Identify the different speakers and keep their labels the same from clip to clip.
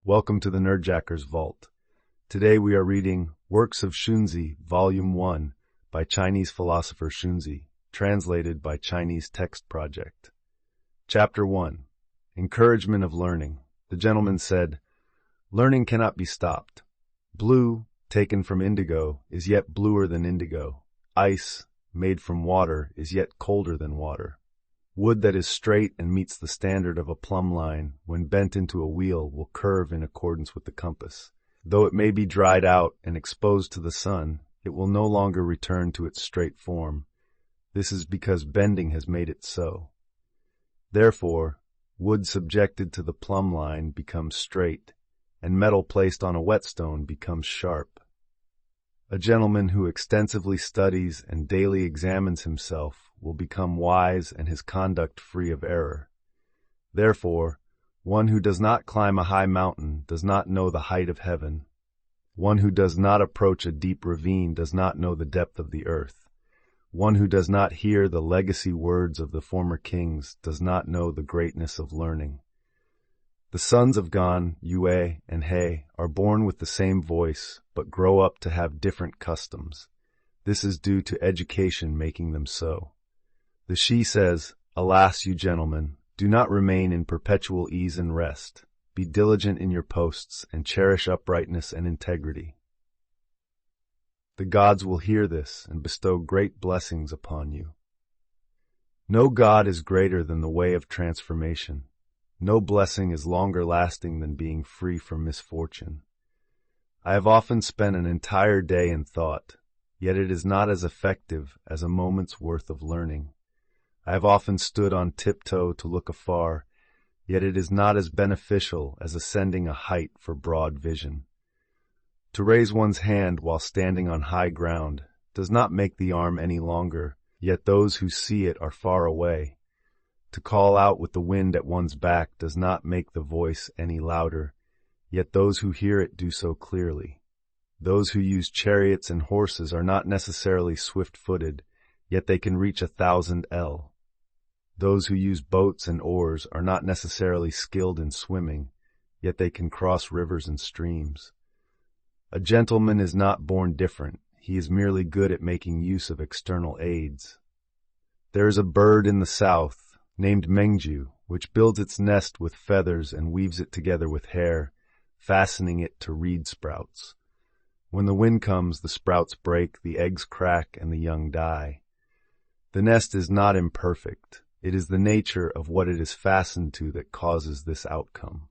Speaker 1: Welcome to the Nerdjacker's Vault. Today we are reading Works of Xunzi, Volume 1 by Chinese philosopher Xunzi, translated by Chinese Text Project. Chapter 1. Encouragement of Learning. The gentleman said, "Learning cannot be stopped. Blue, taken from indigo, is yet bluer than indigo. Ice, made from water, is yet colder than water. Wood that is straight and meets the standard of a plumb line, when bent into a wheel, will curve in accordance with the compass. Though it may be dried out and exposed to the sun, it will no longer return to its straight form. This is because bending has made it so. Therefore, wood subjected to the plumb line becomes straight, and metal placed on a whetstone becomes sharp. A gentleman who extensively studies and daily examines himself will become wise and his conduct free of error. Therefore, one who does not climb a high mountain does not know the height of heaven. One who does not approach a deep ravine does not know the depth of the earth. One who does not hear the legacy words of the former kings does not know the greatness of learning. The sons of Gan, Yue, and He are born with the same voice, but grow up to have different customs. This is due to education making them so. The Shi says, "Alas, you gentlemen, do not remain in perpetual ease and rest. Be diligent in your posts, and cherish uprightness and integrity. The gods will hear this and bestow great blessings upon you." No god is greater than the way of transformation. No blessing is longer lasting than being free from misfortune. I have often spent an entire day in thought, yet it is not as effective as a moment's worth of learning. I have often stood on tiptoe to look afar, yet it is not as beneficial as ascending a height for broad vision. To raise one's hand while standing on high ground does not make the arm any longer, yet those who see it are far away. To call out with the wind at one's back does not make the voice any louder, yet those who hear it do so clearly. Those who use chariots and horses are not necessarily swift-footed, yet they can reach 1,000 el. Those who use boats and oars are not necessarily skilled in swimming, yet they can cross rivers and streams. A gentleman is not born different, he is merely good at making use of external aids. There is a bird in the south, named Mengju, which builds its nest with feathers and weaves it together with hair, fastening it to reed sprouts. When the wind comes, the sprouts break, the eggs crack, and the young die. The nest is not imperfect. It is the nature of what it is fastened to that causes this outcome.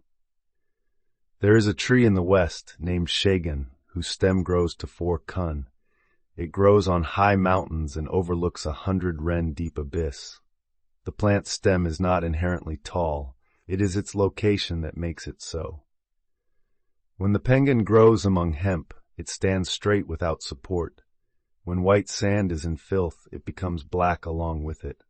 Speaker 1: There is a tree in the west named Shagan, whose stem grows to 4 kun. It grows on high mountains and overlooks 100 ren deep abyss. The plant's stem is not inherently tall. It is its location that makes it so. When the penguin grows among hemp, it stands straight without support. When white sand is in filth, it becomes black along with it.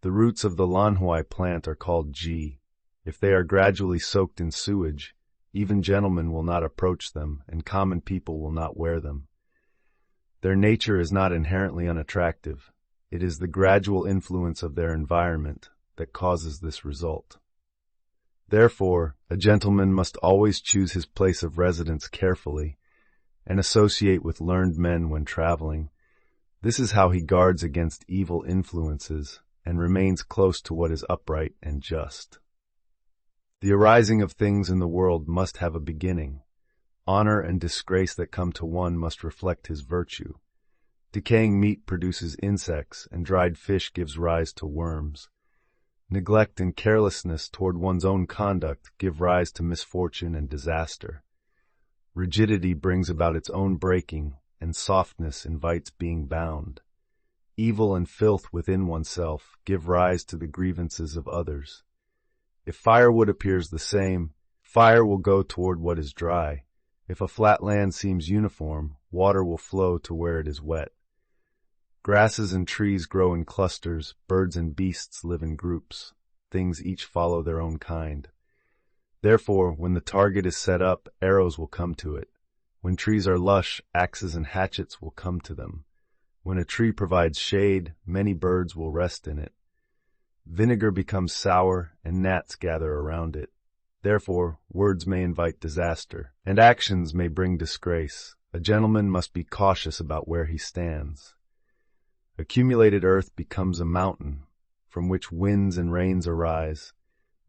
Speaker 1: The roots of the lanhuai plant are called ji. If they are gradually soaked in sewage, even gentlemen will not approach them, and common people will not wear them. Their nature is not inherently unattractive. It is the gradual influence of their environment that causes this result. Therefore, a gentleman must always choose his place of residence carefully and associate with learned men when traveling. This is how he guards against evil influences and remains close to what is upright and just. The arising of things in the world must have a beginning. Honor and disgrace that come to one must reflect his virtue. Decaying meat produces insects, and dried fish gives rise to worms. Neglect and carelessness toward one's own conduct give rise to misfortune and disaster. Rigidity brings about its own breaking, and softness invites being bound. Evil and filth within oneself give rise to the grievances of others. If firewood appears the same, fire will go toward what is dry. If a flat land seems uniform, water will flow to where it is wet. Grasses and trees grow in clusters, birds and beasts live in groups. Things each follow their own kind. Therefore, when the target is set up, arrows will come to it. When trees are lush, axes and hatchets will come to them. When a tree provides shade, many birds will rest in it. Vinegar becomes sour, and gnats gather around it. Therefore, words may invite disaster, and actions may bring disgrace. A gentleman must be cautious about where he stands. Accumulated earth becomes a mountain, from which winds and rains arise.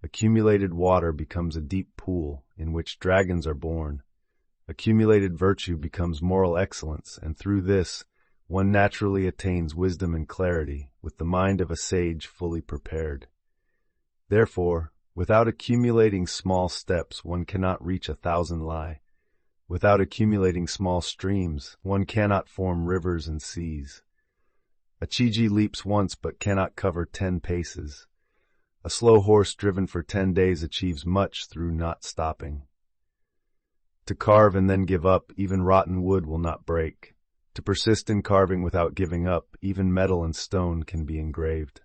Speaker 1: Accumulated water becomes a deep pool, in which dragons are born. Accumulated virtue becomes moral excellence, and through this, one naturally attains wisdom and clarity, with the mind of a sage fully prepared. Therefore, without accumulating small steps, one cannot reach 1,000 li. Without accumulating small streams, one cannot form rivers and seas. A chiji leaps once but cannot cover 10 paces. A slow horse driven for 10 days achieves much through not stopping. To carve and then give up, even rotten wood will not break. To persist in carving without giving up, even metal and stone can be engraved.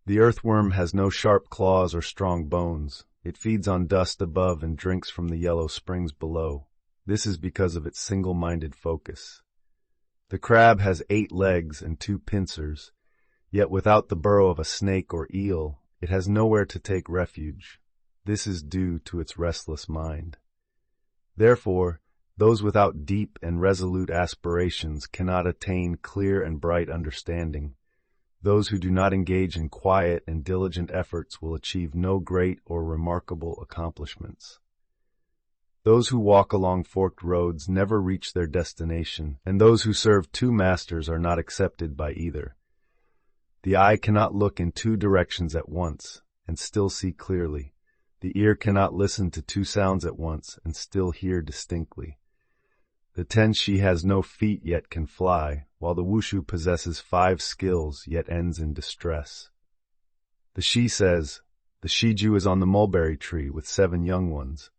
Speaker 1: The earthworm has no sharp claws or strong bones. It feeds on dust above and drinks from the yellow springs below. This is because of its single-minded focus. The crab has 8 legs and 2 pincers, yet without the burrow of a snake or eel, it has nowhere to take refuge. This is due to its restless mind. Therefore, those without deep and resolute aspirations cannot attain clear and bright understanding. Those who do not engage in quiet and diligent efforts will achieve no great or remarkable accomplishments. Those who walk along forked roads never reach their destination, and those who serve 2 masters are not accepted by either. The eye cannot look in 2 directions at once and still see clearly. The ear cannot listen to 2 sounds at once and still hear distinctly. The tenshi has no feet yet can fly, while the wushu possesses 5 skills yet ends in distress. The shi says, the shiju is on the mulberry tree with 7 young ones.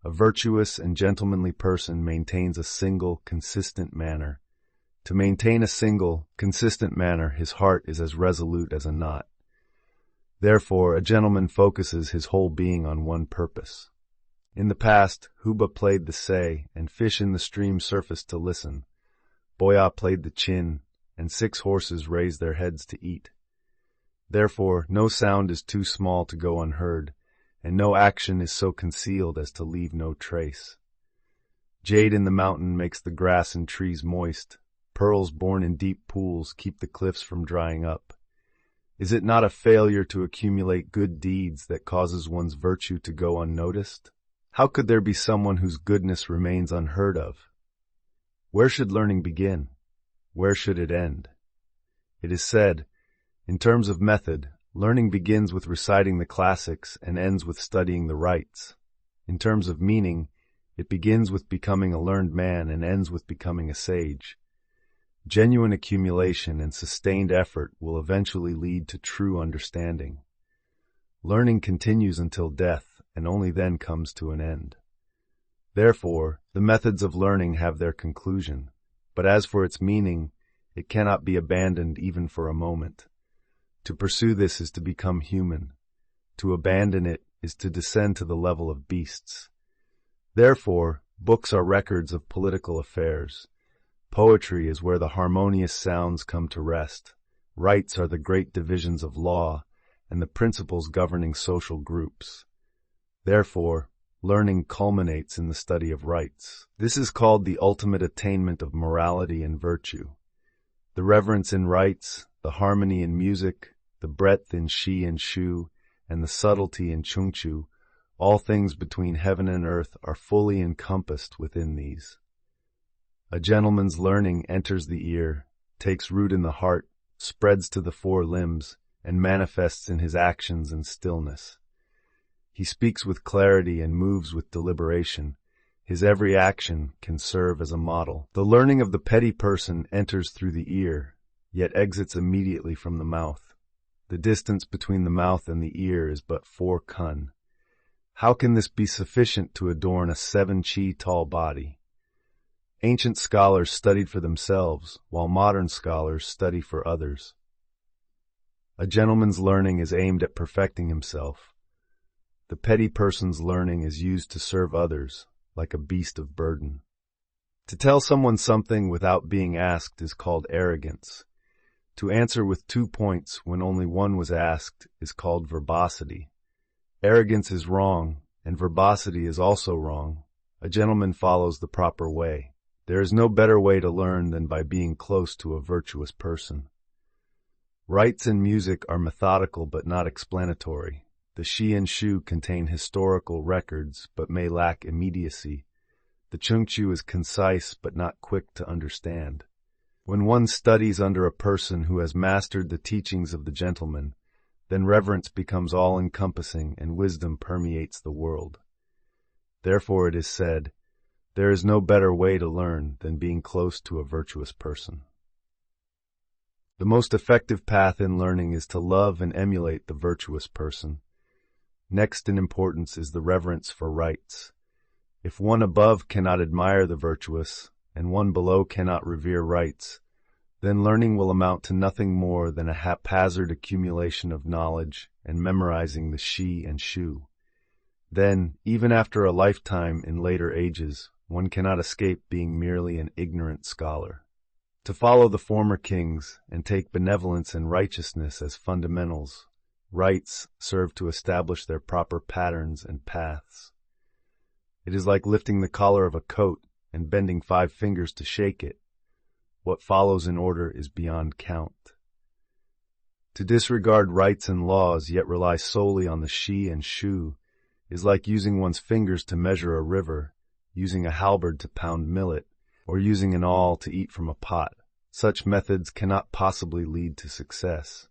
Speaker 1: A virtuous and gentlemanly person maintains a single, consistent manner. To maintain a single, consistent manner, his heart is as resolute as a knot. Therefore, a gentleman focuses his whole being on one purpose. In the past, Huba played the sei, and fish in the stream surfaced to listen. Boya played the chin, and 6 horses raised their heads to eat. Therefore, no sound is too small to go unheard, and no action is so concealed as to leave no trace. Jade in the mountain makes the grass and trees moist. Pearls born in deep pools keep the cliffs from drying up. Is it not a failure to accumulate good deeds that causes one's virtue to go unnoticed? How could there be someone whose goodness remains unheard of? Where should learning begin? Where should it end? It is said, in terms of method, learning begins with reciting the classics and ends with studying the rites. In terms of meaning, it begins with becoming a learned man and ends with becoming a sage. Genuine accumulation and sustained effort will eventually lead to true understanding. Learning continues until death, and only then comes to an end. Therefore, the methods of learning have their conclusion, but as for its meaning, it cannot be abandoned even for a moment. To pursue this is to become human. To abandon it is to descend to the level of beasts. Therefore, books are records of political affairs. Poetry is where the harmonious sounds come to rest. Rites are the great divisions of law and the principles governing social groups. Therefore, learning culminates in the study of rites. This is called the ultimate attainment of morality and virtue. The reverence in rites, the harmony in music, the breadth in shi and shu, and the subtlety in chungchu, all things between heaven and earth are fully encompassed within these. A gentleman's learning enters the ear, takes root in the heart, spreads to the 4 limbs, and manifests in his actions and stillness. He speaks with clarity and moves with deliberation. His every action can serve as a model. The learning of the petty person enters through the ear, yet exits immediately from the mouth. The distance between the mouth and the ear is but 4 kun. How can this be sufficient to adorn a 7 chi tall body? Ancient scholars studied for themselves, while modern scholars study for others. A gentleman's learning is aimed at perfecting himself. The petty person's learning is used to serve others, like a beast of burden. To tell someone something without being asked is called arrogance. To answer with 2 points when only one was asked is called verbosity. Arrogance is wrong, and verbosity is also wrong. A gentleman follows the proper way. There is no better way to learn than by being close to a virtuous person. Rites in music are methodical but not explanatory. The shi and shu contain historical records but may lack immediacy. The chungchu is concise but not quick to understand. When one studies under a person who has mastered the teachings of the gentleman, then reverence becomes all-encompassing and wisdom permeates the world. Therefore it is said, there is no better way to learn than being close to a virtuous person. The most effective path in learning is to love and emulate the virtuous person. Next in importance is the reverence for rites. If one above cannot admire the virtuous, and one below cannot revere rites, then learning will amount to nothing more than a haphazard accumulation of knowledge and memorizing the shi and shu. Then, even after a lifetime in later ages, one cannot escape being merely an ignorant scholar. To follow the former kings and take benevolence and righteousness as fundamentals, rites serve to establish their proper patterns and paths. It is like lifting the collar of a coat and bending 5 fingers to shake it. What follows in order is beyond count. To disregard rites and laws yet rely solely on the shi and shu is like using one's fingers to measure a river, using a halberd to pound millet, or using an awl to eat from a pot. Such methods cannot possibly lead to success.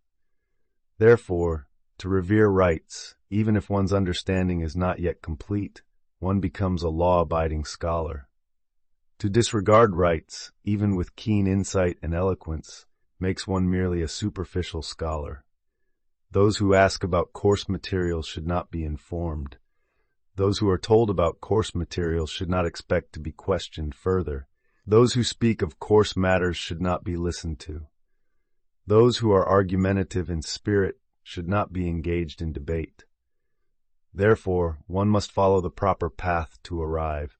Speaker 1: Therefore, to revere rites, even if one's understanding is not yet complete, one becomes a law-abiding scholar. To disregard rites, even with keen insight and eloquence, makes one merely a superficial scholar. Those who ask about coarse materials should not be informed. Those who are told about coarse materials should not expect to be questioned further. Those who speak of coarse matters should not be listened to. Those who are argumentative in spirit should not be engaged in debate. Therefore, one must follow the proper path to arrive,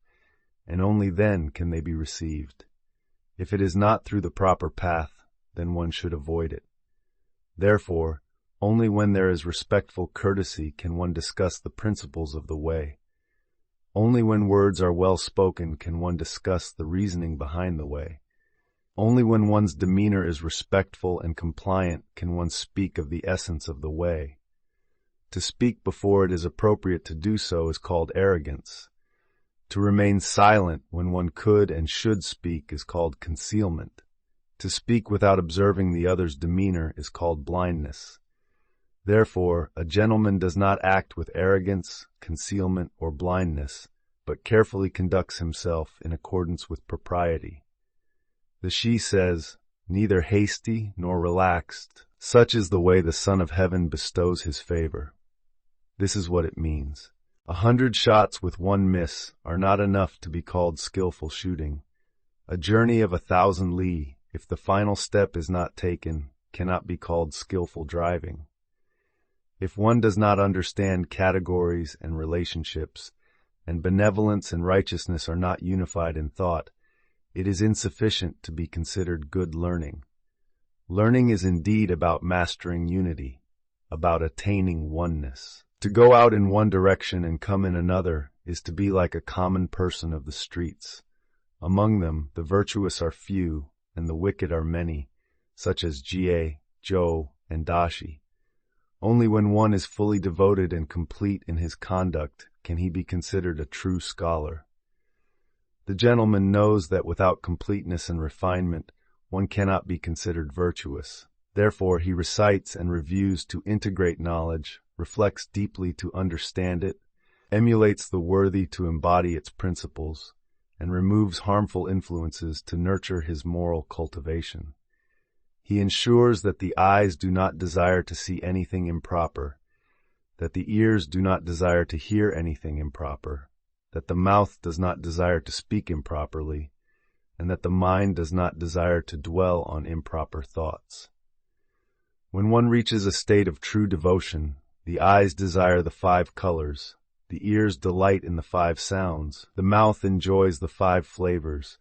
Speaker 1: and only then can they be received. If it is not through the proper path, then one should avoid it. Therefore, only when there is respectful courtesy can one discuss the principles of the way. Only when words are well spoken can one discuss the reasoning behind the way. Only when one's demeanor is respectful and compliant can one speak of the essence of the way. To speak before it is appropriate to do so is called arrogance. To remain silent when one could and should speak is called concealment. To speak without observing the other's demeanor is called blindness. Therefore, a gentleman does not act with arrogance, concealment, or blindness, but carefully conducts himself in accordance with propriety. The shi says, neither hasty nor relaxed, such is the way the Son of Heaven bestows his favor. This is what it means. 100 shots with 1 miss are not enough to be called skillful shooting. A journey of 1,000 li, if the final step is not taken, cannot be called skillful driving. If one does not understand categories and relationships, and benevolence and righteousness are not unified in thought, it is insufficient to be considered good learning. Learning is indeed about mastering unity, about attaining oneness. To go out in one direction and come in another is to be like a common person of the streets. Among them, the virtuous are few, and the wicked are many, such as Jie, Zhou, and Dashi. Only when one is fully devoted and complete in his conduct can he be considered a true scholar. The gentleman knows that without completeness and refinement, one cannot be considered virtuous. Therefore, he recites and reviews to integrate knowledge, reflects deeply to understand it, emulates the worthy to embody its principles, and removes harmful influences to nurture his moral cultivation. He ensures that the eyes do not desire to see anything improper, that the ears do not desire to hear anything improper, that the mouth does not desire to speak improperly, and that the mind does not desire to dwell on improper thoughts. When one reaches a state of true devotion, the eyes desire the 5 colors, the ears delight in the 5 sounds, the mouth enjoys the 5 flavors,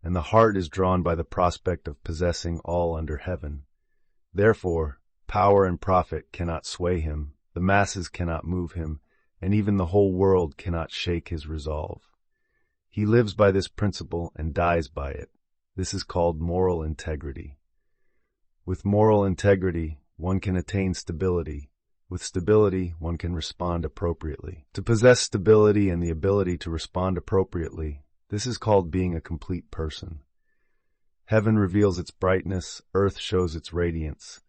Speaker 1: and the heart is drawn by the prospect of possessing all under heaven. Therefore, power and profit cannot sway him, the masses cannot move him, and even the whole world cannot shake his resolve. He lives by this principle and dies by it. This is called moral integrity. With moral integrity, one can attain stability. With stability, one can respond appropriately. To possess stability and the ability to respond appropriately, this is called being a complete person. Heaven reveals its brightness, earth shows its radiance.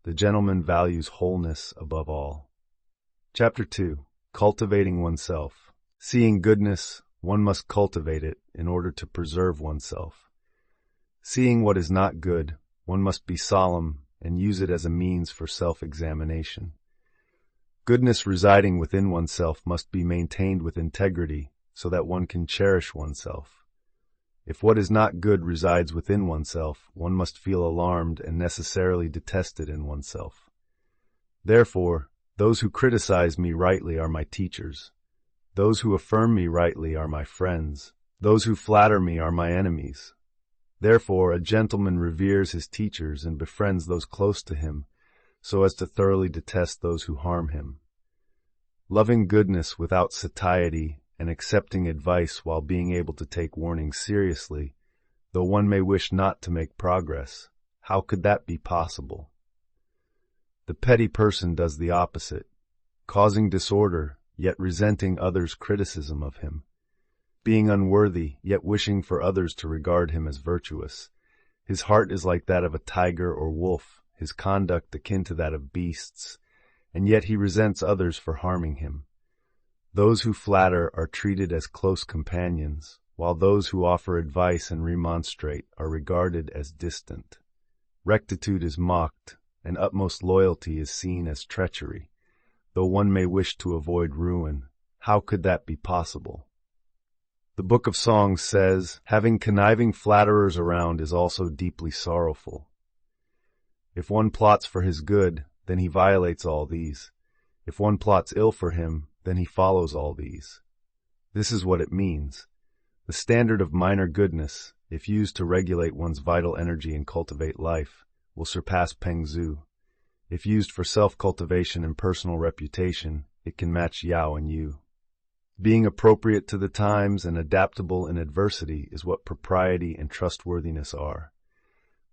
Speaker 1: The gentleman values wholeness above all. Chapter 2. Cultivating oneself. Seeing goodness, one must cultivate it in order to preserve oneself. Seeing what is not good, one must be solemn and use it as a means for self-examination. Goodness residing within oneself must be maintained with integrity so that one can cherish oneself. If what is not good resides within oneself, one must feel alarmed and necessarily detest it in oneself. Therefore, those who criticize me rightly are my teachers. Those who affirm me rightly are my friends. Those who flatter me are my enemies. Therefore, a gentleman reveres his teachers and befriends those close to him, so as to thoroughly detest those who harm him. Loving goodness without satiety and accepting advice while being able to take warning seriously, though one may wish not to make progress, how could that be possible? The petty person does the opposite, causing disorder, yet resenting others' criticism of him. Being unworthy, yet wishing for others to regard him as virtuous. His heart is like that of a tiger or wolf, his conduct akin to that of beasts, and yet he resents others for harming him. Those who flatter are treated as close companions, while those who offer advice and remonstrate are regarded as distant. Rectitude is mocked, and utmost loyalty is seen as treachery. Though one may wish to avoid ruin, how could that be possible? The Book of Songs says, having conniving flatterers around is also deeply sorrowful. If one plots for his good, then he violates all these. If one plots ill for him, then he follows all these. This is what it means. The standard of minor goodness, if used to regulate one's vital energy and cultivate life, will surpass Peng Zhu. If used for self-cultivation and personal reputation, it can match Yao and Yu. Being appropriate to the times and adaptable in adversity is what propriety and trustworthiness are.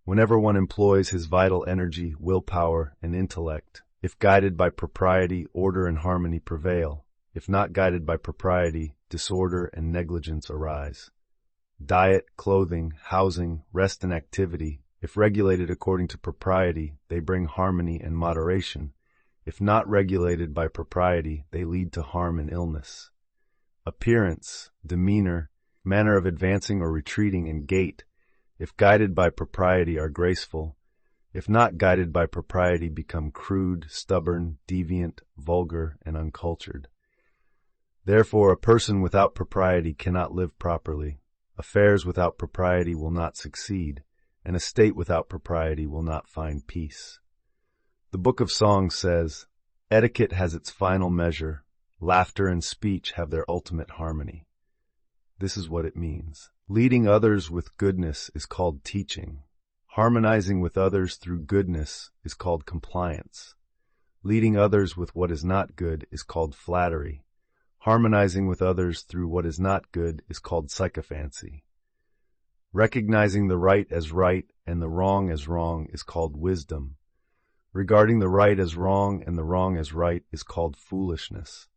Speaker 1: Whenever one employs his vital energy, willpower, and intellect, if guided by propriety, order and harmony prevail. If not guided by propriety, disorder and negligence arise. Diet, clothing, housing, rest and activity, if regulated according to propriety, they bring harmony and moderation. If not regulated by propriety, they lead to harm and illness. Appearance, demeanor, manner of advancing or retreating, and gait, if guided by propriety, are graceful. If not guided by propriety, become crude, stubborn, deviant, vulgar, and uncultured. Therefore, a person without propriety cannot live properly. Affairs without propriety will not succeed, and a state without propriety will not find peace. The Book of Songs says, etiquette has its final measure. Laughter and speech have their ultimate harmony. This is what it means. Leading others with goodness is called teaching. Harmonizing with others through goodness is called compliance. Leading others with what is not good is called flattery. Harmonizing with others through what is not good is called sycophancy. Recognizing the right as right and the wrong as wrong is called wisdom. Regarding the right as wrong and the wrong as right is called foolishness.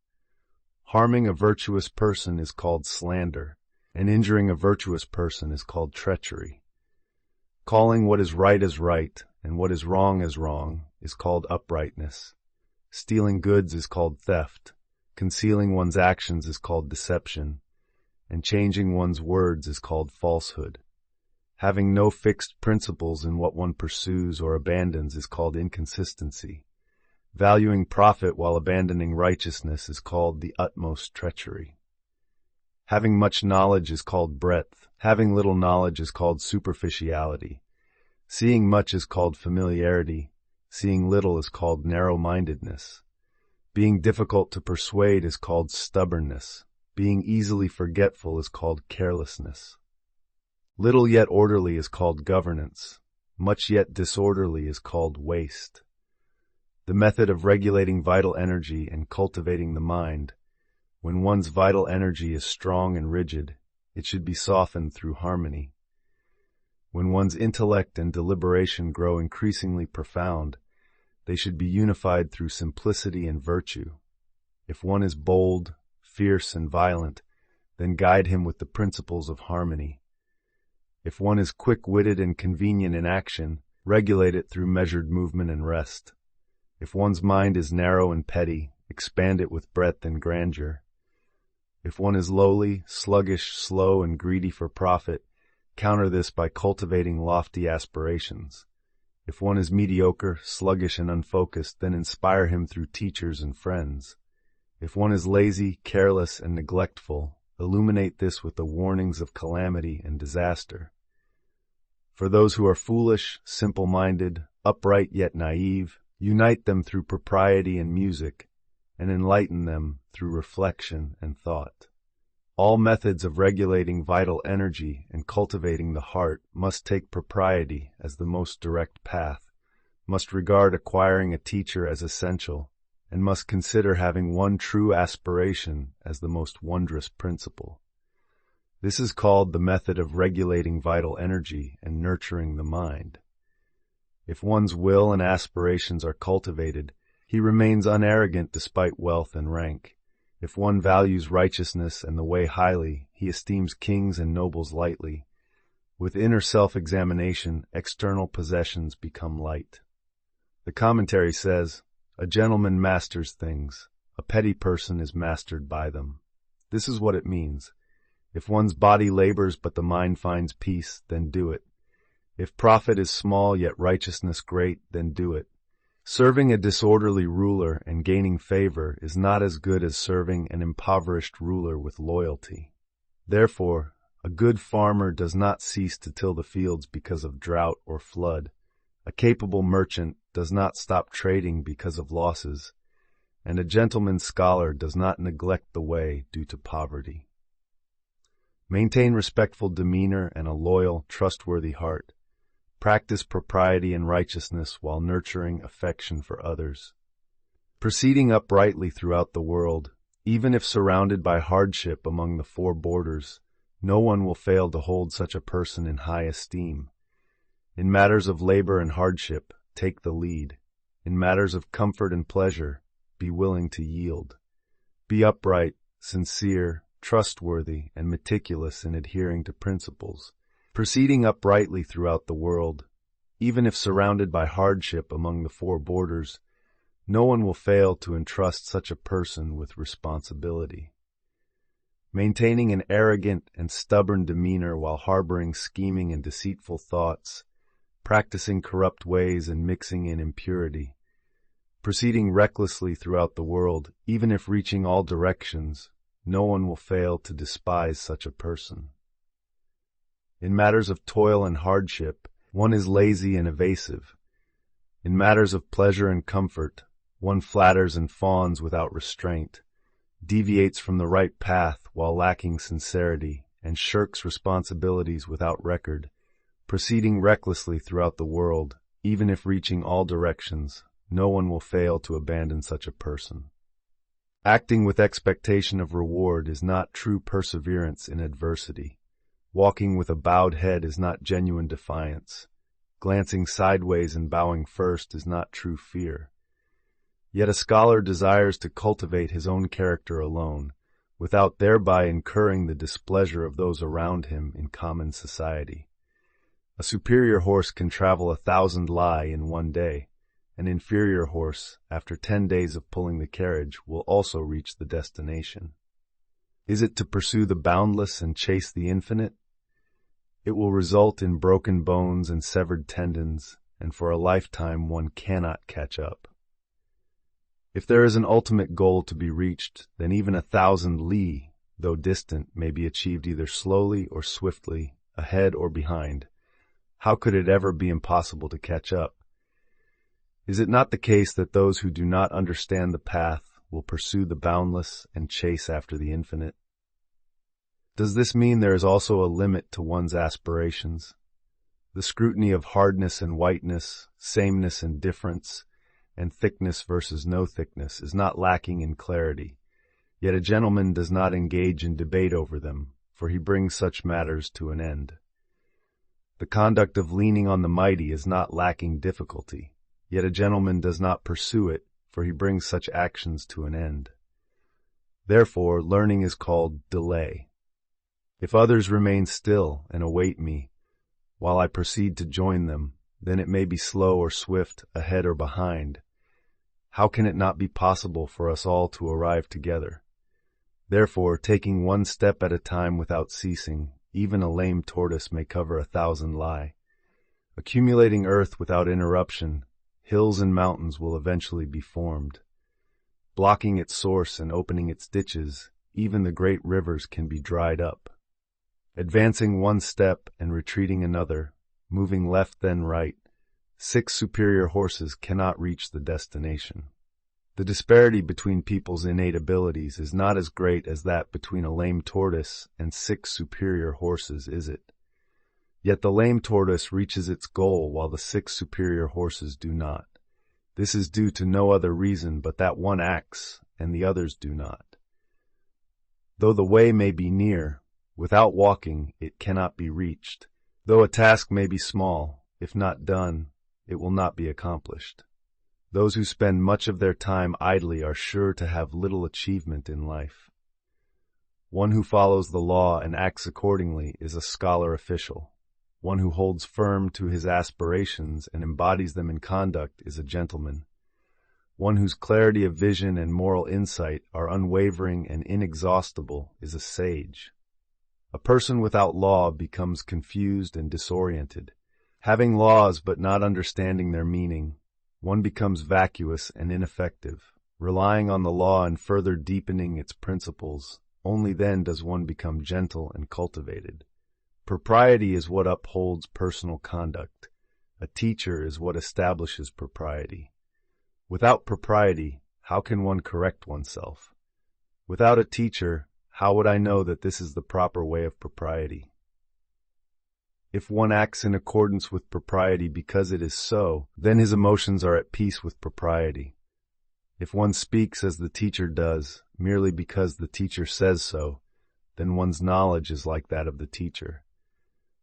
Speaker 1: Harming a virtuous person is called slander, and injuring a virtuous person is called treachery. Calling what is right as right and what is wrong as wrong is called uprightness. Stealing goods is called theft. Concealing one's actions is called deception, and changing one's words is called falsehood. Having no fixed principles in what one pursues or abandons is called inconsistency. Valuing profit while abandoning righteousness is called the utmost treachery. Having much knowledge is called breadth. Having little knowledge is called superficiality. Seeing much is called familiarity. Seeing little is called narrow-mindedness. Being difficult to persuade is called stubbornness. Being easily forgetful is called carelessness. Little yet orderly is called governance. Much yet disorderly is called waste. The method of regulating vital energy and cultivating the mind When one's vital energy is strong and rigid, it should be softened through harmony. When one's intellect and deliberation grow increasingly profound, they should be unified through simplicity and virtue. If one is bold, fierce, and violent, then guide him with the principles of harmony. If one is quick-witted and convenient in action, regulate it through measured movement and rest. If one's mind is narrow and petty, expand it with breadth and grandeur. If one is lowly, sluggish, slow, and greedy for profit, counter this by cultivating lofty aspirations. If one is mediocre, sluggish, and unfocused, then inspire him through teachers and friends. If one is lazy, careless, and neglectful, illuminate this with the warnings of calamity and disaster. For those who are foolish, simple-minded, upright yet naive, unite them through propriety and music, and enlighten them through reflection and thought. All methods of regulating vital energy and cultivating the heart must take propriety as the most direct path, must regard acquiring a teacher as essential, and must consider having one true aspiration as the most wondrous principle. This is called the method of regulating vital energy and nurturing the mind. If one's will and aspirations are cultivated, he remains unarrogant despite wealth and rank. If one values righteousness and the way highly, he esteems kings and nobles lightly. With inner self-examination, external possessions become light. The commentary says, "A gentleman masters things. A petty person is mastered by them." This is what it means. If one's body labors but the mind finds peace, then do it. If profit is small yet righteousness great, then do it. Serving a disorderly ruler and gaining favor is not as good as serving an impoverished ruler with loyalty. Therefore, a good farmer does not cease to till the fields because of drought or flood. A capable merchant does not stop trading because of losses, and a gentleman's scholar does not neglect the way due to poverty. Maintain respectful demeanor and a loyal, trustworthy heart. Practice propriety and righteousness while nurturing affection for others. Proceeding uprightly throughout the world, even if surrounded by hardship among the four borders, no one will fail to hold such a person in high esteem. In matters of labor and hardship, take the lead. In matters of comfort and pleasure, be willing to yield. Be upright, sincere, trustworthy, and meticulous in adhering to principles. Proceeding uprightly throughout the world, even if surrounded by hardship among the four borders, no one will fail to entrust such a person with responsibility. Maintaining an arrogant and stubborn demeanor while harboring scheming and deceitful thoughts, practicing corrupt ways and mixing in impurity, proceeding recklessly throughout the world, even if reaching all directions, no one will fail to despise such a person. In matters of toil and hardship, one is lazy and evasive. In matters of pleasure and comfort, one flatters and fawns without restraint, deviates from the right path while lacking sincerity, and shirks responsibilities without record, proceeding recklessly throughout the world, even if reaching all directions, no one will fail to abandon such a person. Acting with expectation of reward is not true perseverance in adversity. Walking with a bowed head is not genuine defiance. Glancing sideways and bowing first is not true fear. Yet a scholar desires to cultivate his own character alone, without thereby incurring the displeasure of those around him in common society. A superior horse can travel 1,000 li in one day. An inferior horse, after 10 days of pulling the carriage, will also reach the destination. Is it to pursue the boundless and chase the infinite? It will result in broken bones and severed tendons, and for a lifetime one cannot catch up. If there is an ultimate goal to be reached, then even 1,000 li, though distant, may be achieved either slowly or swiftly, ahead or behind. How could it ever be impossible to catch up? Is it not the case that those who do not understand the path will pursue the boundless and chase after the infinite? Does this mean there is also a limit to one's aspirations? The scrutiny of hardness and whiteness, sameness and difference, and thickness versus no thickness is not lacking in clarity, Yet a gentleman does not engage in debate over them, for he brings such matters to an end. The conduct of leaning on the mighty is not lacking difficulty, yet a gentleman does not pursue it, for he brings such actions to an end. Therefore, learning is called delay. If others remain still and await me, while I proceed to join them, then it may be slow or swift, ahead or behind. How can it not be possible for us all to arrive together? Therefore, taking one step at a time without ceasing, even a lame tortoise may cover 1,000 lie. Accumulating earth without interruption, hills and mountains will eventually be formed. Blocking its source and opening its ditches, even the great rivers can be dried up. Advancing one step and retreating another, moving left then right, 6 superior horses cannot reach the destination. The disparity between people's innate abilities is not as great as that between a lame tortoise and 6 superior horses, is it? Yet the lame tortoise reaches its goal while the 6 superior horses do not. This is due to no other reason but that one acts and the others do not. Though the way may be near, without walking it cannot be reached. Though a task may be small, if not done, it will not be accomplished. Those who spend much of their time idly are sure to have little achievement in life. One who follows the law and acts accordingly is a scholar official. One who holds firm to his aspirations and embodies them in conduct is a gentleman. One whose clarity of vision and moral insight are unwavering and inexhaustible is a sage. A person without law becomes confused and disoriented. Having laws but not understanding their meaning, one becomes vacuous and ineffective. Relying on the law and further deepening its principles, only then does one become gentle and cultivated. Propriety is what upholds personal conduct. A teacher is what establishes propriety. Without propriety, how can one correct oneself? Without a teacher, how would I know that this is the proper way of propriety? If one acts in accordance with propriety because it is so, then his emotions are at peace with propriety. If one speaks as the teacher does, merely because the teacher says so, then one's knowledge is like that of the teacher.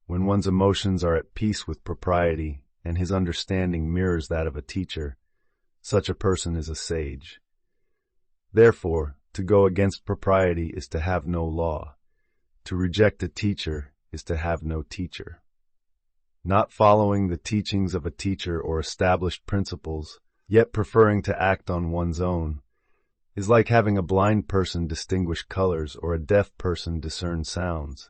Speaker 1: When one's emotions are at peace with propriety, and his understanding mirrors that of a teacher, such a person is a sage. Therefore, to go against propriety is to have no law. To reject a teacher is to have no teacher. Not following the teachings of a teacher or established principles, yet preferring to act on one's own, is like having a blind person distinguish colors or a deaf person discern sounds.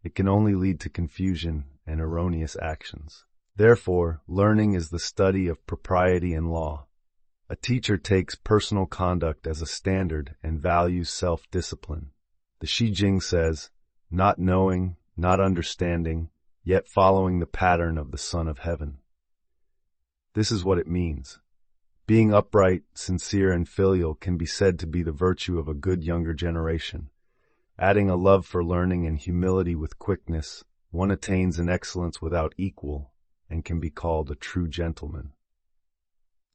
Speaker 1: It can only lead to confusion and erroneous actions. Therefore, learning is the study of propriety and law. A teacher takes personal conduct as a standard and values self-discipline. The Shi Jing says, not knowing, not understanding, yet following the pattern of the Son of Heaven. This is what it means. Being upright, sincere, and filial can be said to be the virtue of a good younger generation. Adding a love for learning and humility with quickness, one attains an excellence without equal and can be called a true gentleman.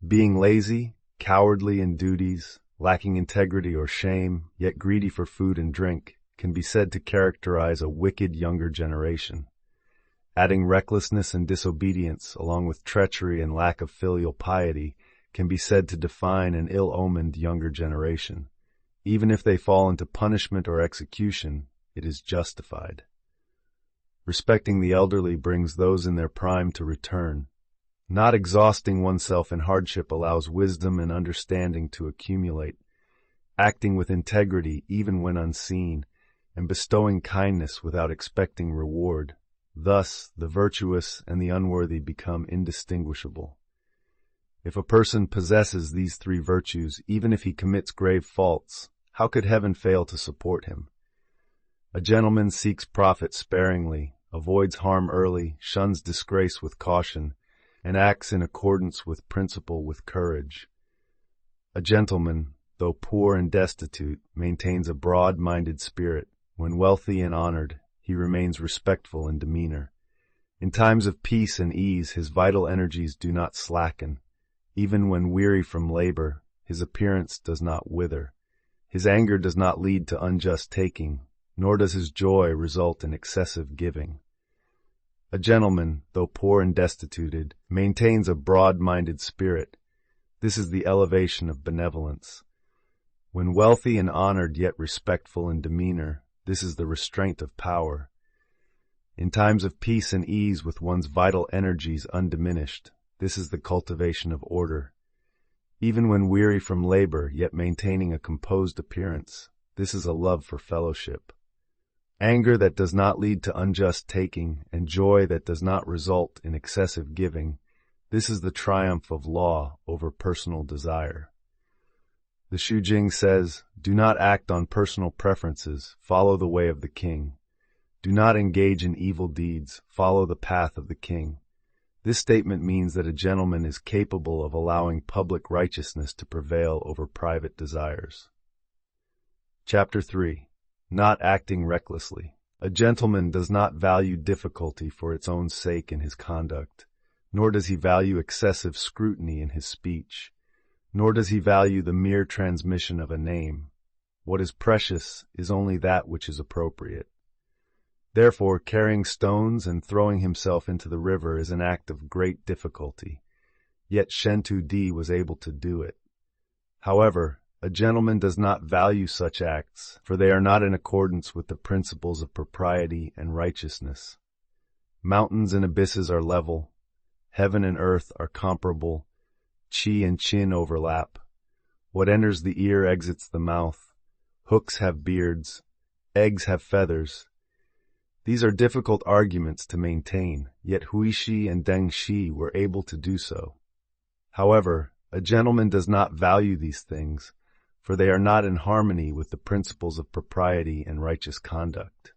Speaker 1: Being lazy, cowardly in duties, lacking integrity or shame, yet greedy for food and drink, can be said to characterize a wicked younger generation. Adding recklessness and disobedience, along with treachery and lack of filial piety, can be said to define an ill-omened younger generation. Even if they fall into punishment or execution, it is justified. Respecting the elderly brings those in their prime to return. Not exhausting oneself in hardship allows wisdom and understanding to accumulate. Acting with integrity even when unseen, and bestowing kindness without expecting reward. Thus, the virtuous and the unworthy become indistinguishable. If a person possesses these 3 virtues, even if he commits grave faults, how could heaven fail to support him? A gentleman seeks profit sparingly, avoids harm early, shuns disgrace with caution, and acts in accordance with principle with courage. A gentleman, though poor and destitute, maintains a broad-minded spirit. When wealthy and honored, he remains respectful in demeanor. In times of peace and ease, his vital energies do not slacken. Even when weary from labor, his appearance does not wither. His anger does not lead to unjust taking, nor does his joy result in excessive giving. A gentleman, though poor and destituted, maintains a broad-minded spirit. This is the elevation of benevolence. When wealthy and honored yet respectful in demeanor, this is the restraint of power. In times of peace and ease with one's vital energies undiminished, this is the cultivation of order. Even when weary from labor yet maintaining a composed appearance, this is a love for fellowship. Anger that does not lead to unjust taking and joy that does not result in excessive giving, this is the triumph of law over personal desire. The Shu Jing says, "Do not act on personal preferences, follow the way of the king. Do not engage in evil deeds, follow the path of the king." This statement means that a gentleman is capable of allowing public righteousness to prevail over private desires. Chapter 3. Not acting recklessly. A gentleman does not value difficulty for its own sake in his conduct, nor does he value excessive scrutiny in his speech, nor does he value the mere transmission of a name. What is precious is only that which is appropriate. Therefore, carrying stones and throwing himself into the river is an act of great difficulty, yet Shentu Di was able to do it. However, a gentleman does not value such acts, for they are not in accordance with the principles of propriety and righteousness. Mountains and abysses are level, heaven and earth are comparable, qi and chin overlap. What enters the ear exits the mouth. Hooks have beards, eggs have feathers. These are difficult arguments to maintain, yet Huishi and Deng Shi were able to do so. However, a gentleman does not value these things, for they are not in harmony with the principles of propriety and righteous conduct.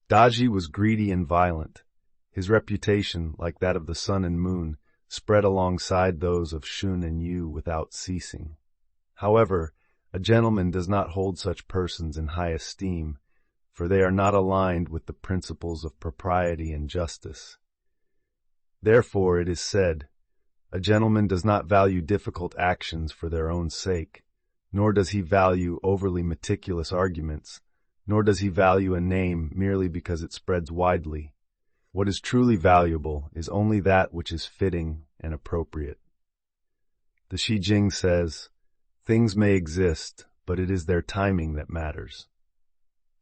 Speaker 1: Daji was greedy and violent. His reputation, like that of the sun and moon, spread alongside those of Shun and Yu without ceasing. However, a gentleman does not hold such persons in high esteem, for they are not aligned with the principles of propriety and justice. Therefore it is said, "A gentleman does not value difficult actions for their own sake, nor does he value overly meticulous arguments, nor does he value a name merely because it spreads widely. What is truly valuable is only that which is fitting and appropriate." The Shi Jing says, "Things may exist, but it is their timing that matters."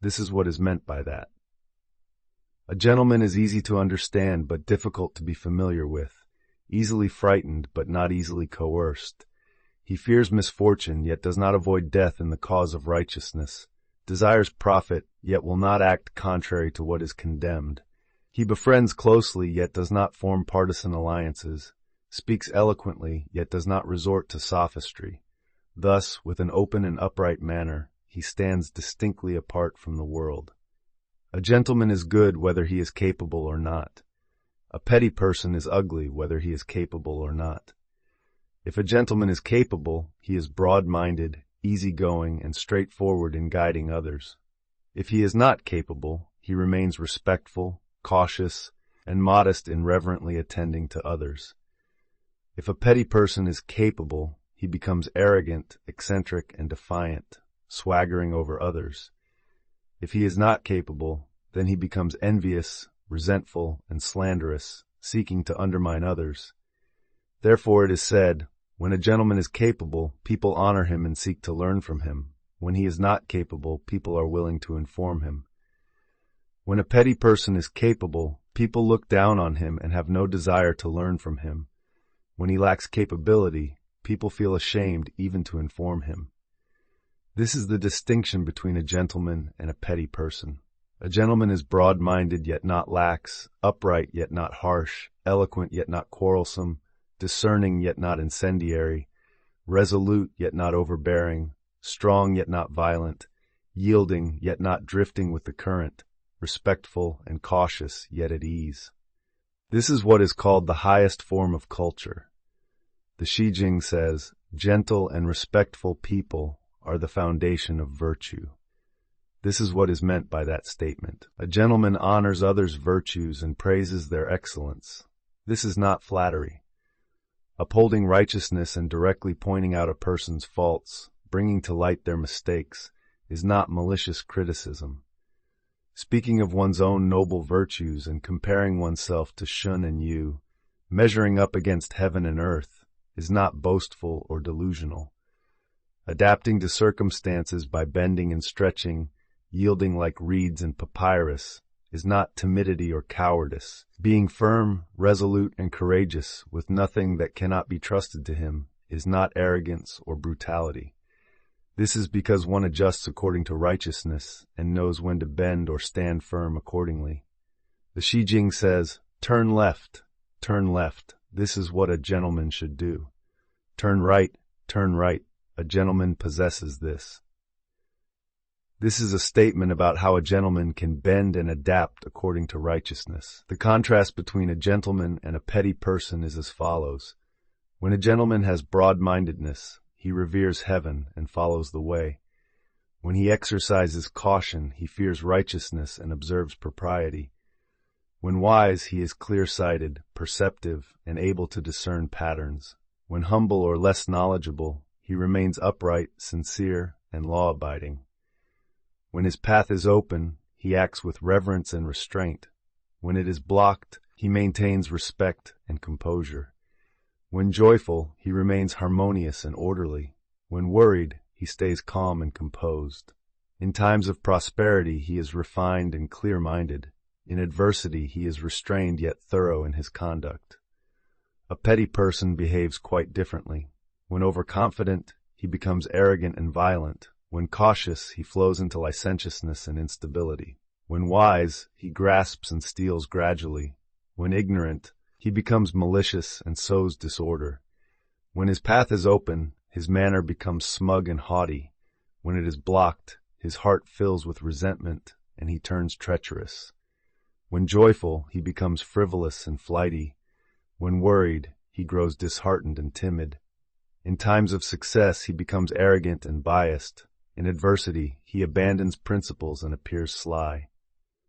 Speaker 1: This is what is meant by that. A gentleman is easy to understand but difficult to be familiar with, easily frightened but not easily coerced. He fears misfortune yet does not avoid death in the cause of righteousness, desires profit yet will not act contrary to what is condemned. He befriends closely yet does not form partisan alliances, speaks eloquently yet does not resort to sophistry. Thus, with an open and upright manner, he stands distinctly apart from the world. A gentleman is good whether he is capable or not. A petty person is ugly whether he is capable or not. If a gentleman is capable, he is broad-minded, easygoing, and straightforward in guiding others. If he is not capable, he remains respectful, cautious, and modest in reverently attending to others. If a petty person is capable, he becomes arrogant, eccentric, and defiant, swaggering over others. If he is not capable, then he becomes envious, resentful, and slanderous, seeking to undermine others. Therefore it is said, when a gentleman is capable, people honor him and seek to learn from him. When he is not capable, people are willing to inform him. When a petty person is capable, people look down on him and have no desire to learn from him. When he lacks capability, people feel ashamed even to inform him. This is the distinction between a gentleman and a petty person. A gentleman is broad-minded yet not lax, upright yet not harsh, eloquent yet not quarrelsome, discerning yet not incendiary, resolute yet not overbearing, strong yet not violent, yielding yet not drifting with the current, respectful and cautious yet at ease. This is what is called the highest form of culture. The Shi Jing says, "Gentle and respectful people are the foundation of virtue." This is what is meant by that statement. A gentleman honors others' virtues and praises their excellence. This is not flattery. Upholding righteousness and directly pointing out a person's faults, bringing to light their mistakes, is not malicious criticism. Speaking of one's own noble virtues and comparing oneself to Shun and Yu, measuring up against heaven and earth, is not boastful or delusional. Adapting to circumstances by bending and stretching, yielding like reeds and papyrus, is not timidity or cowardice. Being firm, resolute, and courageous with nothing that cannot be trusted to him is not arrogance or brutality. This is because one adjusts according to righteousness and knows when to bend or stand firm accordingly. The Shi Jing says, turn left, this is what a gentleman should do. Turn right, a gentleman possesses this. This is a statement about how a gentleman can bend and adapt according to righteousness. The contrast between a gentleman and a petty person is as follows. When a gentleman has broad-mindedness, he reveres heaven and follows the way. When he exercises caution, he fears righteousness and observes propriety. When wise, he is clear-sighted, perceptive, and able to discern patterns. When humble or less knowledgeable, he remains upright, sincere, and law-abiding. When his path is open, he acts with reverence and restraint. When it is blocked, he maintains respect and composure. When joyful, he remains harmonious and orderly. When worried, he stays calm and composed. In times of prosperity, he is refined and clear-minded. In adversity, he is restrained yet thorough in his conduct. A petty person behaves quite differently. When overconfident, he becomes arrogant and violent. When cautious, he flows into licentiousness and instability. When wise, he grasps and steals gradually. When ignorant, he becomes malicious and sows disorder. When his path is open, his manner becomes smug and haughty. When it is blocked, his heart fills with resentment and he turns treacherous. When joyful, he becomes frivolous and flighty. When worried, he grows disheartened and timid. In times of success, he becomes arrogant and biased. In adversity, he abandons principles and appears sly.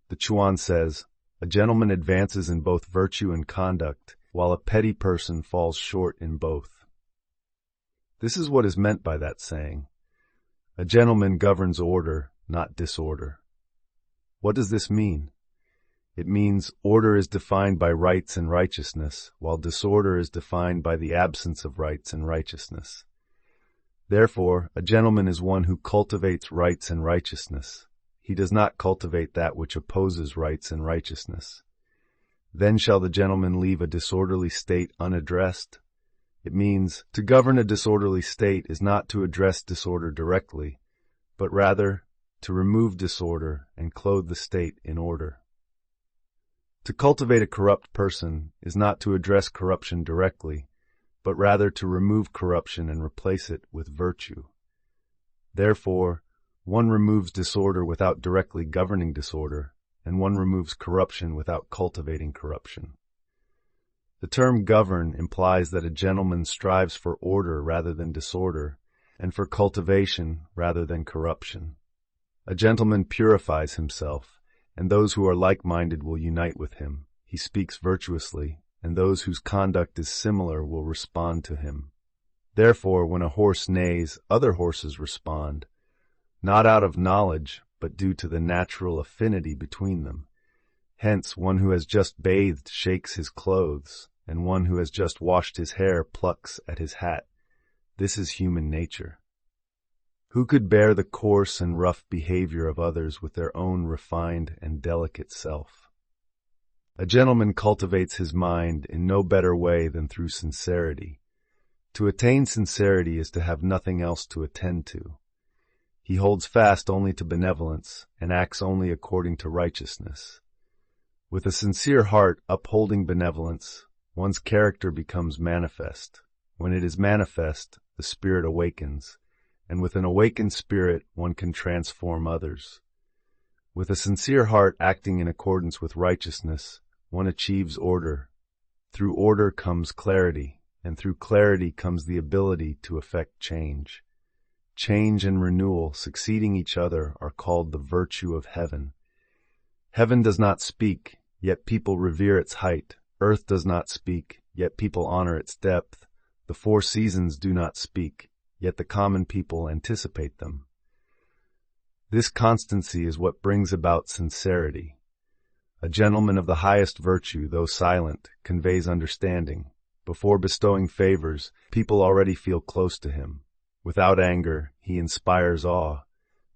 Speaker 1: The Chuan says, a gentleman advances in both virtue and conduct, while a petty person falls short in both. This is what is meant by that saying. A gentleman governs order, not disorder. What does this mean? It means order is defined by rights and righteousness, while disorder is defined by the absence of rights and righteousness. Therefore, a gentleman is one who cultivates rights and righteousness. He does not cultivate that which opposes rights and righteousness. Then shall the gentleman leave a disorderly state unaddressed? It means, to govern a disorderly state is not to address disorder directly, but rather to remove disorder and clothe the state in order. To cultivate a corrupt person is not to address corruption directly, but rather to remove corruption and replace it with virtue. Therefore, one removes disorder without directly governing disorder, and one removes corruption without cultivating corruption. The term govern implies that a gentleman strives for order rather than disorder, and for cultivation rather than corruption. A gentleman purifies himself, and those who are like-minded will unite with him. He speaks virtuously, and those whose conduct is similar will respond to him. Therefore, when a horse neighs, other horses respond, not out of knowledge, but due to the natural affinity between them. Hence, one who has just bathed shakes his clothes, and one who has just washed his hair plucks at his hat. This is human nature. Who could bear the coarse and rough behavior of others with their own refined and delicate self? A gentleman cultivates his mind in no better way than through sincerity. To attain sincerity is to have nothing else to attend to. He holds fast only to benevolence and acts only according to righteousness. With a sincere heart upholding benevolence, one's character becomes manifest. When it is manifest, the spirit awakens, and with an awakened spirit one can transform others. With a sincere heart acting in accordance with righteousness, one achieves order. Through order comes clarity, and through clarity comes the ability to effect change. Change and renewal succeeding each other are called the virtue of heaven. Heaven does not speak, yet people revere its height. Earth does not speak, yet people honor its depth. The four seasons do not speak, yet the common people anticipate them. This constancy is what brings about sincerity. A gentleman of the highest virtue, though silent, conveys understanding. Before bestowing favors, people already feel close to him. Without anger, he inspires awe.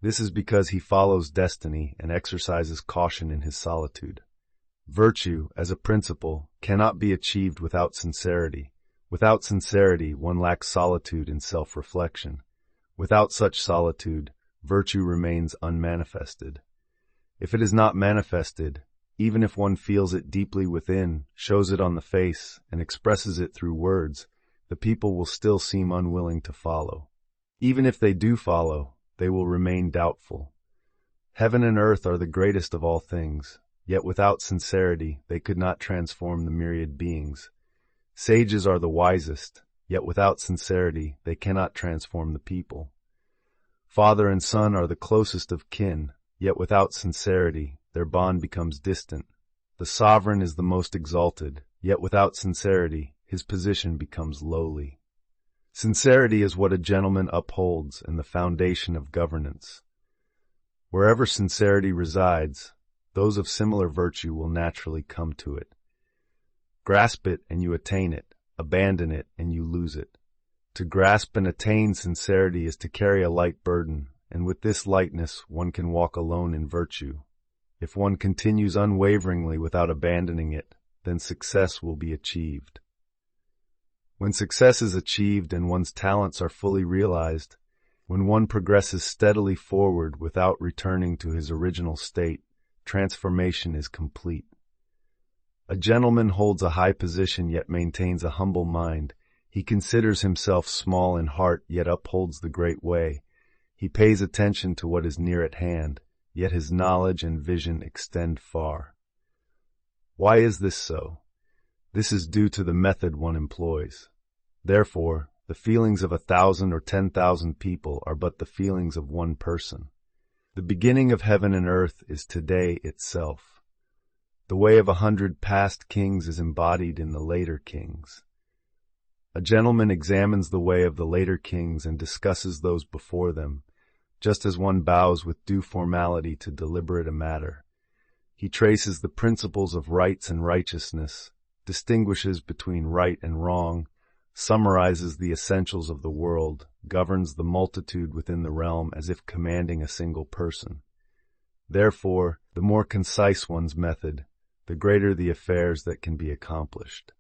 Speaker 1: This is because he follows destiny and exercises caution in his solitude. Virtue, as a principle, cannot be achieved without sincerity. Without sincerity, one lacks solitude in self-reflection. Without such solitude, virtue remains unmanifested. If it is not manifested, even if one feels it deeply within, shows it on the face, and expresses it through words, the people will still seem unwilling to follow. Even if they do follow, they will remain doubtful. Heaven and earth are the greatest of all things, yet without sincerity they could not transform the myriad beings. Sages are the wisest, yet without sincerity they cannot transform the people. Father and son are the closest of kin, yet without sincerity their bond becomes distant. The sovereign is the most exalted, yet without sincerity his position becomes lowly. Sincerity is what a gentleman upholds and the foundation of governance. Wherever sincerity resides, those of similar virtue will naturally come to it. Grasp it and you attain it, abandon it and you lose it. To grasp and attain sincerity is to carry a light burden, and with this lightness one can walk alone in virtue. If one continues unwaveringly without abandoning it, then success will be achieved. When success is achieved and one's talents are fully realized, when one progresses steadily forward without returning to his original state, transformation is complete. A gentleman holds a high position yet maintains a humble mind. He considers himself small in heart yet upholds the great way. He pays attention to what is near at hand, yet his knowledge and vision extend far. Why is this so? This is due to the method one employs. Therefore, the feelings of 1,000 or 10,000 people are but the feelings of one person. The beginning of heaven and earth is today itself. The way of 100 past kings is embodied in the later kings. A gentleman examines the way of the later kings and discusses those before them, just as one bows with due formality to deliberate a matter. He traces the principles of rights and righteousness, distinguishes between right and wrong, summarizes the essentials of the world, governs the multitude within the realm as if commanding a single person. Therefore, the more concise one's method, the greater the affairs that can be accomplished.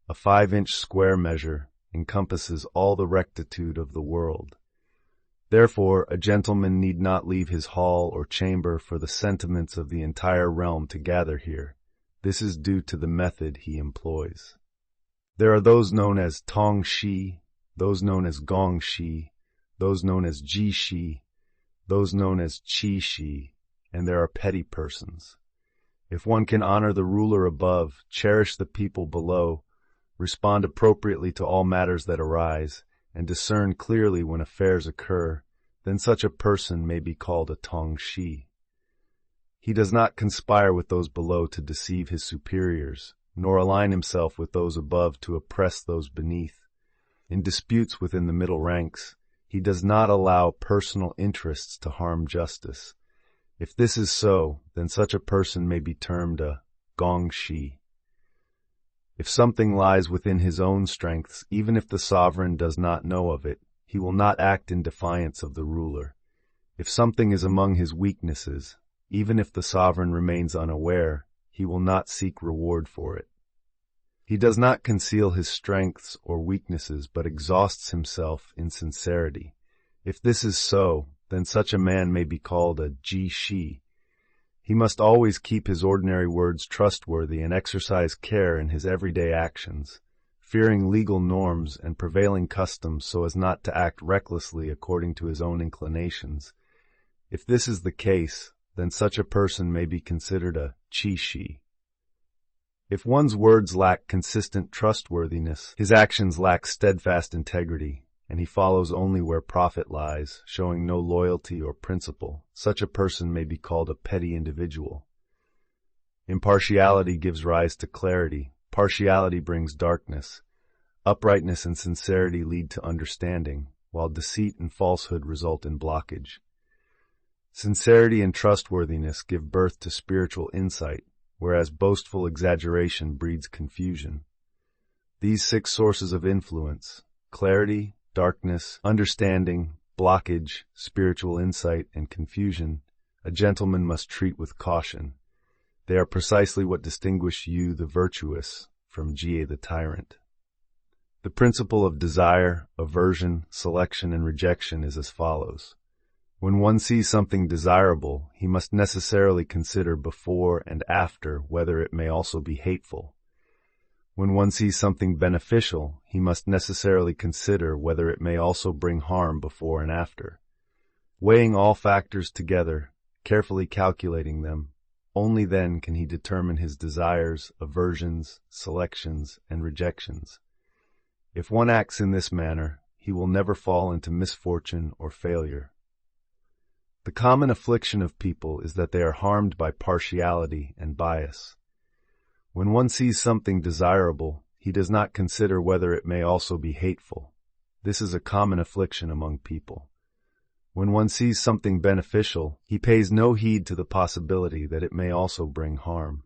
Speaker 1: A 5-inch square measure encompasses all the rectitude of the world. Therefore, a gentleman need not leave his hall or chamber for the sentiments of the entire realm to gather here. This is due to the method he employs. There are those known as Tong Shi, those known as Gong Shi, those known as Ji Shi, those known as Qi Shi, and there are petty persons. If one can honor the ruler above, cherish the people below, respond appropriately to all matters that arise, and discern clearly when affairs occur, then such a person may be called a Tong Shi. He does not conspire with those below to deceive his superiors, nor align himself with those above to oppress those beneath. In disputes within the middle ranks, he does not allow personal interests to harm justice. If this is so, then such a person may be termed a Gong Shi. If something lies within his own strengths, even if the sovereign does not know of it, he will not act in defiance of the ruler. If something is among his weaknesses, even if the sovereign remains unaware, he will not seek reward for it. He does not conceal his strengths or weaknesses, but exhausts himself in sincerity. If this is so, then such a man may be called a Ji Shi. He must always keep his ordinary words trustworthy and exercise care in his everyday actions, fearing legal norms and prevailing customs so as not to act recklessly according to his own inclinations. If this is the case, then such a person may be considered a Qi Shi. If one's words lack consistent trustworthiness, his actions lack steadfast integrity, and he follows only where profit lies, showing no loyalty or principle, such a person may be called a petty individual. Impartiality gives rise to clarity. Partiality brings darkness. Uprightness and sincerity lead to understanding, while deceit and falsehood result in blockage. Sincerity and trustworthiness give birth to spiritual insight, whereas boastful exaggeration breeds confusion. These 6 sources of influence, clarity, darkness, understanding, blockage, spiritual insight, and confusion, a gentleman must treat with caution. They are precisely what distinguish you, the virtuous, from Jie, the tyrant. The principle of desire, aversion, selection, and rejection is as follows. When one sees something desirable, he must necessarily consider before and after whether it may also be hateful. When one sees something beneficial, he must necessarily consider whether it may also bring harm before and after. Weighing all factors together, carefully calculating them, only then can he determine his desires, aversions, selections, and rejections. If one acts in this manner, he will never fall into misfortune or failure. The common affliction of people is that they are harmed by partiality and bias. When one sees something desirable, he does not consider whether it may also be hateful. This is a common affliction among people. When one sees something beneficial, he pays no heed to the possibility that it may also bring harm.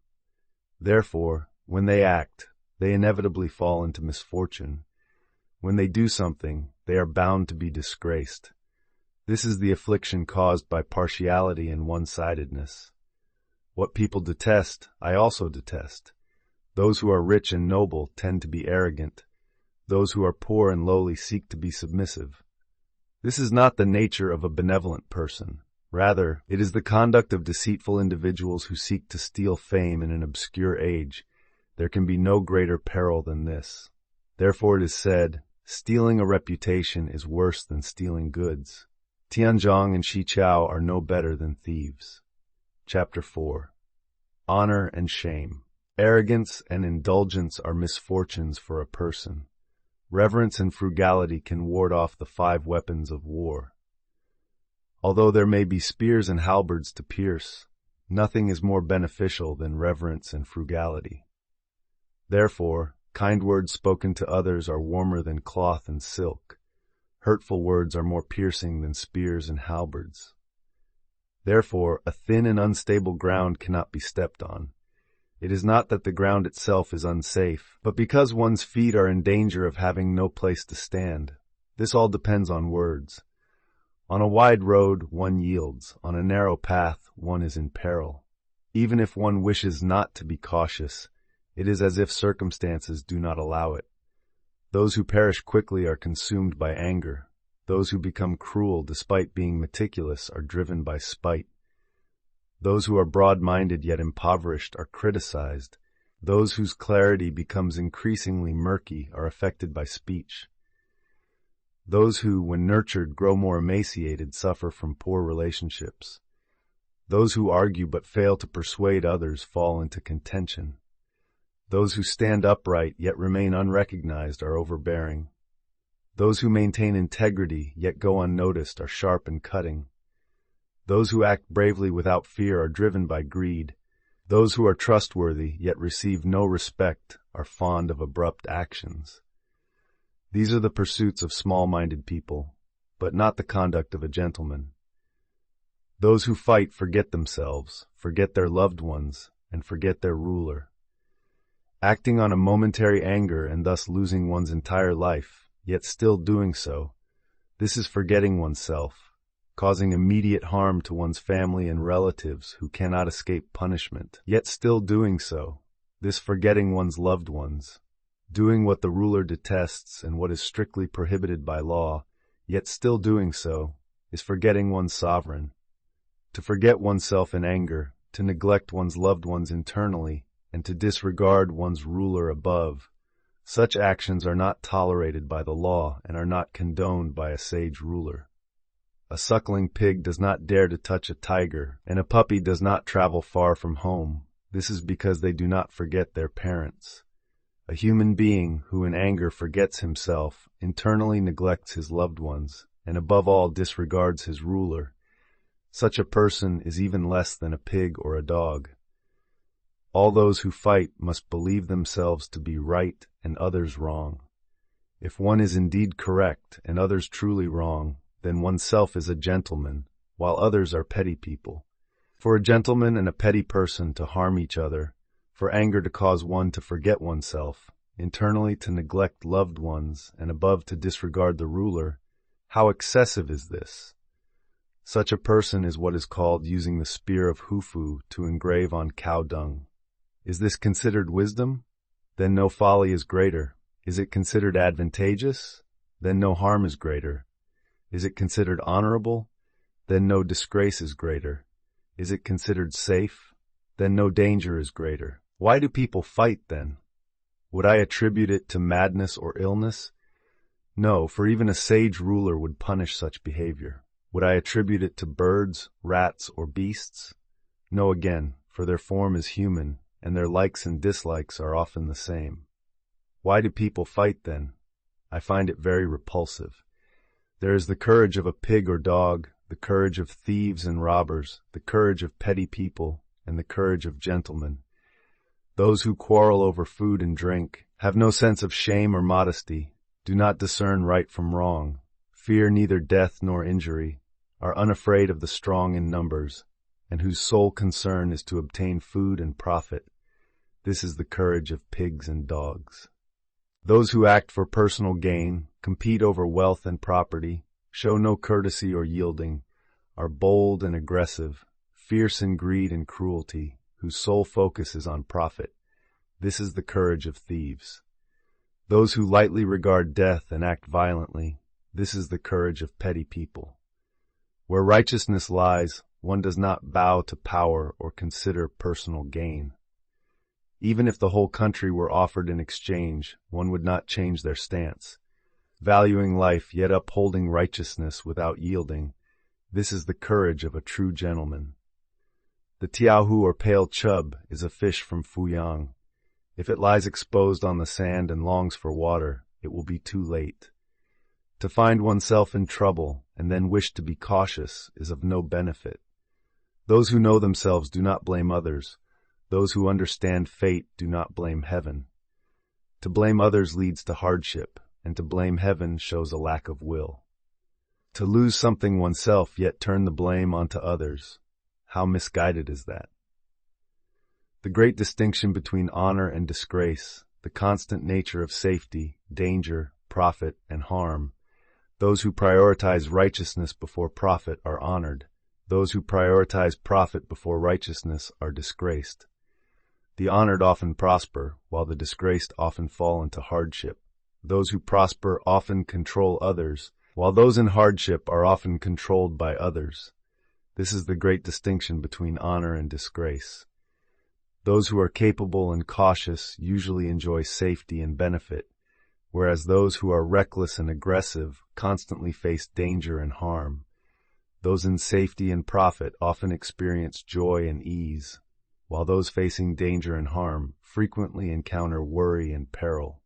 Speaker 1: Therefore, when they act, they inevitably fall into misfortune. When they do something, they are bound to be disgraced. This is the affliction caused by partiality and one-sidedness. What people detest, I also detest. Those who are rich and noble tend to be arrogant. Those who are poor and lowly seek to be submissive. This is not the nature of a benevolent person. Rather, it is the conduct of deceitful individuals who seek to steal fame in an obscure age. There can be no greater peril than this. Therefore it is said, stealing a reputation is worse than stealing goods. Tianzhong and Xiqiao are no better than thieves. Chapter 4. Honor and Shame. Arrogance and indulgence are misfortunes for a person. Reverence and frugality can ward off the 5 weapons of war. Although there may be spears and halberds to pierce, nothing is more beneficial than reverence and frugality. Therefore, kind words spoken to others are warmer than cloth and silk. Hurtful words are more piercing than spears and halberds. Therefore, a thin and unstable ground cannot be stepped on. It is not that the ground itself is unsafe, but because one's feet are in danger of having no place to stand. This all depends on words. On a wide road, one yields. On a narrow path, one is in peril. Even if one wishes not to be cautious, it is as if circumstances do not allow it. Those who perish quickly are consumed by anger. Those who become cruel despite being meticulous are driven by spite. Those who are broad-minded yet impoverished are criticized. Those whose clarity becomes increasingly murky are affected by speech. Those who, when nurtured, grow more emaciated suffer from poor relationships. Those who argue but fail to persuade others fall into contention. Those who stand upright yet remain unrecognized are overbearing. Those who maintain integrity yet go unnoticed are sharp and cutting. Those who act bravely without fear are driven by greed. Those who are trustworthy yet receive no respect are fond of abrupt actions. These are the pursuits of small-minded people, but not the conduct of a gentleman. Those who fight forget themselves, forget their loved ones, and forget their ruler. Acting on a momentary anger and thus losing one's entire life, yet still doing so, this is forgetting oneself, causing immediate harm to one's family and relatives who cannot escape punishment, yet still doing so, this forgetting one's loved ones, doing what the ruler detests and what is strictly prohibited by law, yet still doing so, is forgetting one's sovereign. To forget oneself in anger, to neglect one's loved ones internally, and to disregard one's ruler above, such actions are not tolerated by the law and are not condoned by a sage ruler. A suckling pig does not dare to touch a tiger, and a puppy does not travel far from home. This is because they do not forget their parents. A human being who in anger forgets himself, internally neglects his loved ones, and above all disregards his ruler. Such a person is even less than a pig or a dog. All those who fight must believe themselves to be right and others wrong. If one is indeed correct and others truly wrong, then oneself is a gentleman, while others are petty people. For a gentleman and a petty person to harm each other, for anger to cause one to forget oneself, internally to neglect loved ones, and above to disregard the ruler, how excessive is this? Such a person is what is called using the spear of Hufu to engrave on cow dung. Is this considered wisdom? Then no folly is greater. Is it considered advantageous? Then no harm is greater. Is it considered honorable? Then no disgrace is greater. Is it considered safe? Then no danger is greater. Why do people fight then? Would I attribute it to madness or illness? No, for even a sage ruler would punish such behavior. Would I attribute it to birds, rats, or beasts? No again, for their form is human, and their likes and dislikes are often the same. Why do people fight then? I find it very repulsive. There is the courage of a pig or dog, the courage of thieves and robbers, the courage of petty people, and the courage of gentlemen. Those who quarrel over food and drink have no sense of shame or modesty, do not discern right from wrong, fear neither death nor injury, are unafraid of the strong in numbers, and whose sole concern is to obtain food and profit. This is the courage of pigs and dogs. Those who act for personal gain, compete over wealth and property, show no courtesy or yielding, are bold and aggressive, fierce in greed and cruelty, whose sole focus is on profit. This is the courage of thieves. Those who lightly regard death and act violently, this is the courage of petty people. Where righteousness lies, one does not bow to power or consider personal gain. Even if the whole country were offered in exchange, one would not change their stance. Valuing life, yet upholding righteousness without yielding, this is the courage of a true gentleman. The tiaohu or pale chub is a fish from Fuyang. If it lies exposed on the sand and longs for water, it will be too late. To find oneself in trouble and then wish to be cautious is of no benefit. Those who know themselves do not blame others. Those who understand fate do not blame heaven. To blame others leads to hardship, and to blame heaven shows a lack of will. To lose something oneself yet turn the blame onto others, how misguided is that? The great distinction between honor and disgrace, the constant nature of safety, danger, profit, and harm. Those who prioritize righteousness before profit are honored. Those who prioritize profit before righteousness are disgraced. The honored often prosper, while the disgraced often fall into hardship. Those who prosper often control others, while those in hardship are often controlled by others. This is the great distinction between honor and disgrace. Those who are capable and cautious usually enjoy safety and benefit, whereas those who are reckless and aggressive constantly face danger and harm. Those in safety and profit often experience joy and ease, while those facing danger and harm frequently encounter worry and peril.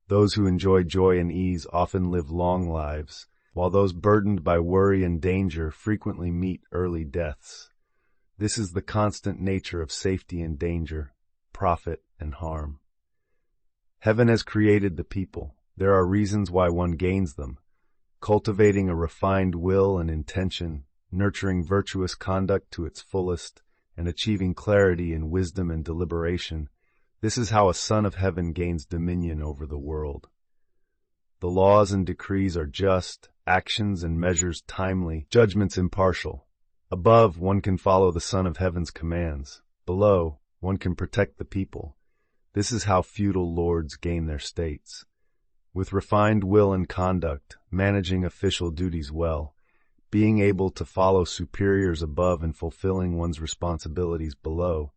Speaker 1: Those who enjoy joy and ease often live long lives, while those burdened by worry and danger frequently meet early deaths. This is the constant nature of safety and danger, profit and harm. Heaven has created the people. There are reasons why one gains them. Cultivating a refined will and intention, nurturing virtuous conduct to its fullest, and achieving clarity in wisdom and deliberation. This is how a son of heaven gains dominion over the world. The laws and decrees are just, actions and measures timely, judgments impartial. Above, one can follow the Son of Heaven's commands. Below, one can protect the people. This is how feudal lords gain their states. With refined will and conduct, managing official duties well, being able to follow superiors above and fulfilling one's responsibilities below,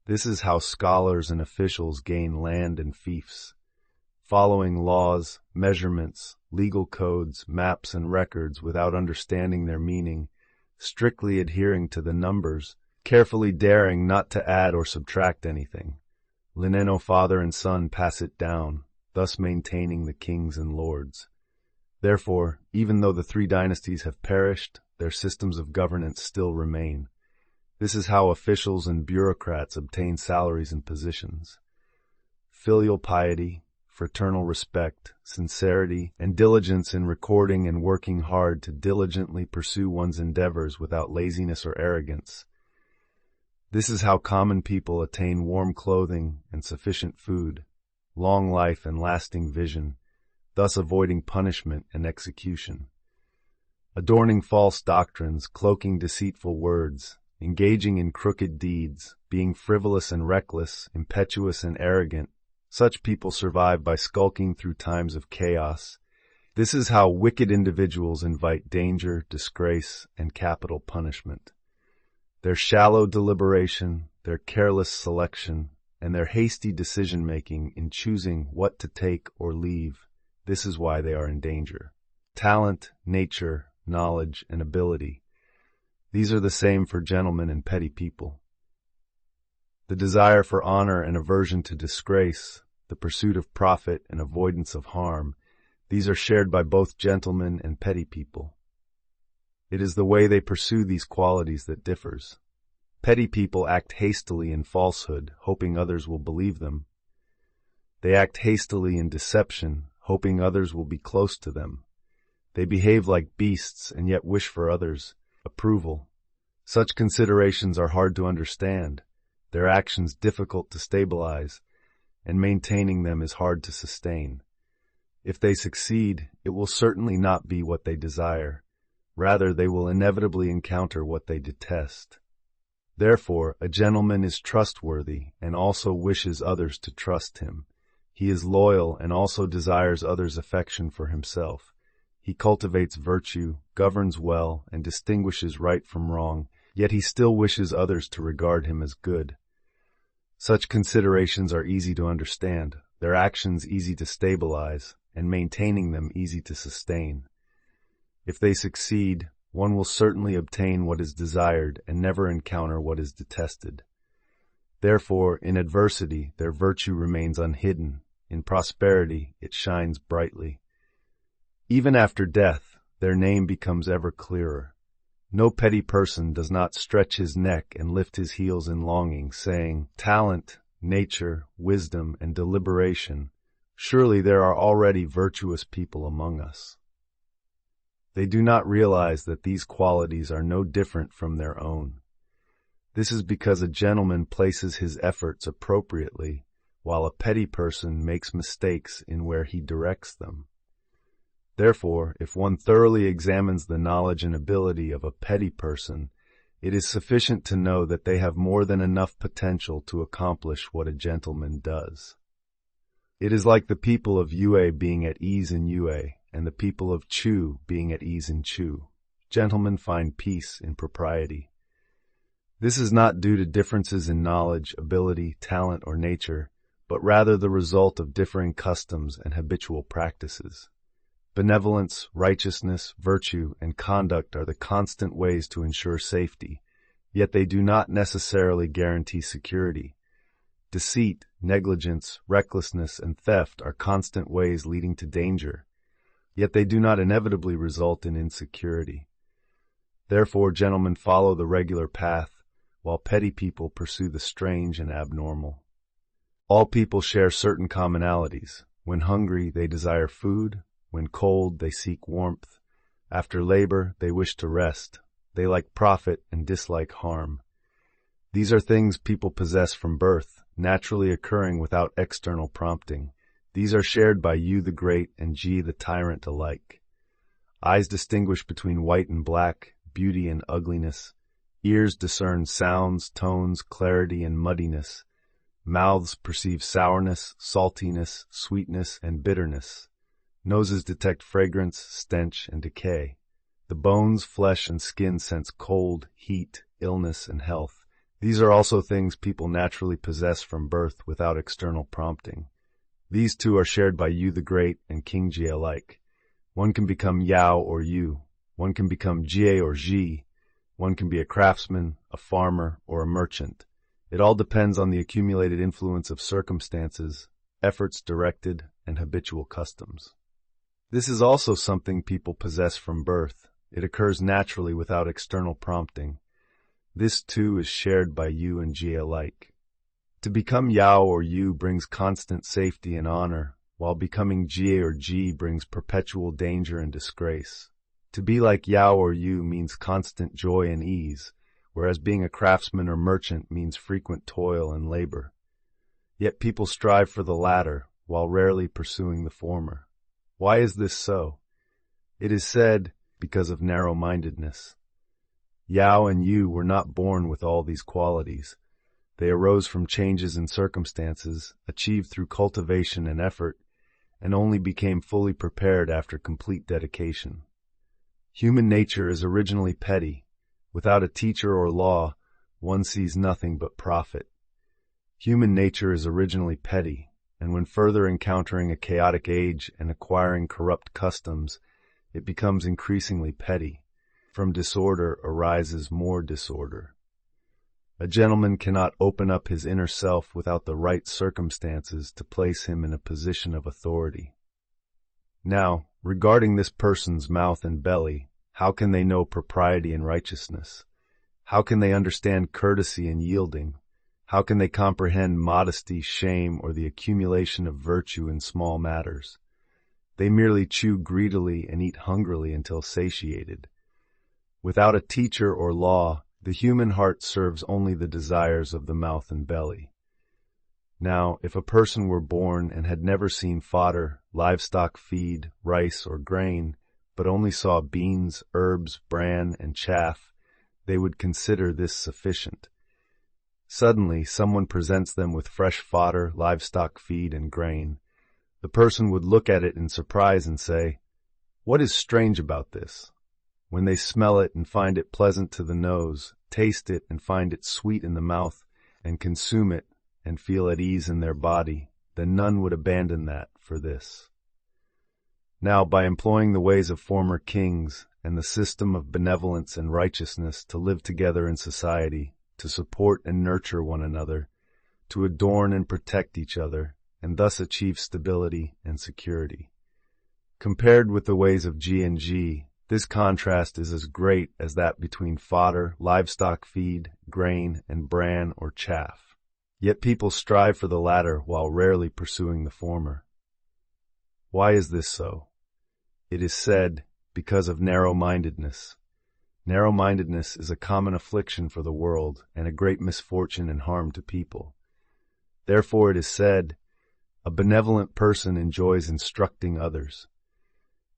Speaker 1: this is how scholars and officials gain land and fiefs. Following laws, measurements, legal codes, maps, and records without understanding their meaning, strictly adhering to the numbers, carefully daring not to add or subtract anything. Lineno father and son pass it down, thus maintaining the kings and lords. Therefore, even though the 3 dynasties have perished, their systems of governance still remain. This is how officials and bureaucrats obtain salaries and positions. Filial piety, fraternal respect, sincerity, and diligence in recording and working hard to diligently pursue one's endeavors without laziness or arrogance. This is how common people attain warm clothing and sufficient food, long life and lasting vision, thus avoiding punishment and execution. Adorning false doctrines, cloaking deceitful words, engaging in crooked deeds, being frivolous and reckless, impetuous and arrogant, such people survive by skulking through times of chaos. This is how wicked individuals invite danger, disgrace, and capital punishment. Their shallow deliberation, their careless selection, and their hasty decision-making in choosing what to take or leave, this is why they are in danger. Talent, nature, knowledge, and ability. These are the same for gentlemen and petty people. The desire for honor and aversion to disgrace, the pursuit of profit and avoidance of harm, these are shared by both gentlemen and petty people. It is the way they pursue these qualities that differs. Petty people act hastily in falsehood, hoping others will believe them. They act hastily in deception, hoping others will be close to them. They behave like beasts and yet wish for others' approval. Such considerations are hard to understand, their actions difficult to stabilize, and maintaining them is hard to sustain. If they succeed, it will certainly not be what they desire. Rather, they will inevitably encounter what they detest. Therefore, a gentleman is trustworthy and also wishes others to trust him. He is loyal and also desires others' affection for himself. He cultivates virtue, governs well, and distinguishes right from wrong, yet he still wishes others to regard him as good. Such considerations are easy to understand, their actions easy to stabilize, and maintaining them easy to sustain. If they succeed, one will certainly obtain what is desired and never encounter what is detested. Therefore, in adversity, their virtue remains unhidden. In prosperity, it shines brightly. Even after death, their name becomes ever clearer. No petty person does not stretch his neck and lift his heels in longing, saying, "Talent, nature, wisdom, and deliberation, surely there are already virtuous people among us." They do not realize that these qualities are no different from their own. This is because a gentleman places his efforts appropriately, while a petty person makes mistakes in where he directs them. Therefore, if one thoroughly examines the knowledge and ability of a petty person, it is sufficient to know that they have more than enough potential to accomplish what a gentleman does. It is like the people of Yue being at ease in Yue, and the people of Chu being at ease in Chu. Gentlemen find peace in propriety. This is not due to differences in knowledge, ability, talent, or nature, but rather the result of differing customs and habitual practices. Benevolence, righteousness, virtue, and conduct are the constant ways to ensure safety, yet they do not necessarily guarantee security. Deceit, negligence, recklessness, and theft are constant ways leading to danger, yet they do not inevitably result in insecurity. Therefore, gentlemen follow the regular path, while petty people pursue the strange and abnormal. All people share certain commonalities. When hungry, they desire food. When cold, they seek warmth. After labor, they wish to rest. They like profit and dislike harm. These are things people possess from birth, naturally occurring without external prompting. These are shared by Yu the Great and Ji the Tyrant alike. Eyes distinguish between white and black, beauty and ugliness. Ears discern sounds, tones, clarity, and muddiness. Mouths perceive sourness, saltiness, sweetness, and bitterness. Noses detect fragrance, stench, and decay. The bones, flesh, and skin sense cold, heat, illness, and health. These are also things people naturally possess from birth without external prompting. These two are shared by Yu the Great and King Jie alike. One can become Yao or Yu. One can become Jie or Ji. One can be a craftsman, a farmer, or a merchant. It all depends on the accumulated influence of circumstances, efforts directed, and habitual customs. This is also something people possess from birth. It occurs naturally without external prompting. This too is shared by Yu and Jie alike. To become Yao or Yu brings constant safety and honor, while becoming Jie or Ji brings perpetual danger and disgrace. To be like Yao or Yu means constant joy and ease, whereas being a craftsman or merchant means frequent toil and labor. Yet people strive for the latter, while rarely pursuing the former. Why is this so? It is said, because of narrow-mindedness. Yao and Yu were not born with all these qualities. They arose from changes in circumstances, achieved through cultivation and effort, and only became fully prepared after complete dedication. Human nature is originally petty. Without a teacher or law, one sees nothing but profit. Human nature is originally petty, and when further encountering a chaotic age and acquiring corrupt customs, it becomes increasingly petty. From disorder arises more disorder. A gentleman cannot open up his inner self without the right circumstances to place him in a position of authority. Now, regarding this person's mouth and belly, how can they know propriety and righteousness? How can they understand courtesy and yielding? How can they comprehend modesty, shame, or the accumulation of virtue in small matters? They merely chew greedily and eat hungrily until satiated. Without a teacher or law, the human heart serves only the desires of the mouth and belly. Now, if a person were born and had never seen fodder, livestock feed, rice, or grain, but only saw beans, herbs, bran, and chaff, they would consider this sufficient. Suddenly, someone presents them with fresh fodder, livestock feed, and grain. The person would look at it in surprise and say, "What is strange about this?" When they smell it and find it pleasant to the nose, taste it and find it sweet in the mouth, and consume it and feel at ease in their body, then none would abandon that for this. Now, by employing the ways of former kings and the system of benevolence and righteousness to live together in society, to support and nurture one another, to adorn and protect each other, and thus achieve stability and security. Compared with the ways of Ji and Ji, this contrast is as great as that between fodder, livestock feed, grain, and bran or chaff. Yet people strive for the latter while rarely pursuing the former. Why is this so? It is said, because of narrow-mindedness. Narrow-mindedness is a common affliction for the world and a great misfortune and harm to people. Therefore it is said, a benevolent person enjoys instructing others.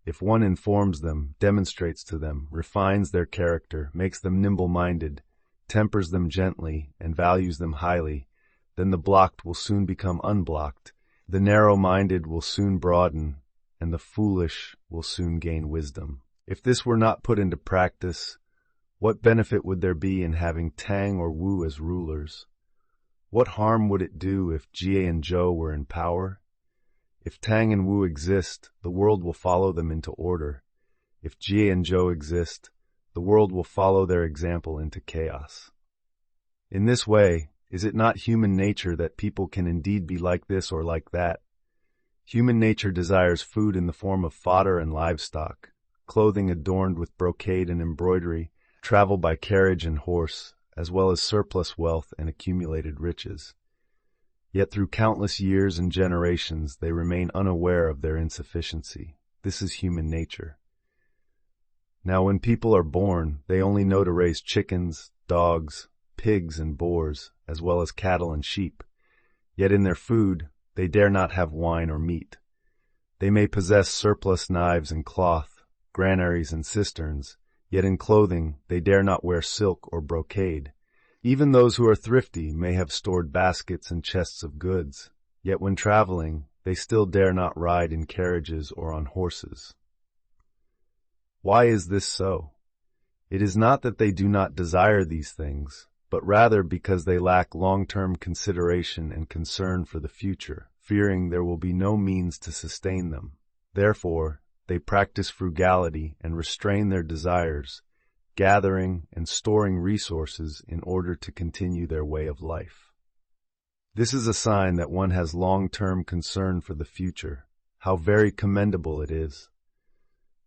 Speaker 1: If one informs them, demonstrates to them, refines their character, makes them nimble-minded, tempers them gently, and values them highly, then the blocked will soon become unblocked, the narrow-minded will soon broaden, and the foolish will soon gain wisdom. If this were not put into practice, what benefit would there be in having Tang or Wu as rulers? What harm would it do if Jie and Zhou were in power? If Tang and Wu exist, the world will follow them into order. If Jie and Zhou exist, the world will follow their example into chaos. In this way, is it not human nature that people can indeed be like this or like that? Human nature desires food in the form of fodder and livestock, clothing adorned with brocade and embroidery, travel by carriage and horse, as well as surplus wealth and accumulated riches. Yet through countless years and generations, they remain unaware of their insufficiency. This is human nature. Now, when people are born, they only know to raise chickens, dogs, pigs, and boars, as well as cattle and sheep. Yet in their food, they dare not have wine or meat. They may possess surplus knives and cloth, granaries and cisterns, yet in clothing they dare not wear silk or brocade. Even those who are thrifty may have stored baskets and chests of goods, yet when traveling, they still dare not ride in carriages or on horses. Why is this so? It is not that they do not desire these things, but rather because they lack long-term consideration and concern for the future, fearing there will be no means to sustain them. Therefore, they practice frugality and restrain their desires, gathering and storing resources in order to continue their way of life. This is a sign that one has long-term concern for the future. How very commendable it is.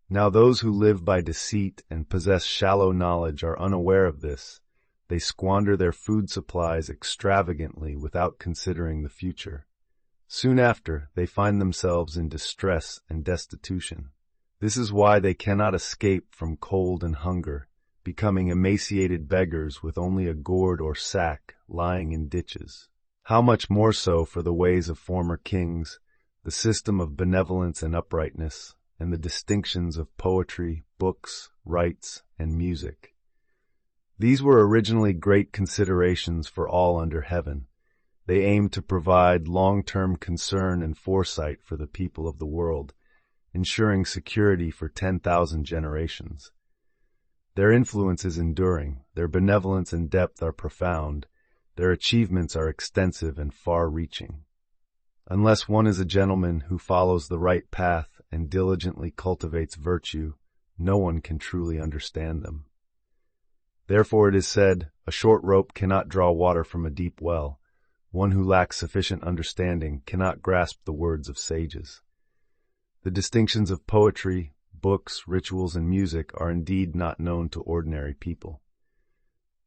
Speaker 1: Now those who live by deceit and possess shallow knowledge are unaware of this. They squander their food supplies extravagantly without considering the future. Soon after, they find themselves in distress and destitution. This is why they cannot escape from cold and hunger, becoming emaciated beggars with only a gourd or sack lying in ditches. How much more so for the ways of former kings, the system of benevolence and uprightness, and the distinctions of poetry, books, rites, and music. These were originally great considerations for all under heaven. They aimed to provide long-term concern and foresight for the people of the world, ensuring security for 10,000 generations. Their influence is enduring, their benevolence and depth are profound, their achievements are extensive and far-reaching. Unless one is a gentleman who follows the right path and diligently cultivates virtue, no one can truly understand them. Therefore it is said, a short rope cannot draw water from a deep well. One who lacks sufficient understanding cannot grasp the words of sages. The distinctions of poetry, books, rituals, and music are indeed not known to ordinary people.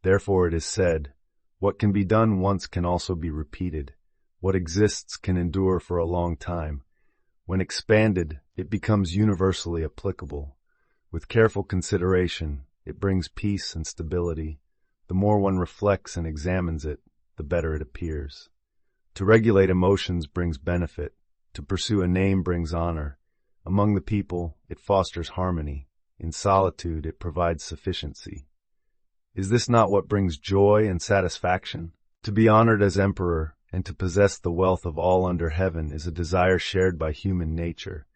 Speaker 1: Therefore it is said, what can be done once can also be repeated. What exists can endure for a long time. When expanded, it becomes universally applicable. With careful consideration, it brings peace and stability. The more one reflects and examines it, the better it appears. To regulate emotions brings benefit. To pursue a name brings honor. Among the people, it fosters harmony. In solitude, it provides sufficiency. Is this not what brings joy and satisfaction? To be honored as emperor and to possess the wealth of all under heaven is a desire shared by human nature.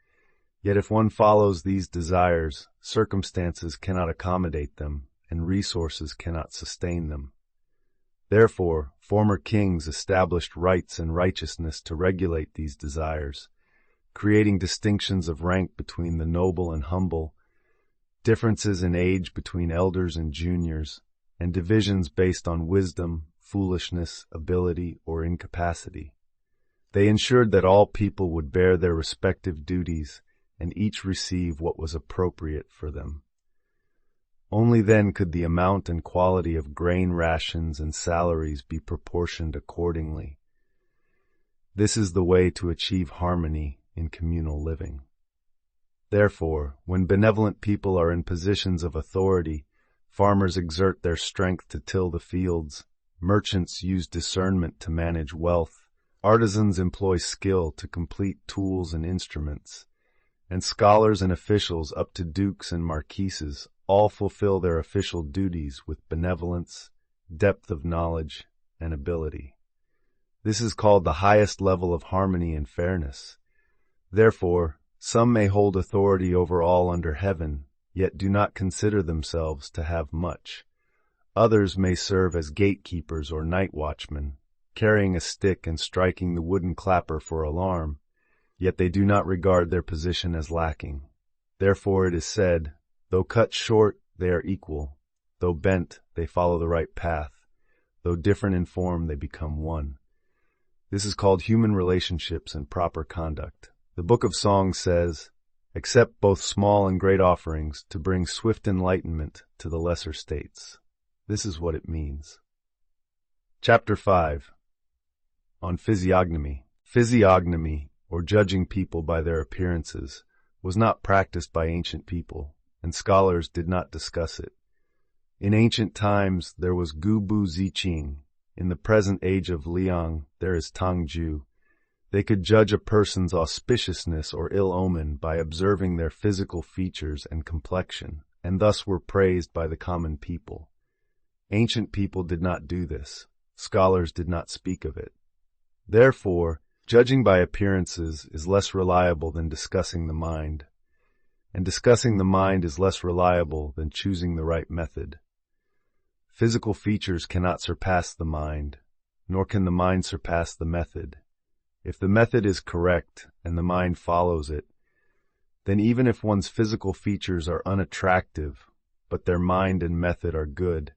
Speaker 1: Yet if one follows these desires, circumstances cannot accommodate them, and resources cannot sustain them. Therefore, former kings established rights and righteousness to regulate these desires, creating distinctions of rank between the noble and humble, differences in age between elders and juniors, and divisions based on wisdom, foolishness, ability, or incapacity. They ensured that all people would bear their respective duties and each receive what was appropriate for them. Only then could the amount and quality of grain rations and salaries be proportioned accordingly. This is the way to achieve harmony in communal living. Therefore, when benevolent people are in positions of authority, farmers exert their strength to till the fields, merchants use discernment to manage wealth, artisans employ skill to complete tools and instruments, and scholars and officials up to dukes and marquises all fulfill their official duties with benevolence, depth of knowledge, and ability. This is called the highest level of harmony and fairness. Therefore, some may hold authority over all under heaven, yet do not consider themselves to have much. Others may serve as gatekeepers or night watchmen, carrying a stick and striking the wooden clapper for alarm, yet they do not regard their position as lacking. Therefore it is said, though cut short, they are equal. Though bent, they follow the right path. Though different in form, they become one. This is called human relationships and proper conduct. The Book of Songs says, accept both small and great offerings to bring swift enlightenment to the lesser states. This is what it means. Chapter 5. On Physiognomy. Physiognomy, or judging people by their appearances, was not practiced by ancient people, and scholars did not discuss it. In ancient times there was Gu Bu Ziqing. In the present age of Liang there is Tangju. They could judge a person's auspiciousness or ill omen by observing their physical features and complexion, and thus were praised by the common people. Ancient people did not do this. Scholars did not speak of it. Therefore, judging by appearances is less reliable than discussing the mind, and discussing the mind is less reliable than choosing the right method. Physical features cannot surpass the mind, nor can the mind surpass the method. If the method is correct and the mind follows it, then even if one's physical features are unattractive, but their mind and method are good,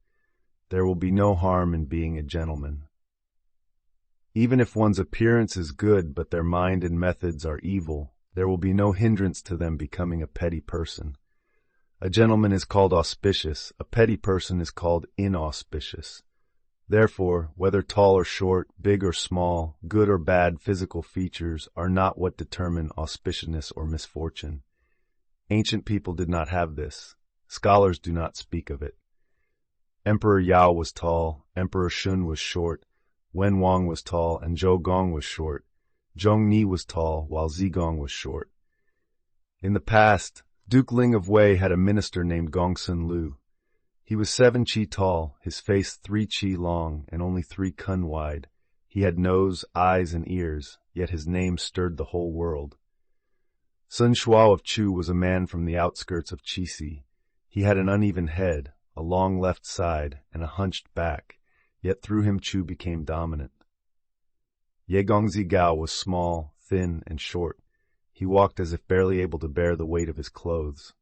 Speaker 1: there will be no harm in being a gentleman. Even if one's appearance is good, but their mind and methods are evil, there will be no hindrance to them becoming a petty person. A gentleman is called auspicious, a petty person is called inauspicious. Therefore, whether tall or short, big or small, good or bad physical features are not what determine auspiciousness or misfortune. Ancient people did not have this. Scholars do not speak of it. Emperor Yao was tall, Emperor Shun was short, Wen Wang was tall, and Zhou Gong was short. Zhong Ni was tall, while Zigong was short. In the past, Duke Ling of Wei had a minister named Gongsun Lu. He was 7 chi tall, his face 3 chi long, and only 3 kun wide. He had nose, eyes, and ears, yet his name stirred the whole world. Sun Shuo of Chu was a man from the outskirts of Qixi. He had an uneven head, a long left side, and a hunched back, yet through him Chu became dominant. Ye Gongzi Gao was small, thin, and short. He walked as if barely able to bear the weight of his clothes.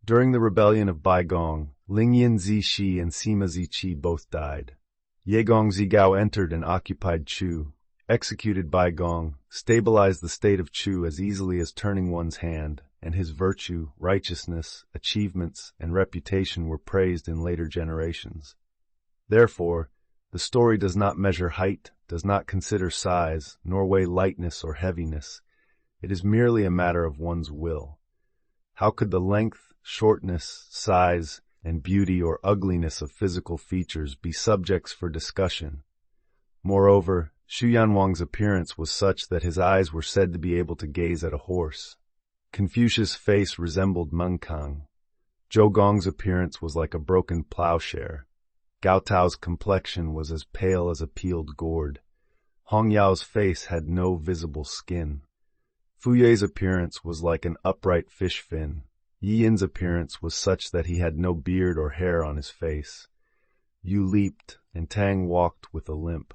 Speaker 1: During the rebellion of Bai Gong, Lingyan Zishi and Sima Ziqi both died. Ye Gongzi Gao entered and occupied Chu, executed Bai Gong, stabilized the state of Chu as easily as turning one's hand, and his virtue, righteousness, achievements, and reputation were praised in later generations. Therefore, the story does not measure height, does not consider size, nor weigh lightness or heaviness. It is merely a matter of one's will. How could the length, shortness, size, and beauty or ugliness of physical features be subjects for discussion? Moreover, Xu Yanwang's appearance was such that his eyes were said to be able to gaze at a horse. Confucius' face resembled Mengkang. Zhou Gong's appearance was like a broken plowshare. Gao Tao's complexion was as pale as a peeled gourd. Hong Yao's face had no visible skin. Fu Ye's appearance was like an upright fish fin. Yi Yin's appearance was such that he had no beard or hair on his face. Yu leaped, and Tang walked with a limp.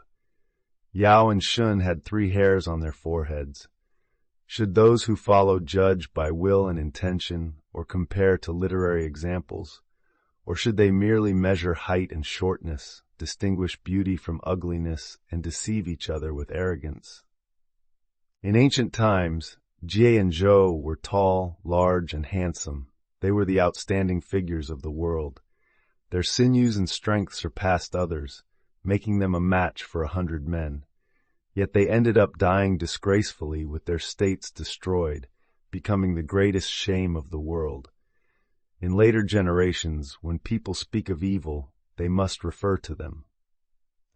Speaker 1: Yao and Shun had 3 hairs on their foreheads. Should those who follow judge by will and intention, or compare to literary examples, or should they merely measure height and shortness, distinguish beauty from ugliness, and deceive each other with arrogance? In ancient times, Jie and Zhou were tall, large, and handsome. They were the outstanding figures of the world. Their sinews and strength surpassed others, making them a match for 100 men. Yet they ended up dying disgracefully with their states destroyed, becoming the greatest shame of the world. In later generations, when people speak of evil, they must refer to them.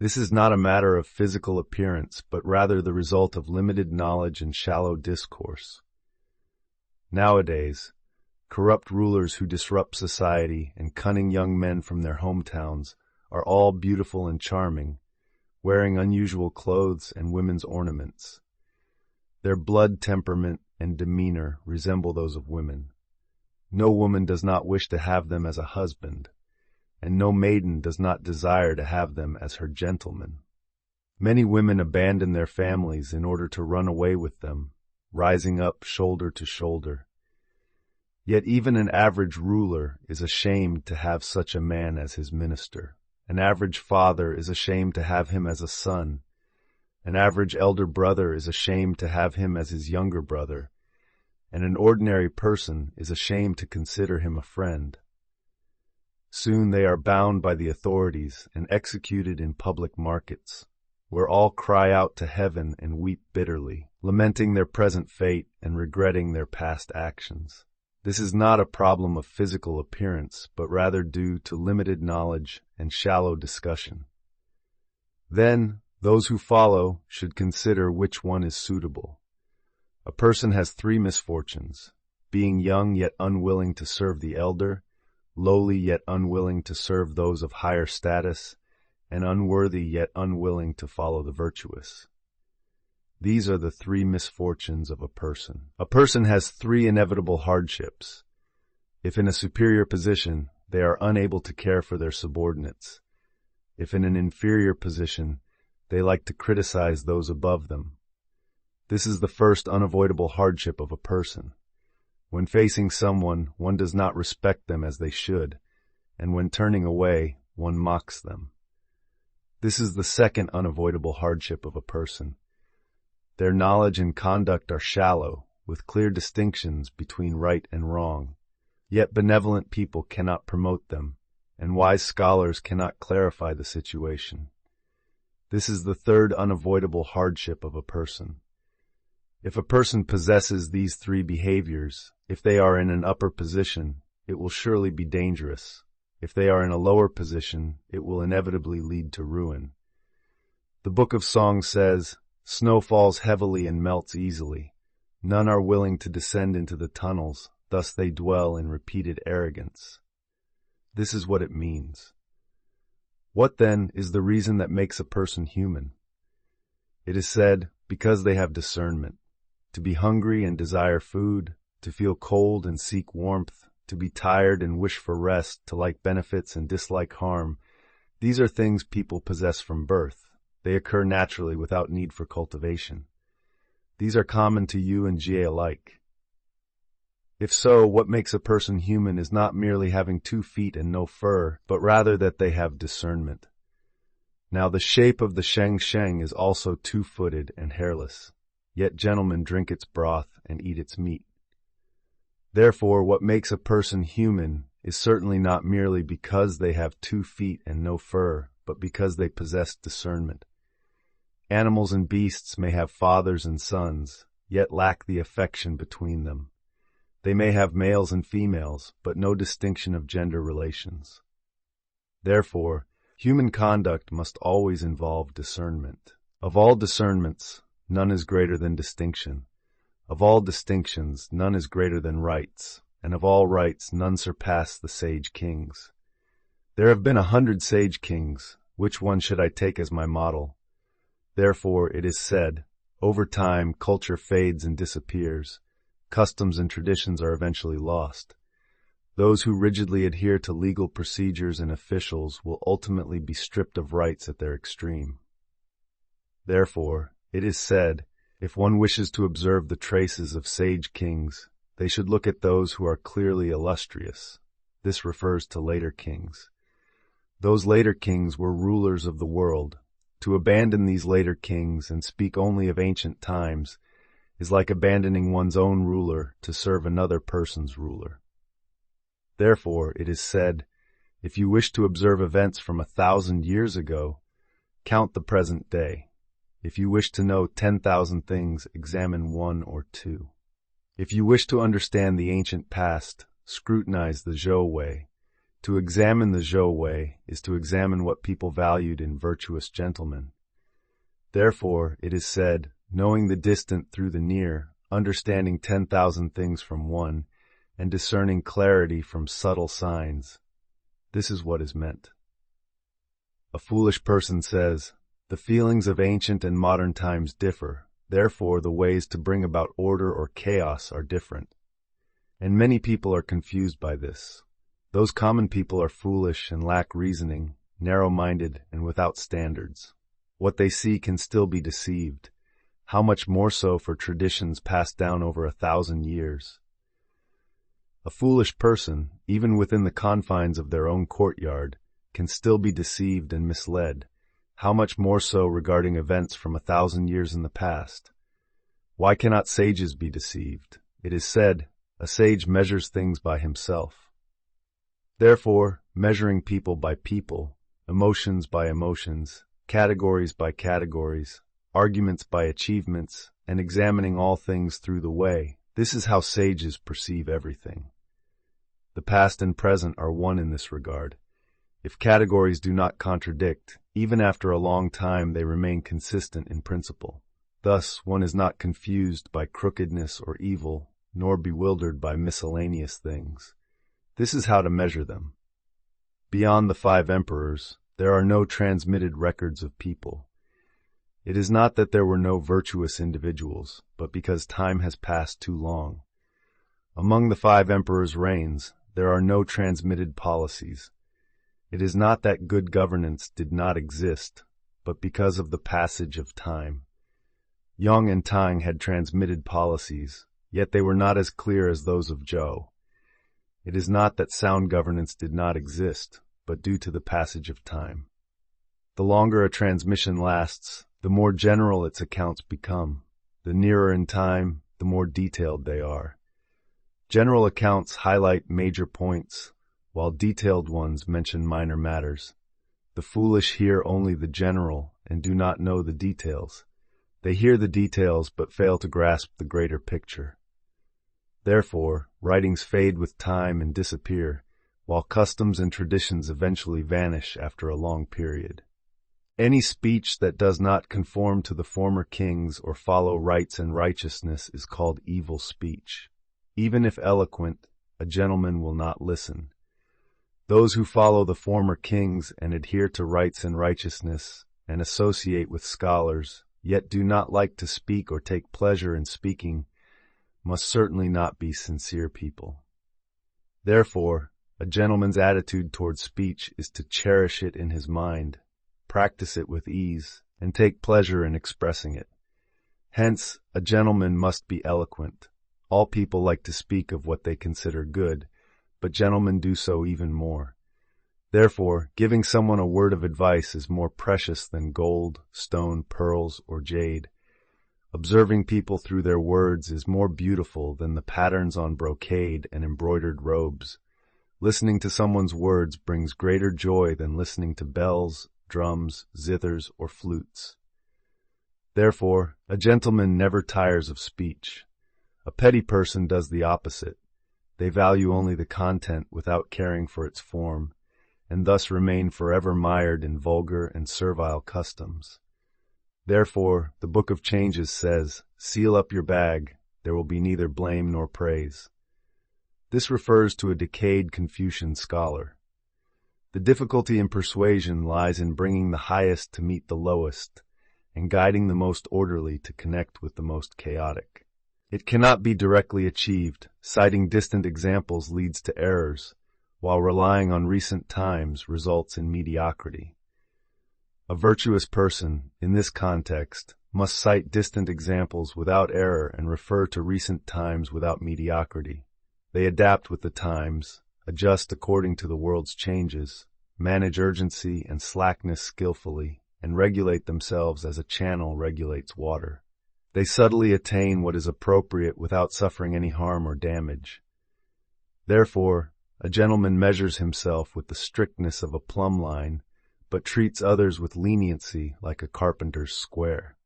Speaker 1: This is not a matter of physical appearance, but rather the result of limited knowledge and shallow discourse. Nowadays, corrupt rulers who disrupt society and cunning young men from their hometowns are all beautiful and charming, wearing unusual clothes and women's ornaments. Their blood temperament and demeanor resemble those of women. No woman does not wish to have them as a husband, and no maiden does not desire to have them as her gentleman. Many women abandon their families in order to run away with them, rising up shoulder to shoulder. Yet even an average ruler is ashamed to have such a man as his minister. An average father is ashamed to have him as a son. An average elder brother is ashamed to have him as his younger brother, and an ordinary person is ashamed to consider him a friend. Soon they are bound by the authorities and executed in public markets, where all cry out to heaven and weep bitterly, lamenting their present fate and regretting their past actions. This is not a problem of physical appearance, but rather due to limited knowledge and shallow discussion. Then, those who follow should consider which one is suitable. A person has 3 misfortunes: being young yet unwilling to serve the elder, lowly yet unwilling to serve those of higher status, and unworthy yet unwilling to follow the virtuous. These are the 3 misfortunes of a person. A person has 3 inevitable hardships. If in a superior position, they are unable to care for their subordinates. If in an inferior position, they like to criticize those above them. This is the first unavoidable hardship of a person. When facing someone, one does not respect them as they should, and when turning away, one mocks them. This is the second unavoidable hardship of a person. Their knowledge and conduct are shallow, with clear distinctions between right and wrong. Yet benevolent people cannot promote them, and wise scholars cannot clarify the situation. This is the third unavoidable hardship of a person. If a person possesses these three behaviors, if they are in an upper position, it will surely be dangerous. If they are in a lower position, it will inevitably lead to ruin. The Book of Songs says, "Snow falls heavily and melts easily. None are willing to descend into the tunnels, thus they dwell in repeated arrogance." This is what it means. What, then, is the reason that makes a person human? It is said, because they have discernment. To be hungry and desire food, to feel cold and seek warmth, to be tired and wish for rest, to like benefits and dislike harm, these are things people possess from birth. They occur naturally without need for cultivation. These are common to you and Jie alike. If so, what makes a person human is not merely having 2 feet and no fur, but rather that they have discernment. Now the shape of the Sheng Sheng is also 2-footed and hairless, yet gentlemen drink its broth and eat its meat. Therefore, what makes a person human is certainly not merely because they have 2 feet and no fur, but because they possess discernment. Animals and beasts may have fathers and sons, yet lack the affection between them. They may have males and females, but no distinction of gender relations. Therefore, human conduct must always involve discernment. Of all discernments, none is greater than distinction. Of all distinctions, none is greater than rights, and of all rights, none surpass the sage kings. There have been 100 sage kings. Which one should I take as my model? Therefore, it is said, over time, culture fades and disappears. Customs and traditions are eventually lost. Those who rigidly adhere to legal procedures and officials will ultimately be stripped of rights at their extreme. Therefore, it is said, if one wishes to observe the traces of sage kings, they should look at those who are clearly illustrious. This refers to later kings. Those later kings were rulers of the world. To abandon these later kings and speak only of ancient times is like abandoning one's own ruler to serve another person's ruler. Therefore, it is said, if you wish to observe events from 1,000 years ago, count the present day. If you wish to know 10,000 things, examine 1 or 2. If you wish to understand the ancient past, scrutinize the Zhou way. To examine the Zhou way is to examine what people valued in virtuous gentlemen. Therefore, it is said, knowing the distant through the near, understanding 10,000 things from one, and discerning clarity from subtle signs. This is what is meant. A foolish person says, the feelings of ancient and modern times differ, therefore the ways to bring about order or chaos are different. And many people are confused by this. Those common people are foolish and lack reasoning, narrow-minded and without standards. What they see can still be deceived. How much more so for traditions passed down over 1,000 years. A foolish person, even within the confines of their own courtyard, can still be deceived and misled. How much more so regarding events from 1,000 years in the past? Why cannot sages be deceived? It is said, a sage measures things by himself. Therefore, measuring people by people, emotions by emotions, categories by categories, arguments by achievements, and examining all things through the way, this is how sages perceive everything. The past and present are one in this regard. If categories do not contradict, even after a long time they remain consistent in principle. Thus, one is not confused by crookedness or evil, nor bewildered by miscellaneous things. This is how to measure them. Beyond the 5 emperors, there are no transmitted records of people. It is not that there were no virtuous individuals, but because time has passed too long. Among the 5 emperors' reigns, there are no transmitted policies. It is not that good governance did not exist, but because of the passage of time. Yang and Tang had transmitted policies, yet they were not as clear as those of Zhou. It is not that sound governance did not exist, but due to the passage of time. The longer a transmission lasts, the more general its accounts become. The nearer in time, the more detailed they are. General accounts highlight major points, while detailed ones mention minor matters. The foolish hear only the general and do not know the details. They hear the details but fail to grasp the greater picture. Therefore, writings fade with time and disappear, while customs and traditions eventually vanish after a long period. Any speech that does not conform to the former kings or follow rights and righteousness is called evil speech. Even if eloquent, a gentleman will not listen. Those who follow the former kings and adhere to rights and righteousness and associate with scholars, yet do not like to speak or take pleasure in speaking, must certainly not be sincere people. Therefore, a gentleman's attitude toward speech is to cherish it in his mind, practice it with ease, and take pleasure in expressing it. Hence, a gentleman must be eloquent. All people like to speak of what they consider good, but gentlemen do so even more. Therefore, giving someone a word of advice is more precious than gold, stone, pearls, or jade. Observing people through their words is more beautiful than the patterns on brocade and embroidered robes. Listening to someone's words brings greater joy than listening to bells, drums, zithers, or flutes. Therefore, a gentleman never tires of speech. A petty person does the opposite. They value only the content without caring for its form, and thus remain forever mired in vulgar and servile customs. Therefore, the Book of Changes says, "Seal up your bag, there will be neither blame nor praise." This refers to a decayed Confucian scholar. The difficulty in persuasion lies in bringing the highest to meet the lowest, and guiding the most orderly to connect with the most chaotic. It cannot be directly achieved. Citing distant examples leads to errors, while relying on recent times results in mediocrity. A virtuous person, in this context, must cite distant examples without error and refer to recent times without mediocrity. They adapt with the times, adjust according to the world's changes, manage urgency and slackness skillfully, and regulate themselves as a channel regulates water. They subtly attain what is appropriate without suffering any harm or damage. Therefore, a gentleman measures himself with the strictness of a plumb line, but treats others with leniency like a carpenter's square.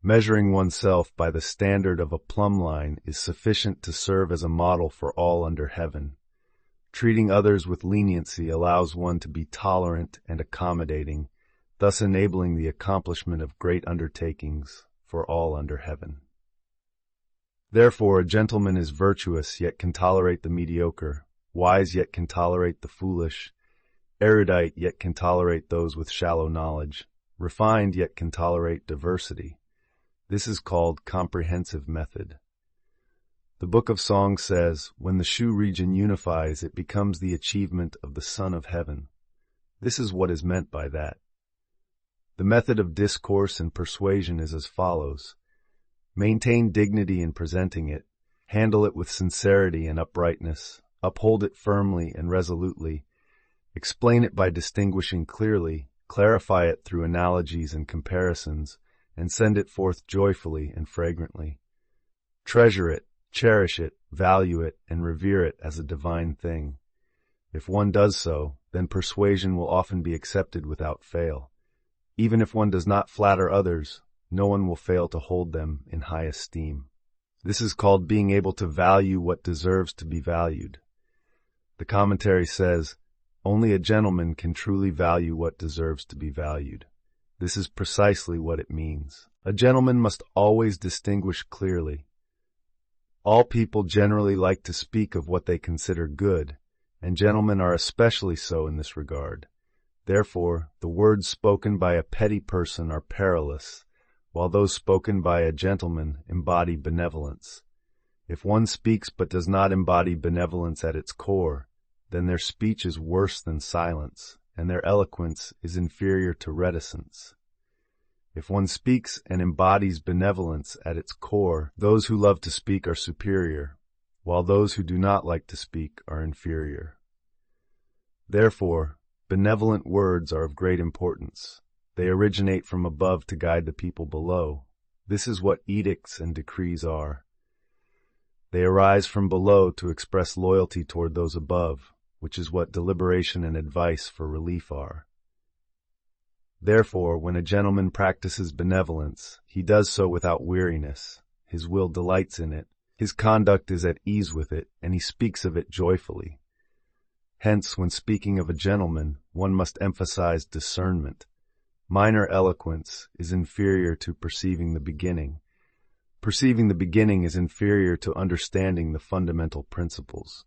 Speaker 1: Measuring oneself by the standard of a plumb line is sufficient to serve as a model for all under heaven. Treating others with leniency allows one to be tolerant and accommodating, thus enabling the accomplishment of great undertakings for all under heaven. Therefore, a gentleman is virtuous yet can tolerate the mediocre, wise yet can tolerate the foolish, erudite yet can tolerate those with shallow knowledge, refined yet can tolerate diversity. This is called comprehensive method. The Book of Songs says, when the Shu region unifies, it becomes the achievement of the Son of Heaven. This is what is meant by that. The method of discourse and persuasion is as follows. Maintain dignity in presenting it, handle it with sincerity and uprightness, uphold it firmly and resolutely, explain it by distinguishing clearly, clarify it through analogies and comparisons, and send it forth joyfully and fragrantly. Treasure it, cherish it, value it, and revere it as a divine thing. If one does so, then persuasion will often be accepted without fail. Even if one does not flatter others, no one will fail to hold them in high esteem. This is called being able to value what deserves to be valued. The commentary says, only a gentleman can truly value what deserves to be valued. This is precisely what it means. A gentleman must always distinguish clearly. All people generally like to speak of what they consider good, and gentlemen are especially so in this regard. Therefore, the words spoken by a petty person are perilous, while those spoken by a gentleman embody benevolence. If one speaks but does not embody benevolence at its core, then their speech is worse than silence, and their eloquence is inferior to reticence. If one speaks and embodies benevolence at its core, those who love to speak are superior, while those who do not like to speak are inferior. Therefore, benevolent words are of great importance. They originate from above to guide the people below. This is what edicts and decrees are. They arise from below to express loyalty toward those above, which is what deliberation and advice for relief are. Therefore, when a gentleman practices benevolence, he does so without weariness. His will delights in it, his conduct is at ease with it, and he speaks of it joyfully. Hence, when speaking of a gentleman, one must emphasize discernment. Minor eloquence is inferior to perceiving the beginning. Perceiving the beginning is inferior to understanding the fundamental principles.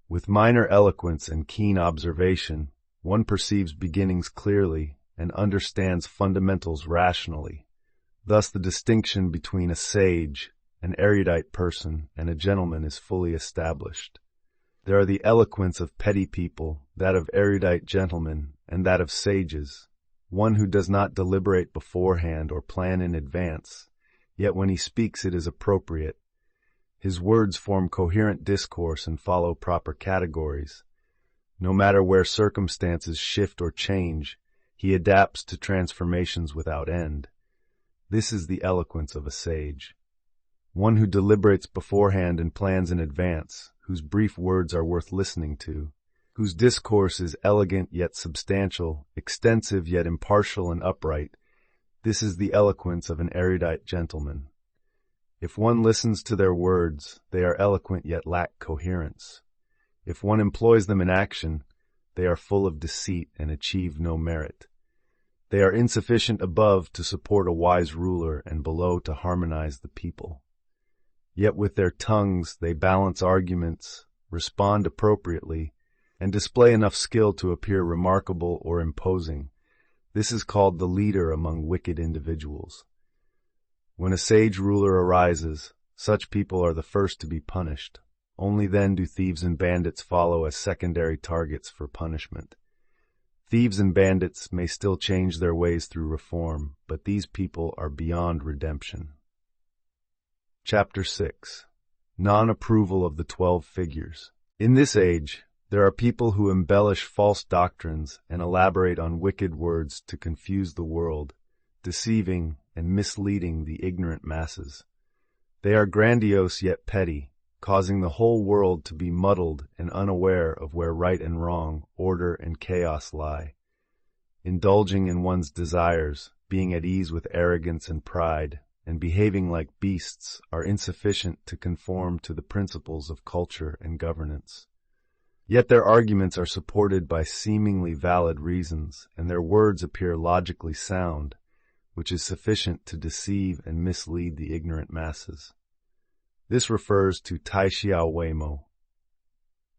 Speaker 1: With minor eloquence and keen observation, one perceives beginnings clearly and understands fundamentals rationally. Thus the distinction between a sage, an erudite person, and a gentleman is fully established. There are the eloquence of petty people, that of erudite gentlemen, and that of sages. One who does not deliberate beforehand or plan in advance, yet when he speaks it is appropriate. His words form coherent discourse and follow proper categories. No matter where circumstances shift or change, he adapts to transformations without end. This is the eloquence of a sage. One who deliberates beforehand and plans in advance, whose brief words are worth listening to, whose discourse is elegant yet substantial, extensive yet impartial and upright. This is the eloquence of an erudite gentleman. If one listens to their words, they are eloquent yet lack coherence. If one employs them in action, they are full of deceit and achieve no merit. They are insufficient above to support a wise ruler and below to harmonize the people. Yet with their tongues they balance arguments, respond appropriately, and display enough skill to appear remarkable or imposing. This is called the leader among wicked individuals. When a sage ruler arises, such people are the first to be punished. Only then do thieves and bandits follow as secondary targets for punishment. Thieves and bandits may still change their ways through reform, but these people are beyond redemption. Chapter 6. Non-approval of the 12 figures. In this age, there are people who embellish false doctrines and elaborate on wicked words to confuse the world, deceiving and misleading the ignorant masses. They are grandiose yet petty, causing the whole world to be muddled and unaware of where right and wrong, order and chaos lie. Indulging in one's desires, being at ease with arrogance and pride, and behaving like beasts are insufficient to conform to the principles of culture and governance. Yet their arguments are supported by seemingly valid reasons, and their words appear logically sound, which is sufficient to deceive and mislead the ignorant masses. This refers to Tai Xiao Weimo.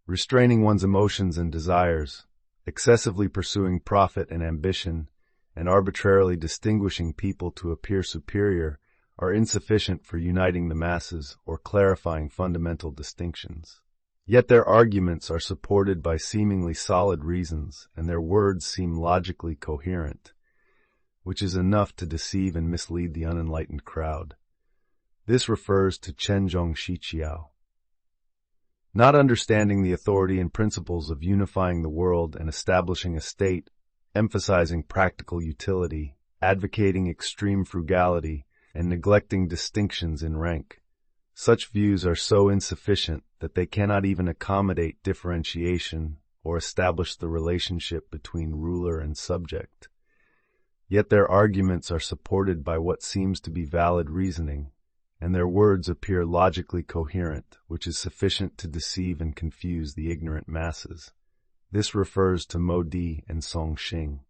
Speaker 1: Restraining one's emotions and desires, excessively pursuing profit and ambition, and arbitrarily distinguishing people to appear superior are insufficient for uniting the masses or clarifying fundamental distinctions. Yet their arguments are supported by seemingly solid reasons, and their words seem logically coherent, which is enough to deceive and mislead the unenlightened crowd. This refers to Chenzhong Shiqiao. Not understanding the authority and principles of unifying the world and establishing a state, emphasizing practical utility, advocating extreme frugality, and neglecting distinctions in rank. Such views are so insufficient that they cannot even accommodate differentiation or establish the relationship between ruler and subject. Yet their arguments are supported by what seems to be valid reasoning, and their words appear logically coherent, which is sufficient to deceive and confuse the ignorant masses. This refers to Mo Di and Song Xing.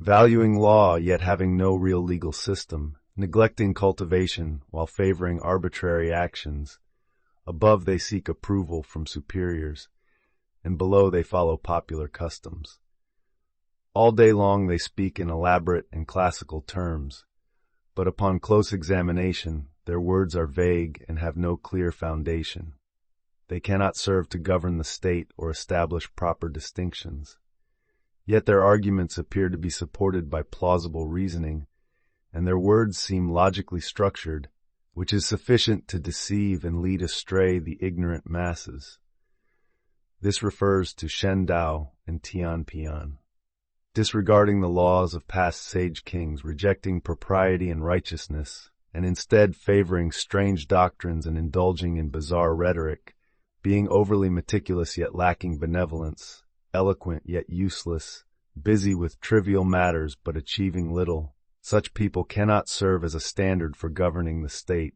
Speaker 1: Valuing law yet having no real legal system, neglecting cultivation while favoring arbitrary actions, above they seek approval from superiors, and below they follow popular customs. All day long they speak in elaborate and classical terms, but upon close examination their words are vague and have no clear foundation. They cannot serve to govern the state or establish proper distinctions. Yet their arguments appear to be supported by plausible reasoning, and their words seem logically structured, which is sufficient to deceive and lead astray the ignorant masses. This refers to Shen Dao and Tian Pian. Disregarding the laws of past sage kings, rejecting propriety and righteousness, and instead favoring strange doctrines and indulging in bizarre rhetoric, being overly meticulous yet lacking benevolence, eloquent yet useless, busy with trivial matters but achieving little. Such people cannot serve as a standard for governing the state.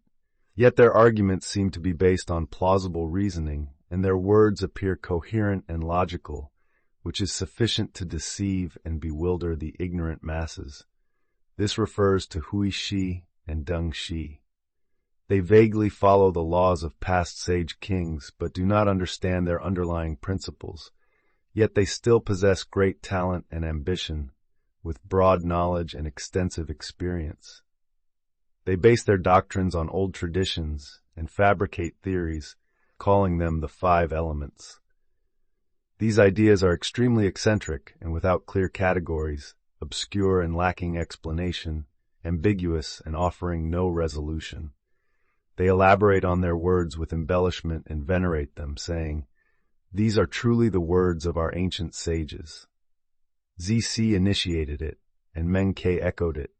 Speaker 1: Yet their arguments seem to be based on plausible reasoning, and their words appear coherent and logical, which is sufficient to deceive and bewilder the ignorant masses. This refers to Hui Shi and Deng Shi. They vaguely follow the laws of past sage kings, but do not understand their underlying principles. Yet they still possess great talent and ambition, with broad knowledge and extensive experience. They base their doctrines on old traditions and fabricate theories, calling them the 5 elements. These ideas are extremely eccentric and without clear categories, obscure and lacking explanation, ambiguous and offering no resolution. They elaborate on their words with embellishment and venerate them, saying, "These are truly the words of our ancient sages." Zc initiated it, and Menke echoed it.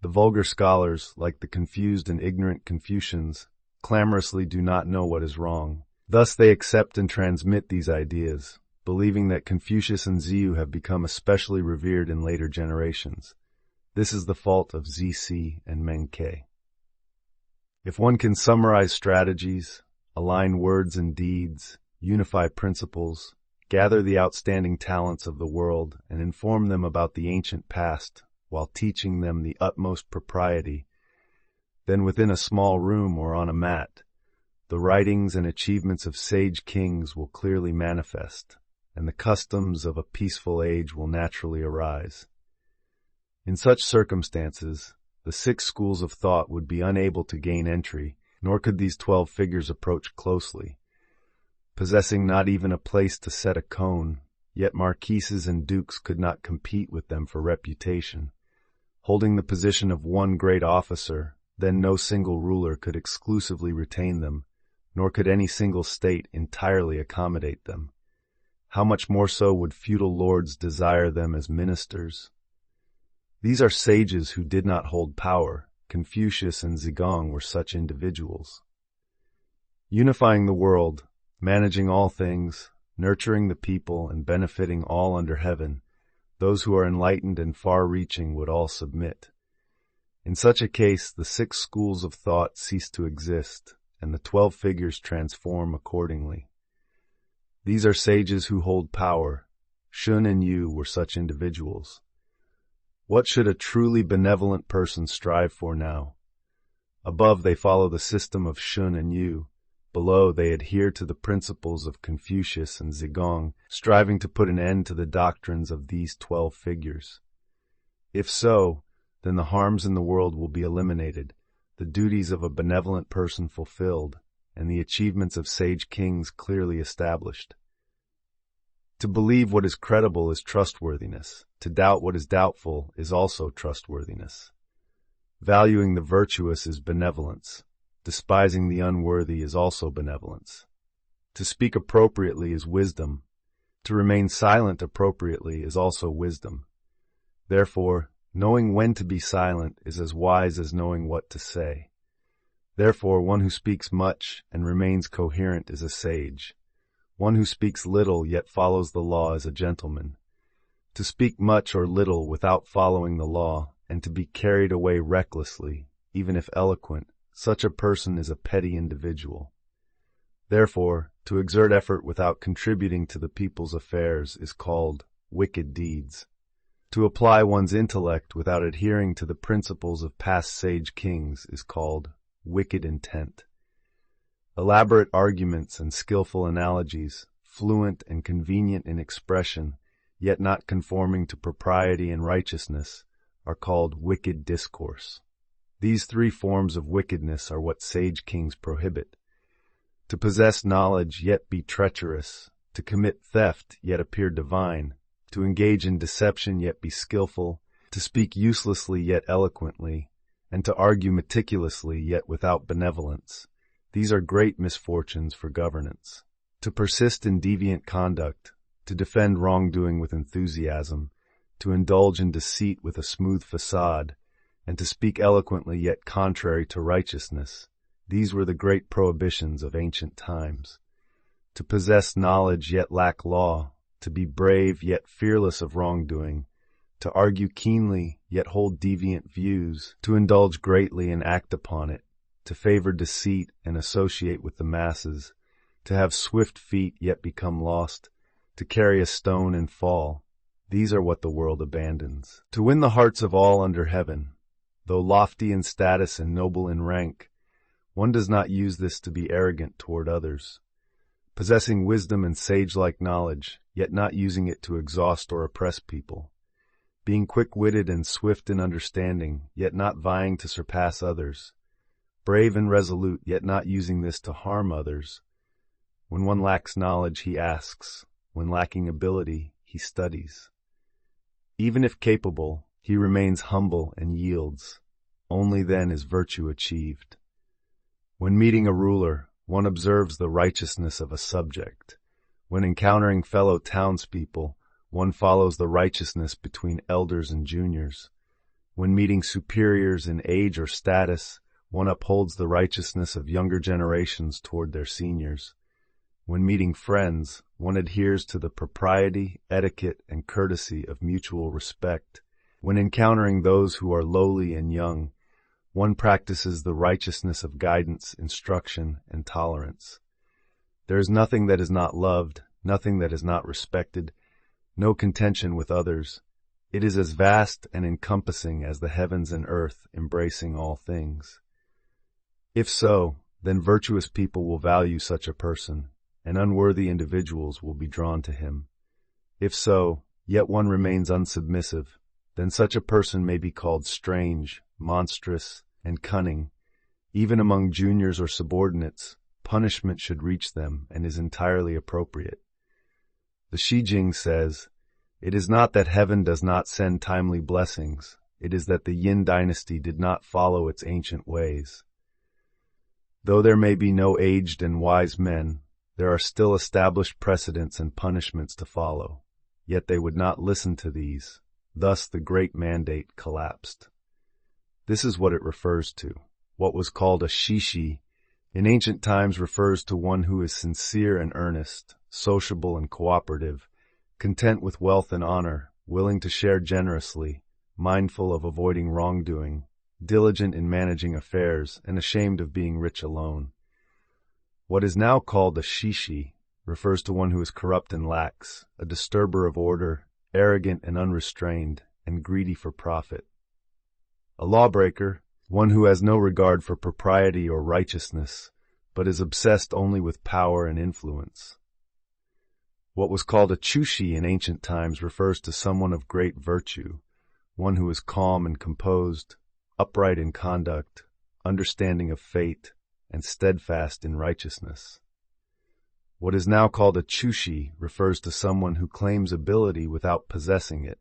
Speaker 1: The vulgar scholars, like the confused and ignorant Confucians, clamorously do not know what is wrong. Thus they accept and transmit these ideas, believing that Confucius and Zhu have become especially revered in later generations. This is the fault of Zc and Menke. If one can summarize strategies, align words and deeds, unify principles, gather the outstanding talents of the world, and inform them about the ancient past, while teaching them the utmost propriety, then within a small room or on a mat, the writings and achievements of sage kings will clearly manifest, and the customs of a peaceful age will naturally arise. In such circumstances, the 6 schools of thought would be unable to gain entry, nor could these 12 figures approach closely. Possessing not even a place to set a cone, yet marquises and dukes could not compete with them for reputation. Holding the position of one great officer, then no single ruler could exclusively retain them, nor could any single state entirely accommodate them. How much more so would feudal lords desire them as ministers? These are sages who did not hold power. Confucius and Zigong were such individuals. Unifying the world, managing all things, nurturing the people, and benefiting all under heaven, those who are enlightened and far-reaching would all submit. In such a case, the 6 schools of thought cease to exist, and the 12 figures transform accordingly. These are sages who hold power. Shun and Yu were such individuals. What should a truly benevolent person strive for now? Above, they follow the system of Shun and Yu. Below, they adhere to the principles of Confucius and Zigong, striving to put an end to the doctrines of these 12 figures. If so, then the harms in the world will be eliminated, the duties of a benevolent person fulfilled, and the achievements of sage kings clearly established. To believe what is credible is trustworthiness. To doubt what is doubtful is also trustworthiness. Valuing the virtuous is benevolence. Despising the unworthy is also benevolence. To speak appropriately is wisdom. To remain silent appropriately is also wisdom. Therefore, knowing when to be silent is as wise as knowing what to say. Therefore, one who speaks much and remains coherent is a sage. One who speaks little yet follows the law is a gentleman. To speak much or little without following the law, and to be carried away recklessly, even if eloquent, such a person is a petty individual. Therefore, to exert effort without contributing to the people's affairs is called wicked deeds. To apply one's intellect without adhering to the principles of past sage kings is called wicked intent. Elaborate arguments and skillful analogies, fluent and convenient in expression, yet not conforming to propriety and righteousness, are called wicked discourse. These 3 forms of wickedness are what sage kings prohibit. To possess knowledge yet be treacherous, to commit theft yet appear divine, to engage in deception yet be skillful, to speak uselessly yet eloquently, and to argue meticulously yet without benevolence. These are great misfortunes for governance. To persist in deviant conduct, to defend wrongdoing with enthusiasm, to indulge in deceit with a smooth facade, and to speak eloquently yet contrary to righteousness. These were the great prohibitions of ancient times. To possess knowledge yet lack law, to be brave yet fearless of wrongdoing, to argue keenly yet hold deviant views, to indulge greatly and act upon it, to favor deceit and associate with the masses, to have swift feet yet become lost, to carry a stone and fall. These are what the world abandons. To win the hearts of all under heaven, though lofty in status and noble in rank, one does not use this to be arrogant toward others. Possessing wisdom and sage-like knowledge, yet not using it to exhaust or oppress people. Being quick-witted and swift in understanding, yet not vying to surpass others. Brave and resolute, yet not using this to harm others. When one lacks knowledge, he asks. When lacking ability, he studies. Even if capable, he remains humble and yields. Only then is virtue achieved. When meeting a ruler, one observes the righteousness of a subject. When encountering fellow townspeople, one follows the righteousness between elders and juniors. When meeting superiors in age or status, one upholds the righteousness of younger generations toward their seniors. When meeting friends, one adheres to the propriety, etiquette, and courtesy of mutual respect. When encountering those who are lowly and young, one practices the righteousness of guidance, instruction, and tolerance. There is nothing that is not loved, nothing that is not respected, no contention with others. It is as vast and encompassing as the heavens and earth, embracing all things. If so, then virtuous people will value such a person, and unworthy individuals will be drawn to him. If so, yet one remains unsubmissive, then such a person may be called strange, monstrous, and cunning. Even among juniors or subordinates, punishment should reach them and is entirely appropriate. The Shijing says, "It is not that heaven does not send timely blessings, it is that the Yin dynasty did not follow its ancient ways." Though there may be no aged and wise men, there are still established precedents and punishments to follow, yet they would not listen to these. Thus the great mandate collapsed. This is what it refers to. What was called a shishi in ancient times refers to one who is sincere and earnest, sociable and cooperative, content with wealth and honor, willing to share generously, mindful of avoiding wrongdoing, diligent in managing affairs, and ashamed of being rich alone. What is now called a shishi refers to one who is corrupt and lax, a disturber of order, arrogant and unrestrained, and greedy for profit. A lawbreaker, one who has no regard for propriety or righteousness, but is obsessed only with power and influence. What was called a chushi in ancient times refers to someone of great virtue, one who is calm and composed, upright in conduct, understanding of fate, and steadfast in righteousness. What is now called a chushi refers to someone who claims ability without possessing it,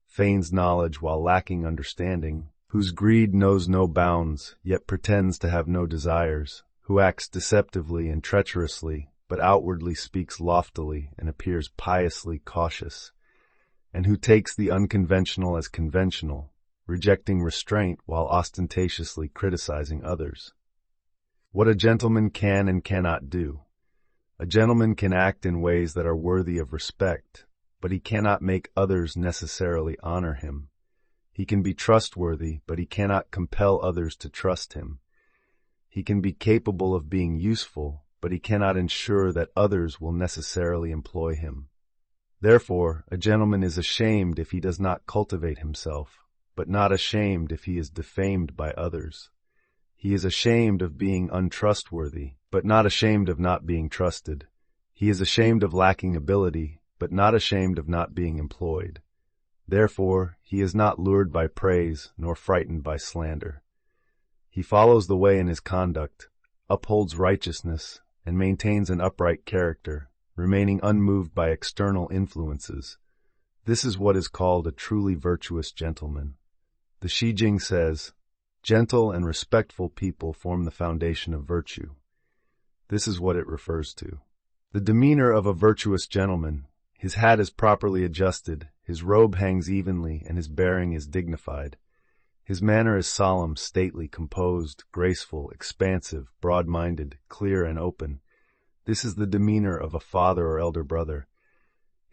Speaker 1: feigns knowledge while lacking understanding, whose greed knows no bounds, yet pretends to have no desires, who acts deceptively and treacherously, but outwardly speaks loftily and appears piously cautious, and who takes the unconventional as conventional, rejecting restraint while ostentatiously criticizing others. What a gentleman can and cannot do. A gentleman can act in ways that are worthy of respect, but he cannot make others necessarily honor him. He can be trustworthy, but he cannot compel others to trust him. He can be capable of being useful, but he cannot ensure that others will necessarily employ him. Therefore, a gentleman is ashamed if he does not cultivate himself, but not ashamed if he is defamed by others. He is ashamed of being untrustworthy, but not ashamed of not being trusted. He is ashamed of lacking ability, but not ashamed of not being employed. Therefore, he is not lured by praise, nor frightened by slander. He follows the way in his conduct, upholds righteousness, and maintains an upright character, remaining unmoved by external influences. This is what is called a truly virtuous gentleman. The Shijing says, "Gentle and respectful people form the foundation of virtue." This is what it refers to. The demeanor of a virtuous gentleman: his hat is properly adjusted, his robe hangs evenly, and his bearing is dignified. His manner is solemn, stately, composed, graceful, expansive, broad-minded, clear, and open. This is the demeanor of a father or elder brother.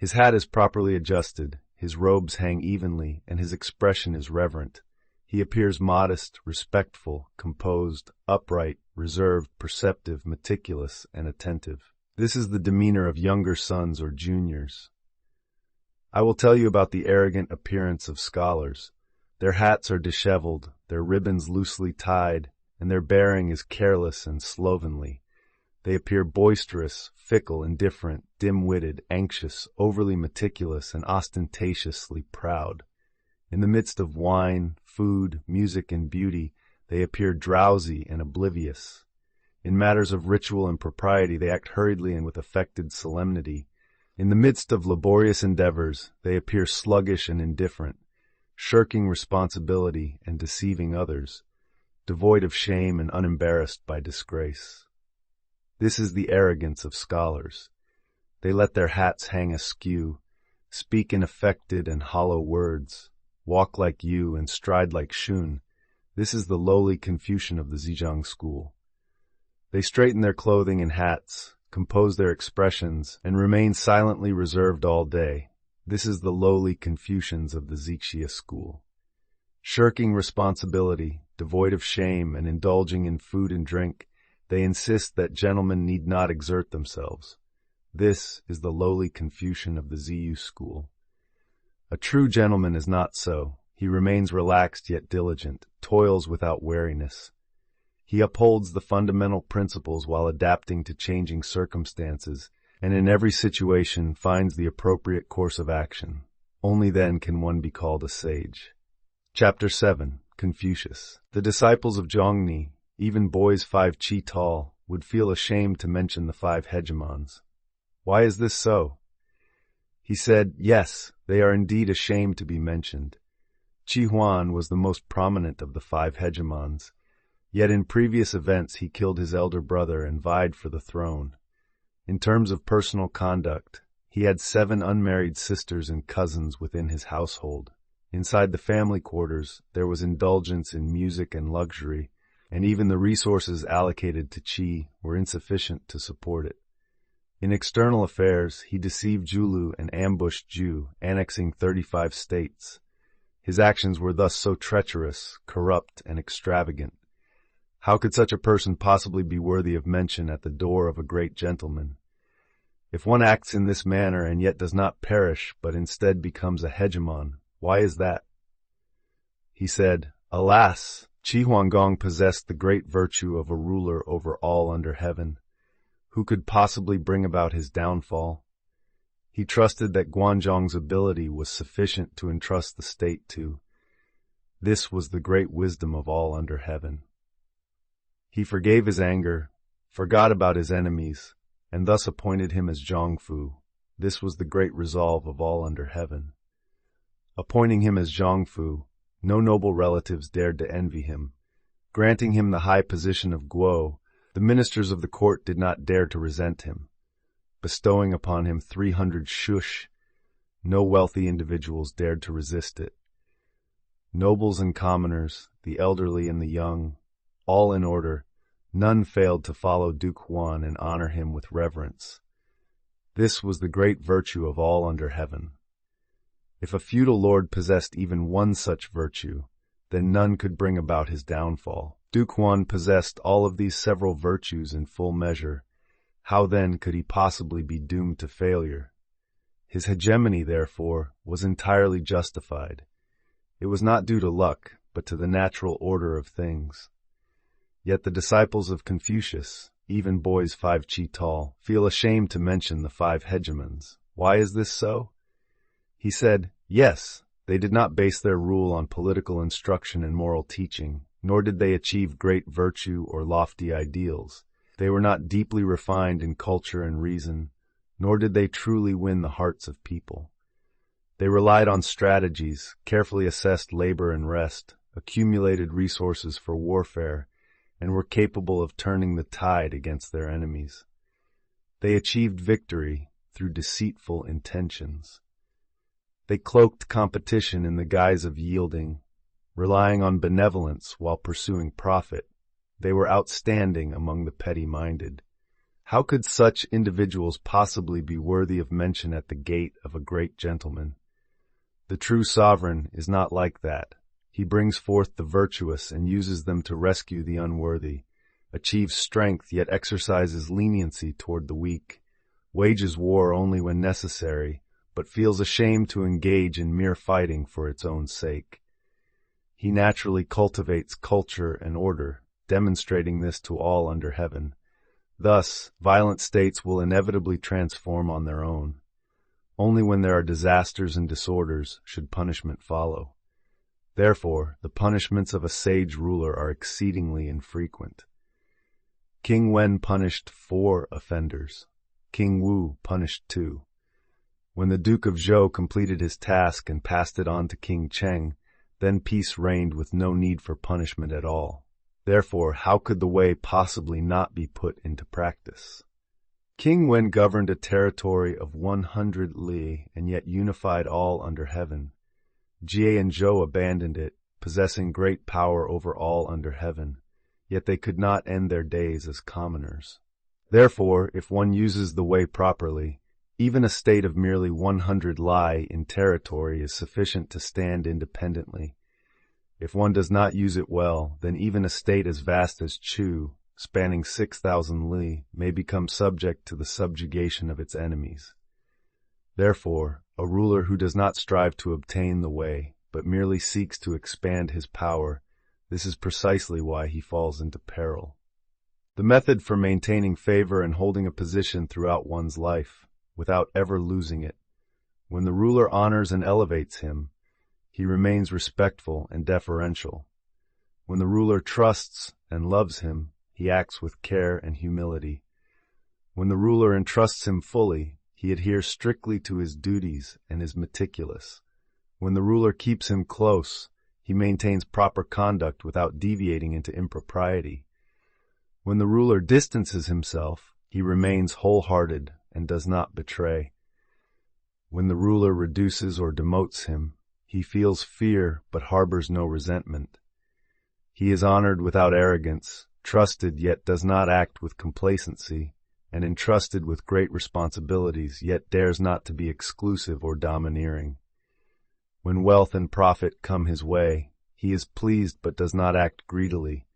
Speaker 1: His hat is properly adjusted, his robes hang evenly, and his expression is reverent. He appears modest, respectful, composed, upright, reserved, perceptive, meticulous, and attentive. This is the demeanor of younger sons or juniors. I will tell you about the arrogant appearance of scholars. Their hats are disheveled, their ribbons loosely tied, and their bearing is careless and slovenly. They appear boisterous, fickle, indifferent, dim-witted, anxious, overly meticulous, and ostentatiously proud. In the midst of wine, food, music, and beauty, they appear drowsy and oblivious. In matters of ritual and propriety, they act hurriedly and with affected solemnity. In the midst of laborious endeavors, they appear sluggish and indifferent, shirking responsibility and deceiving others, devoid of shame and unembarrassed by disgrace. This is the arrogance of scholars. They let their hats hang askew, speak in affected and hollow words, walk like Yu and stride like Shun. This is the lowly Confucian of the Zhejiang school. They straighten their clothing and hats, compose their expressions, and remain silently reserved all day. This is the lowly Confucians of the Zixia school. Shirking responsibility, devoid of shame, and indulging in food and drink, they insist that gentlemen need not exert themselves. This is the lowly Confucian of the Ziyu school. A true gentleman is not so. He remains relaxed yet diligent, toils without weariness. He upholds the fundamental principles while adapting to changing circumstances, and in every situation finds the appropriate course of action. Only then can one be called a sage. Chapter 7. Confucius. The disciples of Zhongni, even boys 5 chi tall, would feel ashamed to mention the 5 hegemons. Why is this so? He said, yes, they are indeed ashamed to be mentioned. Qi Huan was the most prominent of the 5 hegemons, yet in previous events he killed his elder brother and vied for the throne. In terms of personal conduct, he had 7 unmarried sisters and cousins within his household. Inside the family quarters, there was indulgence in music and luxury, and even the resources allocated to Qi were insufficient to support it. In external affairs, he deceived Julu and ambushed Ju, annexing 35 states. His actions were thus so treacherous, corrupt, and extravagant. How could such a person possibly be worthy of mention at the door of a great gentleman? If one acts in this manner and yet does not perish, but instead becomes a hegemon, why is that? He said, alas! Qi Huangdong possessed the great virtue of a ruler over all under heaven. Who could possibly bring about his downfall? He trusted that Guanzhong's ability was sufficient to entrust the state to. This was the great wisdom of all under heaven. He forgave his anger, forgot about his enemies, and thus appointed him as Zhongfu. This was the great resolve of all under heaven. Appointing him as Zhongfu, no noble relatives dared to envy him. Granting him the high position of Guo, the ministers of the court did not dare to resent him. Bestowing upon him 300 shush, no wealthy individuals dared to resist it. Nobles and commoners, the elderly and the young, all in order, none failed to follow Duke Huan and honor him with reverence. This was the great virtue of all under heaven. If a feudal lord possessed even one such virtue, then none could bring about his downfall. Duke Huan possessed all of these several virtues in full measure. How then could he possibly be doomed to failure? His hegemony, therefore, was entirely justified. It was not due to luck, but to the natural order of things. Yet the disciples of Confucius, even boys 5 chi tall, feel ashamed to mention the 5 hegemons. Why is this so? He said, yes, they did not base their rule on political instruction and moral teaching, nor did they achieve great virtue or lofty ideals. They were not deeply refined in culture and reason, nor did they truly win the hearts of people. They relied on strategies, carefully assessed labor and rest, accumulated resources for warfare, and were capable of turning the tide against their enemies. They achieved victory through deceitful intentions. They cloaked competition in the guise of yielding, relying on benevolence while pursuing profit. They were outstanding among the petty-minded. How could such individuals possibly be worthy of mention at the gate of a great gentleman? The true sovereign is not like that. He brings forth the virtuous and uses them to rescue the unworthy, achieves strength yet exercises leniency toward the weak, wages war only when necessary, but feels ashamed to engage in mere fighting for its own sake. He naturally cultivates culture and order, demonstrating this to all under heaven. Thus, violent states will inevitably transform on their own. Only when there are disasters and disorders should punishment follow. Therefore, the punishments of a sage ruler are exceedingly infrequent. King Wen punished 4 offenders. King Wu punished 2. When the Duke of Zhou completed his task and passed it on to King Cheng, then peace reigned with no need for punishment at all. Therefore, how could the way possibly not be put into practice? King Wen governed a territory of 100 li and yet unified all under heaven. Jie and Zhou abandoned it, possessing great power over all under heaven, yet they could not end their days as commoners. Therefore, if one uses the way properly, even a state of merely 100 li in territory is sufficient to stand independently. If one does not use it well, then even a state as vast as Chu, spanning 6,000 li, may become subject to the subjugation of its enemies. Therefore, a ruler who does not strive to obtain the way, but merely seeks to expand his power, this is precisely why he falls into peril. The method for maintaining favor and holding a position throughout one's life, without ever losing it. When the ruler honors and elevates him, he remains respectful and deferential. When the ruler trusts and loves him, he acts with care and humility. When the ruler entrusts him fully, he adheres strictly to his duties and is meticulous. When the ruler keeps him close, he maintains proper conduct without deviating into impropriety. When the ruler distances himself, he remains wholehearted and does not betray. When the ruler reduces or demotes him, he feels fear but harbors no resentment. He is honored without arrogance, trusted yet does not act with complacency, and entrusted with great responsibilities yet dares not to be exclusive or domineering. When wealth and profit come his way, he is pleased but does not act greedily.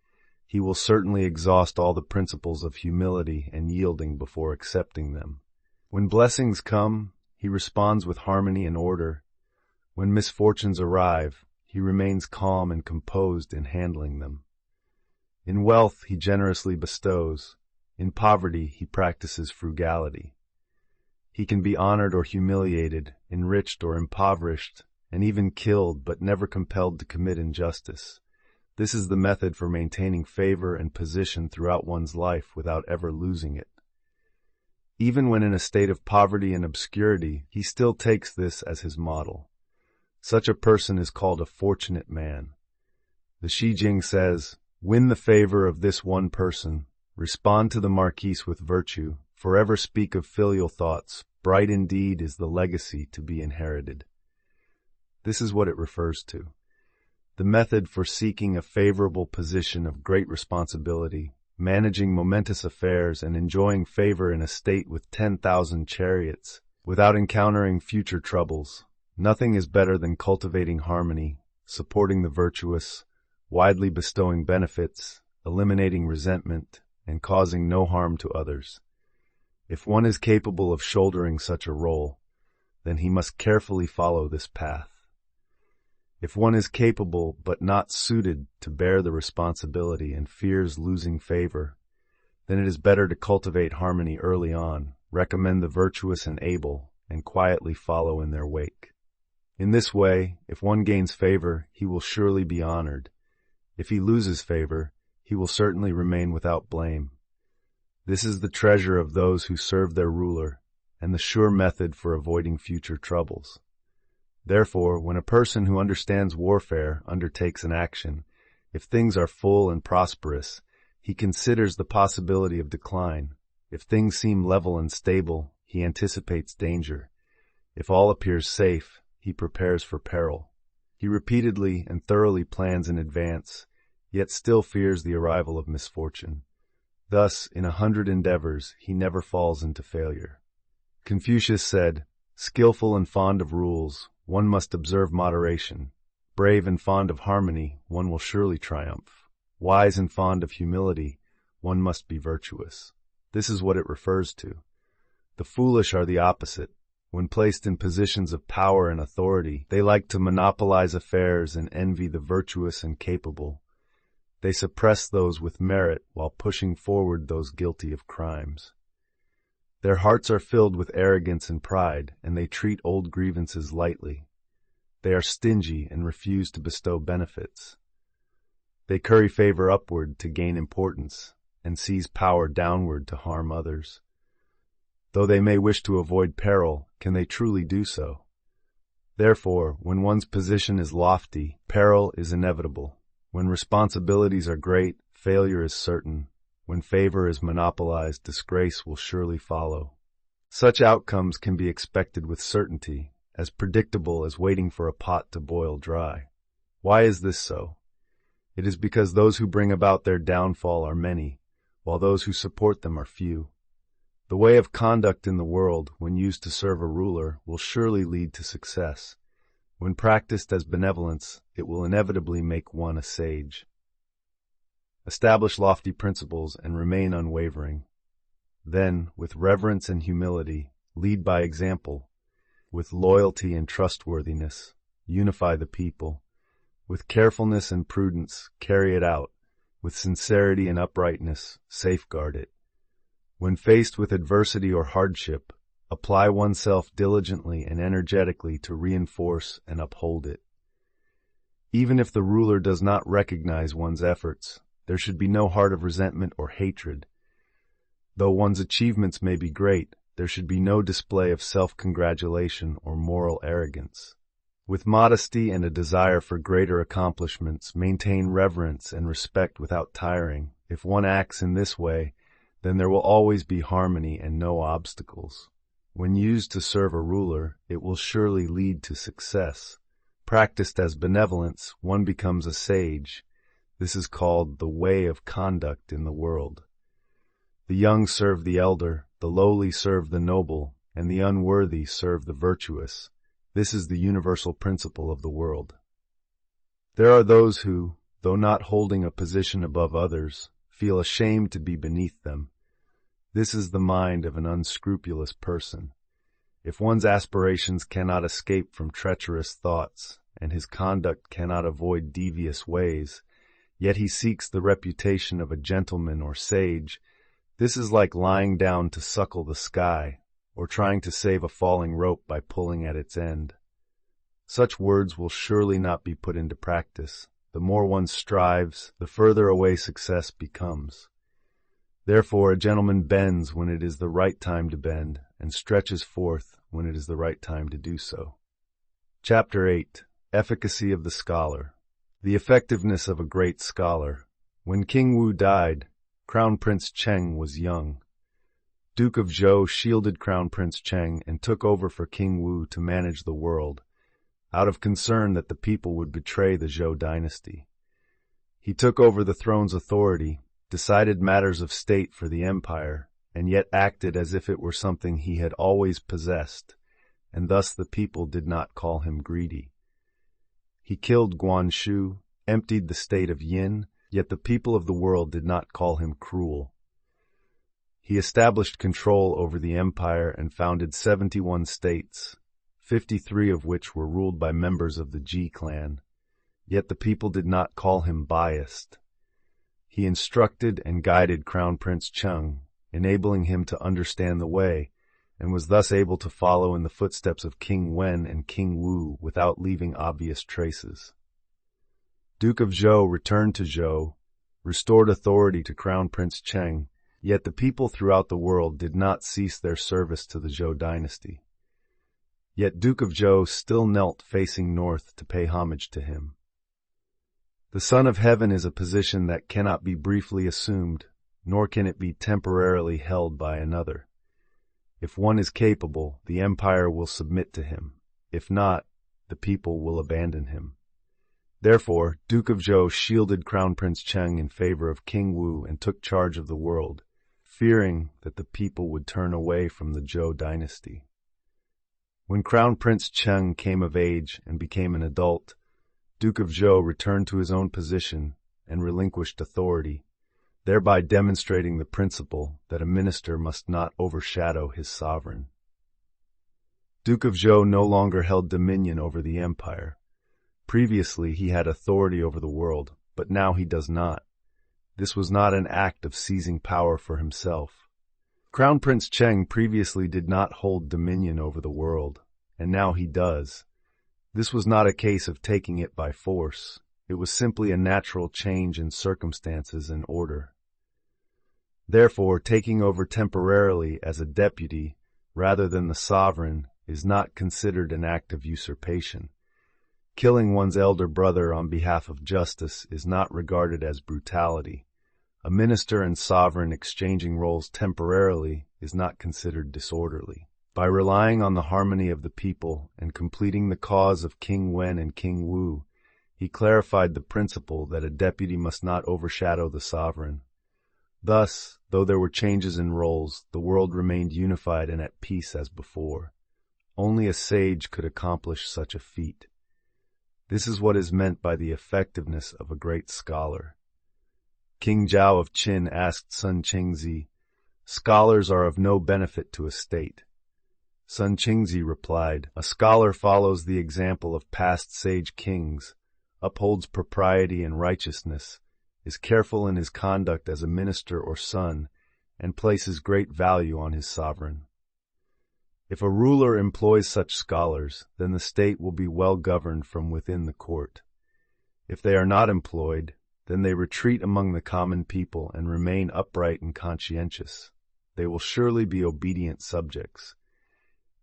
Speaker 1: He will certainly exhaust all the principles of humility and yielding before accepting them. When blessings come, he responds with harmony and order. When misfortunes arrive, he remains calm and composed in handling them. In wealth he generously bestows. In poverty he practices frugality. He can be honored or humiliated, enriched or impoverished, and even killed, but never compelled to commit injustice. This is the method for maintaining favor and position throughout one's life without ever losing it. Even when in a state of poverty and obscurity, he still takes this as his model. Such a person is called a fortunate man. The Shi Jing says, "Win the favor of this one person, respond to the marquise with virtue, forever speak of filial thoughts, bright indeed is the legacy to be inherited." This is what it refers to. The method for seeking a favorable position of great responsibility, managing momentous affairs, and enjoying favor in a state with 10,000 chariots, without encountering future troubles. Nothing is better than cultivating harmony, supporting the virtuous, widely bestowing benefits, eliminating resentment, and causing no harm to others. If one is capable of shouldering such a role, then he must carefully follow this path. If one is capable but not suited to bear the responsibility and fears losing favor, then it is better to cultivate harmony early on, recommend the virtuous and able, and quietly follow in their wake. In this way, if one gains favor, he will surely be honored. If he loses favor, he will certainly remain without blame. This is the treasure of those who serve their ruler, and the sure method for avoiding future troubles. Therefore, when a person who understands warfare undertakes an action, if things are full and prosperous, he considers the possibility of decline. If things seem level and stable, he anticipates danger. If all appears safe, he prepares for peril. He repeatedly and thoroughly plans in advance, yet still fears the arrival of misfortune. Thus, in 100 endeavors, he never falls into failure. Confucius said, "Skillful and fond of rules, one must observe moderation. Brave and fond of harmony, one will surely triumph. Wise and fond of humility, one must be virtuous." This is what it refers to. The foolish are the opposite. When placed in positions of power and authority, they like to monopolize affairs and envy the virtuous and capable. They suppress those with merit while pushing forward those guilty of crimes. Their hearts are filled with arrogance and pride, and they treat old grievances lightly. They are stingy and refuse to bestow benefits. They curry favor upward to gain importance, and seize power downward to harm others. Though they may wish to avoid peril, can they truly do so? Therefore, when one's position is lofty, peril is inevitable. When responsibilities are great, failure is certain. When favor is monopolized, disgrace will surely follow. Such outcomes can be expected with certainty, as predictable as waiting for a pot to boil dry. Why is this so? It is because those who bring about their downfall are many, while those who support them are few. The way of conduct in the world, when used to serve a ruler, will surely lead to success. When practiced as benevolence, it will inevitably make one a sage. Establish lofty principles and remain unwavering. Then, with reverence and humility, lead by example. With loyalty and trustworthiness, unify the people. With carefulness and prudence, carry it out. With sincerity and uprightness, safeguard it. When faced with adversity or hardship, apply oneself diligently and energetically to reinforce and uphold it. Even if the ruler does not recognize one's efforts, there should be no heart of resentment or hatred. Though one's achievements may be great, there should be no display of self-congratulation or moral arrogance. With modesty and a desire for greater accomplishments, maintain reverence and respect without tiring. If one acts in this way, then there will always be harmony and no obstacles. When used to serve a ruler, it will surely lead to success. Practiced as benevolence, one becomes a sage. This is called the way of conduct in the world. The young serve the elder, the lowly serve the noble, and the unworthy serve the virtuous. This is the universal principle of the world. There are those who, though not holding a position above others, feel ashamed to be beneath them. This is the mind of an unscrupulous person. If one's aspirations cannot escape from treacherous thoughts, and his conduct cannot avoid devious ways, yet he seeks the reputation of a gentleman or sage, this is like lying down to suckle the sky, or trying to save a falling rope by pulling at its end. Such words will surely not be put into practice. The more one strives, the further away success becomes. Therefore, a gentleman bends when it is the right time to bend, and stretches forth when it is the right time to do so. Chapter 8. Efficacy of the Scholar. The effectiveness of a great scholar. When King Wu died, Crown Prince Cheng was young. Duke of Zhou shielded Crown Prince Cheng and took over for King Wu to manage the world, out of concern that the people would betray the Zhou dynasty. He took over the throne's authority, decided matters of state for the empire, and yet acted as if it were something he had always possessed, and thus the people did not call him greedy. He killed Guan Shu, emptied the state of Yin, yet the people of the world did not call him cruel. He established control over the empire and founded 71 states, 53 of which were ruled by members of the Ji clan, yet the people did not call him biased. He instructed and guided Crown Prince Cheng, enabling him to understand the way, and was thus able to follow in the footsteps of King Wen and King Wu without leaving obvious traces. Duke of Zhou returned to Zhou, restored authority to Crown Prince Cheng, yet the people throughout the world did not cease their service to the Zhou dynasty. Yet Duke of Zhou still knelt facing north to pay homage to him. The Son of Heaven is a position that cannot be briefly assumed, nor can it be temporarily held by another. If one is capable, the empire will submit to him. If not, the people will abandon him. Therefore, Duke of Zhou shielded Crown Prince Cheng in favor of King Wu and took charge of the world, fearing that the people would turn away from the Zhou dynasty. When Crown Prince Cheng came of age and became an adult, Duke of Zhou returned to his own position and relinquished authority, thereby demonstrating the principle that a minister must not overshadow his sovereign. Duke of Zhou no longer held dominion over the empire. Previously he had authority over the world, but now he does not. This was not an act of seizing power for himself. Crown Prince Cheng previously did not hold dominion over the world, and now he does. This was not a case of taking it by force. It was simply a natural change in circumstances and order. Therefore, taking over temporarily as a deputy rather than the sovereign is not considered an act of usurpation. Killing one's elder brother on behalf of justice is not regarded as brutality. A minister and sovereign exchanging roles temporarily is not considered disorderly. By relying on the harmony of the people and completing the cause of King Wen and King Wu, he clarified the principle that a deputy must not overshadow the sovereign. Thus, though there were changes in roles, the world remained unified and at peace as before. Only a sage could accomplish such a feat. This is what is meant by the effectiveness of a great scholar. King Zhao of Qin asked Sun Qingzi, "Scholars are of no benefit to a state." Sun Qingzi replied, "A scholar follows the example of past sage kings, upholds propriety and righteousness, is careful in his conduct as a minister or son, and places great value on his sovereign." If a ruler employs such scholars, then the state will be well governed from within the court. If they are not employed, then they retreat among the common people and remain upright and conscientious. They will surely be obedient subjects.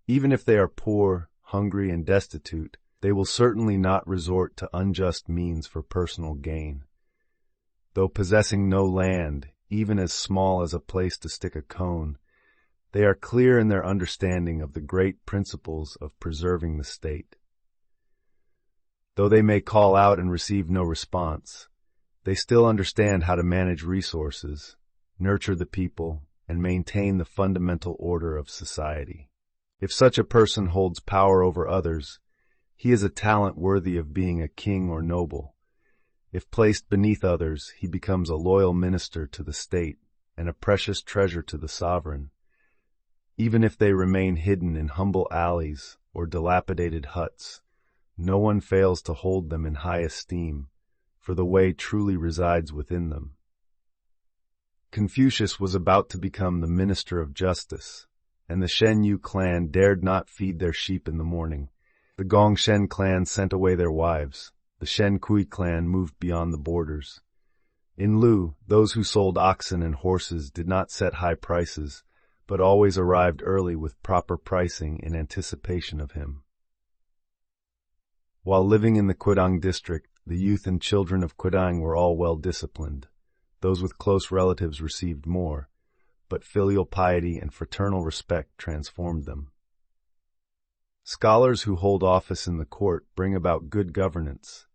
Speaker 1: Even if they are poor, hungry, and destitute, they will certainly not resort to unjust means for personal gain. Though possessing no land, even as small as a place to stick a cone, they are clear in their understanding of the great principles of preserving the state. Though they may call out and receive no response, they still understand how to manage resources, nurture the people, and maintain the fundamental order of society. If such a person holds power over others, he is a talent worthy of being a king or noble. If placed beneath others, he becomes a loyal minister to the state and a precious treasure to the sovereign. Even if they remain hidden in humble alleys or dilapidated huts, no one fails to hold them in high esteem, for the way truly resides within them. Confucius was about to become the minister of justice, and the Shen Yu clan dared not feed their sheep in the morning. The Gongshen clan sent away their wives. The Shen Kui clan moved beyond the borders. In Lu, those who sold oxen and horses did not set high prices, but always arrived early with proper pricing in anticipation of him. While living in the Quidang district, the youth and children of Quidang were all well disciplined. Those with close relatives received more, but filial piety and fraternal respect transformed them. Scholars who hold office in the court bring about good governance.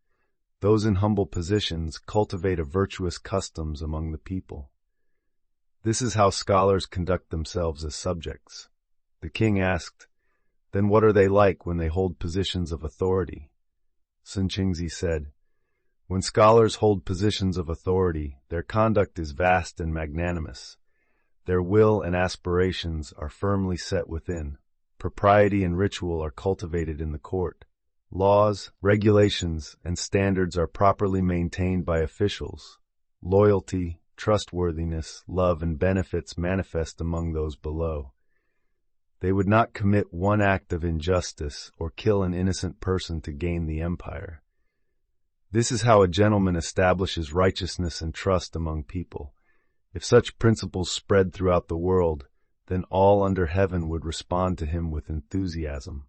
Speaker 1: Those in humble positions cultivate a virtuous customs among the people. This is how scholars conduct themselves as subjects. The king asked, "Then what are they like when they hold positions of authority?" Sun Qingzi said, "When scholars hold positions of authority, their conduct is vast and magnanimous. Their will and aspirations are firmly set within. Propriety and ritual are cultivated in the court. Laws, regulations, and standards are properly maintained by officials. Loyalty, trustworthiness, love, and benefits manifest among those below. They would not commit one act of injustice or kill an innocent person to gain the empire. This is how a gentleman establishes righteousness and trust among people. If such principles spread throughout the world, then all under heaven would respond to him with enthusiasm."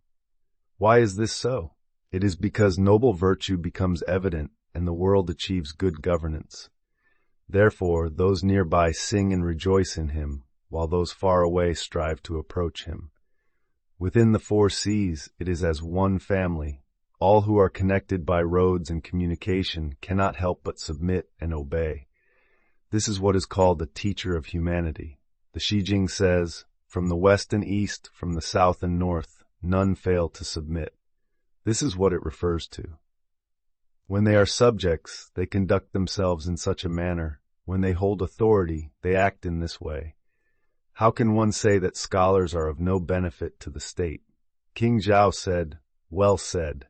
Speaker 1: Why is this so? It is because noble virtue becomes evident and the world achieves good governance. Therefore, those nearby sing and rejoice in him, while those far away strive to approach him. Within the four seas, it is as one family. All who are connected by roads and communication cannot help but submit and obey. This is what is called a teacher of humanity. The Shijing says, "From the west and east, from the south and north, none fail to submit." This is what it refers to. When they are subjects, they conduct themselves in such a manner. When they hold authority, they act in this way. How can one say that scholars are of no benefit to the state? King Zhao said, "Well said."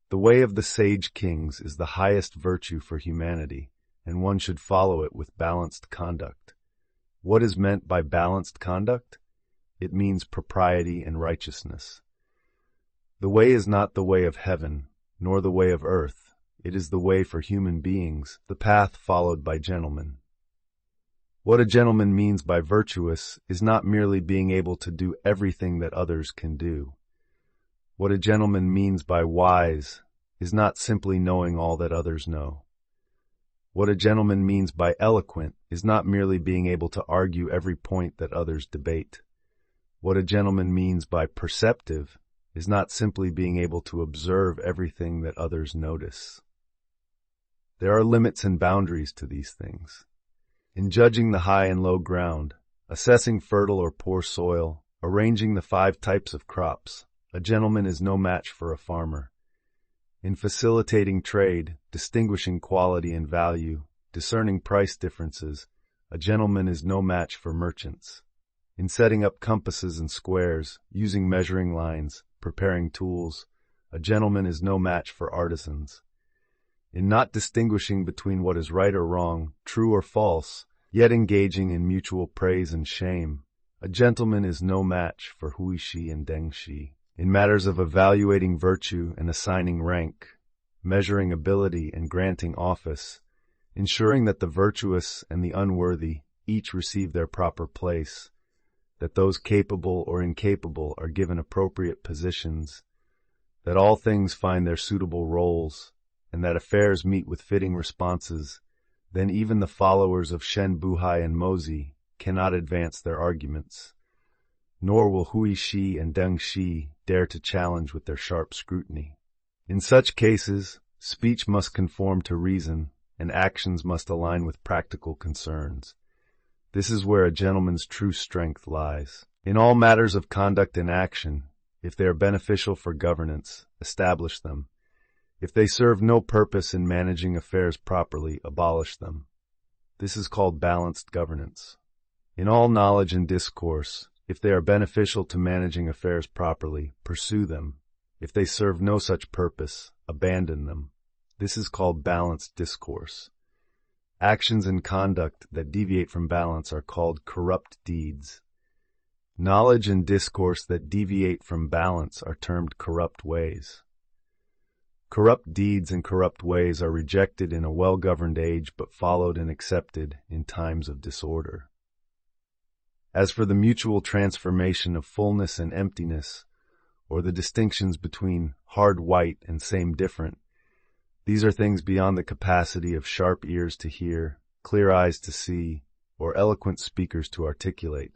Speaker 1: The way of the sage kings is the highest virtue for humanity, and one should follow it with balanced conduct. What is meant by balanced conduct? It means propriety and righteousness. The way is not the way of heaven, nor the way of earth. It is the way for human beings, the path followed by gentlemen. What a gentleman means by virtuous is not merely being able to do everything that others can do. What a gentleman means by wise is not simply knowing all that others know. What a gentleman means by eloquent is not merely being able to argue every point that others debate. What a gentleman means by perceptive is not simply being able to observe everything that others notice. There are limits and boundaries to these things. In judging the high and low ground, assessing fertile or poor soil, arranging the 5 types of crops, a gentleman is no match for a farmer. In facilitating trade, distinguishing quality and value, discerning price differences, a gentleman is no match for merchants. In setting up compasses and squares, using measuring lines, preparing tools, a gentleman is no match for artisans. In not distinguishing between what is right or wrong, true or false, yet engaging in mutual praise and shame, a gentleman is no match for huishi and dengshi. In matters of evaluating virtue and assigning rank, measuring ability and granting office, ensuring that the virtuous and the unworthy each receive their proper place, that those capable or incapable are given appropriate positions, that all things find their suitable roles, and that affairs meet with fitting responses, then even the followers of Shen Buhai and Mozi cannot advance their arguments, nor will Hui Shi and Deng Shi dare to challenge with their sharp scrutiny. In such cases, speech must conform to reason, and actions must align with practical concerns. This is where a gentleman's true strength lies. In all matters of conduct and action, if they are beneficial for governance, establish them. If they serve no purpose in managing affairs properly, abolish them. This is called balanced governance. In all knowledge and discourse, if they are beneficial to managing affairs properly, pursue them. If they serve no such purpose, abandon them. This is called balanced discourse. Actions and conduct that deviate from balance are called corrupt deeds. Knowledge and discourse that deviate from balance are termed corrupt ways. Corrupt deeds and corrupt ways are rejected in a well-governed age but followed and accepted in times of disorder. As for the mutual transformation of fullness and emptiness, or the distinctions between hard white and same different, these are things beyond the capacity of sharp ears to hear, clear eyes to see, or eloquent speakers to articulate.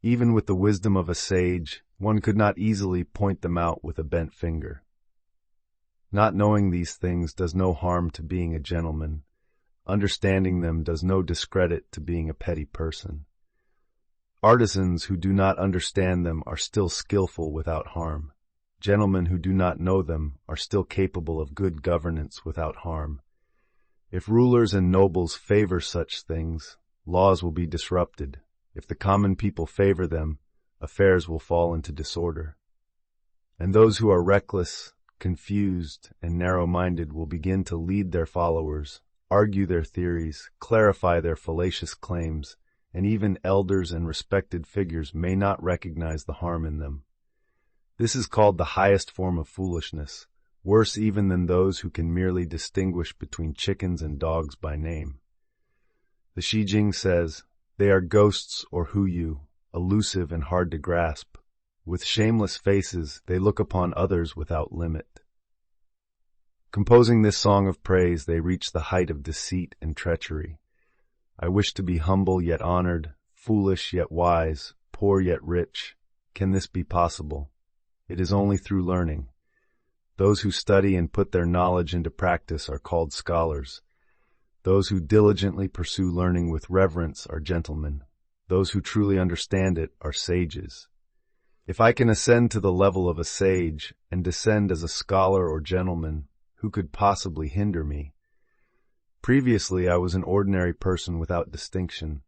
Speaker 1: Even with the wisdom of a sage, one could not easily point them out with a bent finger. Not knowing these things does no harm to being a gentleman. Understanding them does no discredit to being a petty person. Artisans who do not understand them are still skillful without harm. Gentlemen who do not know them are still capable of good governance without harm. If rulers and nobles favor such things, laws will be disrupted. If the common people favor them, affairs will fall into disorder. And those who are reckless, confused, and narrow-minded will begin to lead their followers, argue their theories, clarify their fallacious claims, and even elders and respected figures may not recognize the harm in them. This is called the highest form of foolishness, worse even than those who can merely distinguish between chickens and dogs by name. The Shijing says, "They are ghosts or huyu, elusive and hard to grasp. With shameless faces, they look upon others without limit." Composing this song of praise, they reach the height of deceit and treachery. I wish to be humble yet honored, foolish yet wise, poor yet rich. Can this be possible? It is only through learning. Those who study and put their knowledge into practice are called scholars. Those who diligently pursue learning with reverence are gentlemen. Those who truly understand it are sages. If I can ascend to the level of a sage and descend as a scholar or gentleman, who could possibly hinder me? Previously, I was an ordinary person without distinction,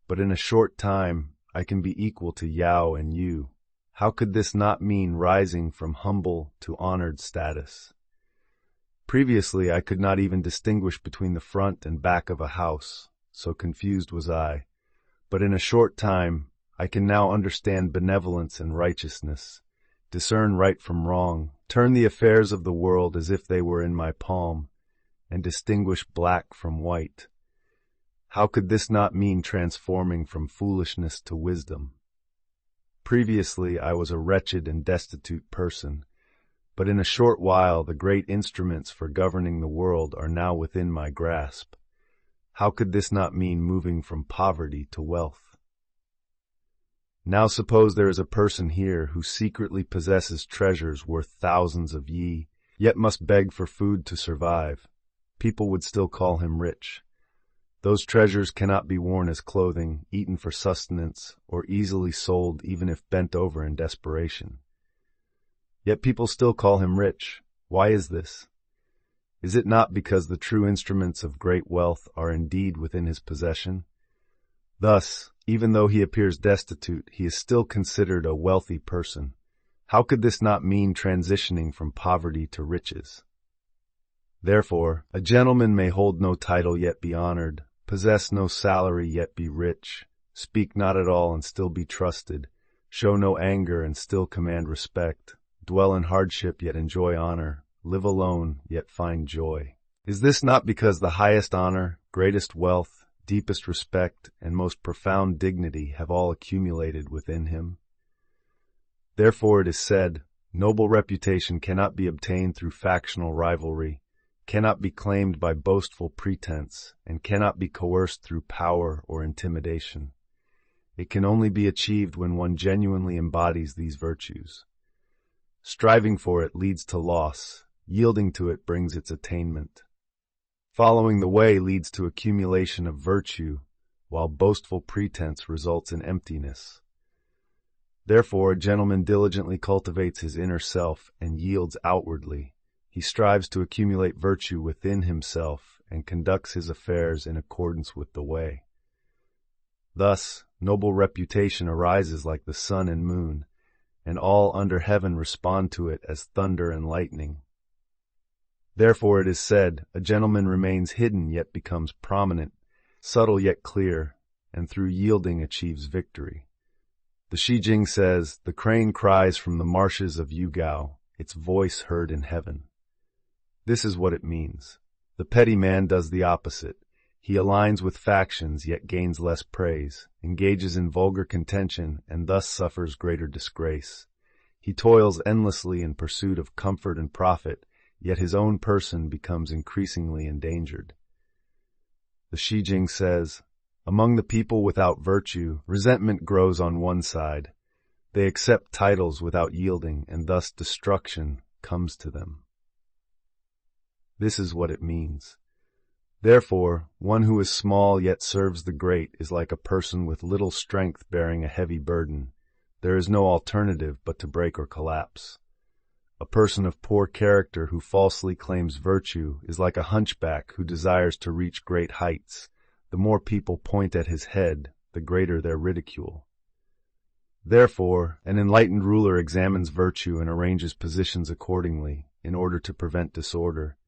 Speaker 1: but in a short time, I can be equal to Yao and you. How could this not mean rising from humble to honored status? Previously, I could not even distinguish between the front and back of a house, so confused was I. But in a short time, I can now understand benevolence and righteousness, discern right from wrong, turn the affairs of the world as if they were in my palm, and distinguish black from white. How could this not mean transforming from foolishness to wisdom? Previously, I was a wretched and destitute person, but in a short while the great instruments for governing the world are now within my grasp. How could this not mean moving from poverty to wealth? Now suppose there is a person here who secretly possesses treasures worth thousands of ye, yet must beg for food to survive. People would still call him rich. Those treasures cannot be worn as clothing, eaten for sustenance, or easily sold even if bent over in desperation. Yet people still call him rich. Why is this? Is it not because the true instruments of great wealth are indeed within his possession? Thus, even though he appears destitute, he is still considered a wealthy person. How could this not mean transitioning from poverty to riches? Therefore, a gentleman may hold no title yet be honored, possess no salary yet be rich, speak not at all and still be trusted, show no anger and still command respect, dwell in hardship yet enjoy honor, live alone yet find joy. Is this not because the highest honor, greatest wealth, deepest respect, and most profound dignity have all accumulated within him? Therefore it is said, noble reputation cannot be obtained through factional rivalry, cannot be claimed by boastful pretense, and cannot be coerced through power or intimidation. It can only be achieved when one genuinely embodies these virtues. Striving for it leads to loss, yielding to it brings its attainment. Following the way leads to accumulation of virtue, while boastful pretense results in emptiness. Therefore, a gentleman diligently cultivates his inner self and yields outwardly. He strives to accumulate virtue within himself and conducts his affairs in accordance with the way. Thus, noble reputation arises like the sun and moon, and all under heaven respond to it as thunder and lightning. Therefore it is said, a gentleman remains hidden yet becomes prominent, subtle yet clear, and through yielding achieves victory. The Shi Jing says, the crane cries from the marshes of Yugao, its voice heard in heaven. This is what it means. The petty man does the opposite. He aligns with factions yet gains less praise, engages in vulgar contention and thus suffers greater disgrace. He toils endlessly in pursuit of comfort and profit, yet his own person becomes increasingly endangered. The Shi Jing says, among the people without virtue, resentment grows on one side. They accept titles without yielding, and thus destruction comes to them. This is what it means. Therefore, one who is small yet serves the great is like a person with little strength bearing a heavy burden. There is no alternative but to break or collapse. A person of poor character who falsely claims virtue is like a hunchback who desires to reach great heights. The more people point at his head, the greater their ridicule. Therefore, an enlightened ruler examines virtue and arranges positions accordingly in order to prevent disorder.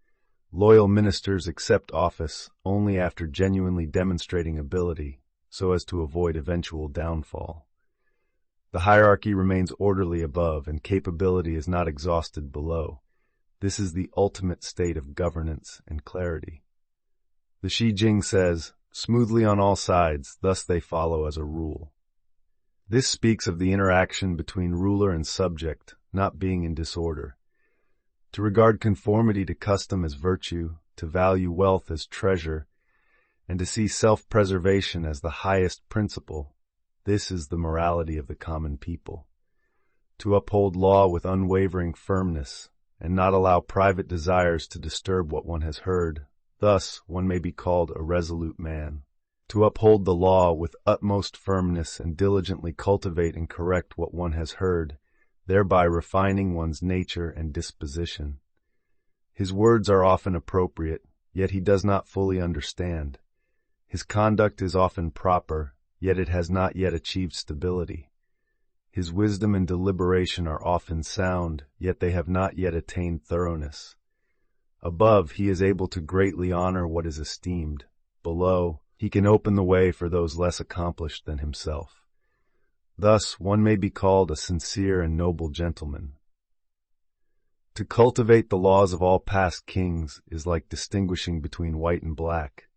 Speaker 1: Loyal ministers accept office only after genuinely demonstrating ability, so as to avoid eventual downfall. The hierarchy remains orderly above, and capability is not exhausted below. This is the ultimate state of governance and clarity. The Shi Jing says, smoothly on all sides, thus they follow as a rule. This speaks of the interaction between ruler and subject not being in disorder. To regard conformity to custom as virtue, to value wealth as treasure, and to see self-preservation as the highest principle, this is the morality of the common people. To uphold law with unwavering firmness, and not allow private desires to disturb what one has heard. Thus, one may be called a resolute man. To uphold the law with utmost firmness and diligently cultivate and correct what one has heard, thereby refining one's nature and disposition. His words are often appropriate, yet he does not fully understand. His conduct is often proper, yet it has not yet achieved stability. His wisdom and deliberation are often sound, yet they have not yet attained thoroughness. Above, he is able to greatly honor what is esteemed. Below, he can open the way for those less accomplished than himself. Thus, one may be called a sincere and noble gentleman. To cultivate the laws of all past kings is like distinguishing between white and black.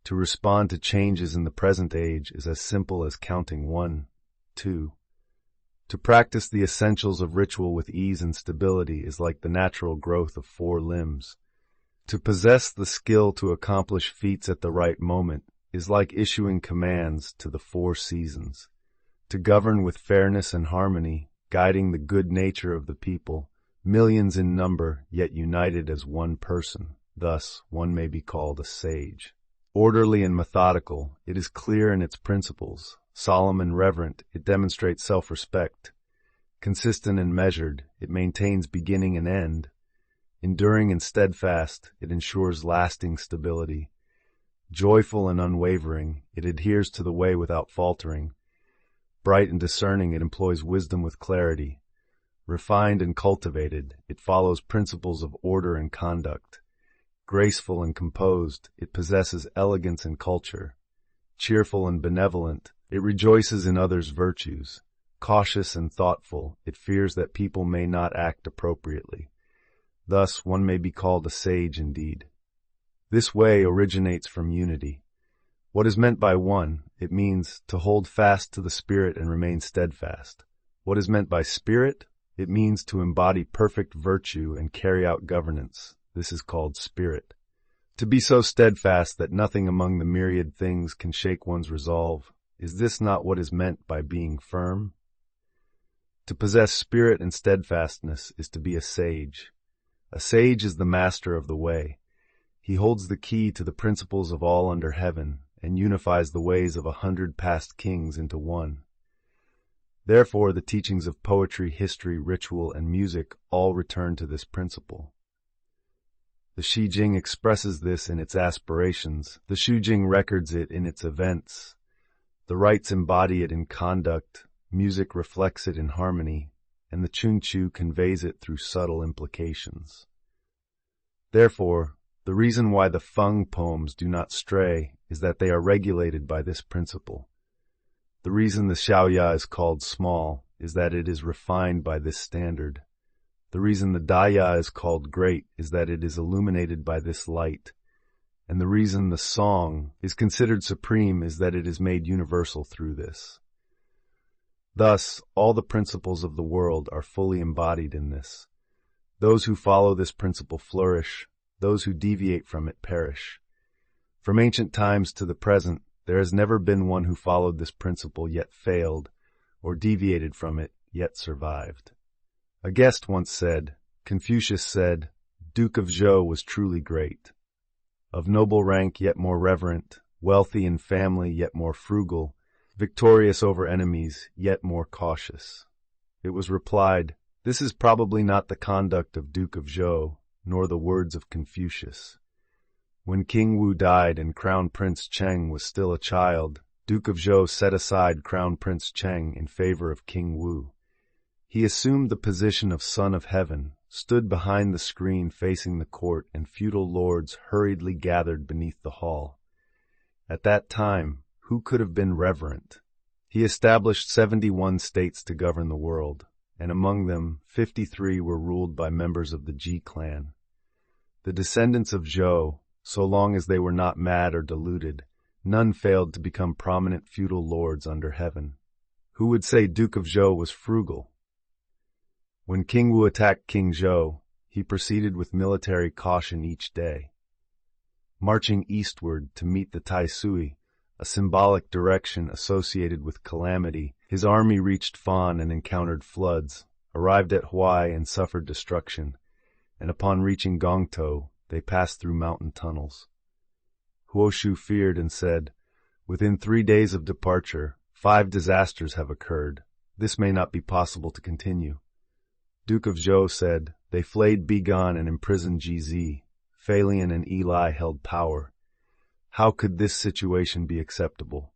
Speaker 1: To respond to changes in the present age is as simple as counting 1, 2. To practice the essentials of ritual with ease and stability is like the natural growth of 4 limbs. To possess the skill to accomplish feats at the right moment is like issuing commands to the 4 seasons. To govern with fairness and harmony, guiding the good nature of the people, millions in number, yet united as one person. Thus, one may be called a sage. Orderly and methodical, it is clear in its principles. Solemn and reverent, it demonstrates self-respect. Consistent and measured, it maintains beginning and end. Enduring and steadfast, it ensures lasting stability. Joyful and unwavering, it adheres to the way without faltering. Bright and discerning, it employs wisdom with clarity. Refined and cultivated, it follows principles of order and conduct. Graceful and composed, it possesses elegance and culture. Cheerful and benevolent, it rejoices in others' virtues. Cautious and thoughtful, it fears that people may not act appropriately. Thus, one may be called a sage indeed. This way originates from unity. What is meant by one? It means to hold fast to the spirit and remain steadfast. What is meant by spirit? It means to embody perfect virtue and carry out governance. This is called spirit. To be so steadfast that nothing among the myriad things can shake one's resolve. Is this not what is meant by being firm? To possess spirit and steadfastness is to be a sage. A sage is the master of the way. He holds the key to the principles of all under heaven and unifies the ways of 100 past kings into one. Therefore, the teachings of poetry, history, ritual, and music all return to this principle. The Shijing expresses this in its aspirations. The Shujing records it in its events. The rites embody it in conduct. Music reflects it in harmony, and the Chungchu conveys it through subtle implications. Therefore, the reason why the Feng poems do not stray is that they are regulated by this principle. The reason the Xiaoya is called small is that it is refined by this standard. The reason the Daya is called great is that it is illuminated by this light. And the reason the song is considered supreme is that it is made universal through this. Thus, all the principles of the world are fully embodied in this. Those who follow this principle flourish. Those who deviate from it perish. From ancient times to the present, there has never been one who followed this principle yet failed, or deviated from it yet survived. A guest once said, Confucius said, Duke of Zhou was truly great. Of noble rank yet more reverent, wealthy in family yet more frugal, victorious over enemies yet more cautious. It was replied, this is probably not the conduct of Duke of Zhou, nor the words of Confucius. When King Wu died and Crown Prince Cheng was still a child, Duke of Zhou set aside Crown Prince Cheng in favor of King Wu. He assumed the position of Son of Heaven, stood behind the screen facing the court, and feudal lords hurriedly gathered beneath the hall. At that time, who could have been reverent? He established 71 states to govern the world, and among them 53 were ruled by members of the Ji clan. The descendants of Zhou, so long as they were not mad or deluded, none failed to become prominent feudal lords under heaven. Who would say Duke of Zhou was frugal? When King Wu attacked King Zhou, he proceeded with military caution each day. Marching eastward to meet the Taisui, a symbolic direction associated with calamity, his army reached Fan and encountered floods, arrived at Huai and suffered destruction. and upon reaching Gongtou, they passed through mountain tunnels. Huoshu feared and said, "Within 3 days of departure, 5 disasters have occurred. This may not be possible to continue." Duke of Zhou said, "They flayed Bigan and imprisoned Gz. Phalian and Eli held power. How could this situation be acceptable?"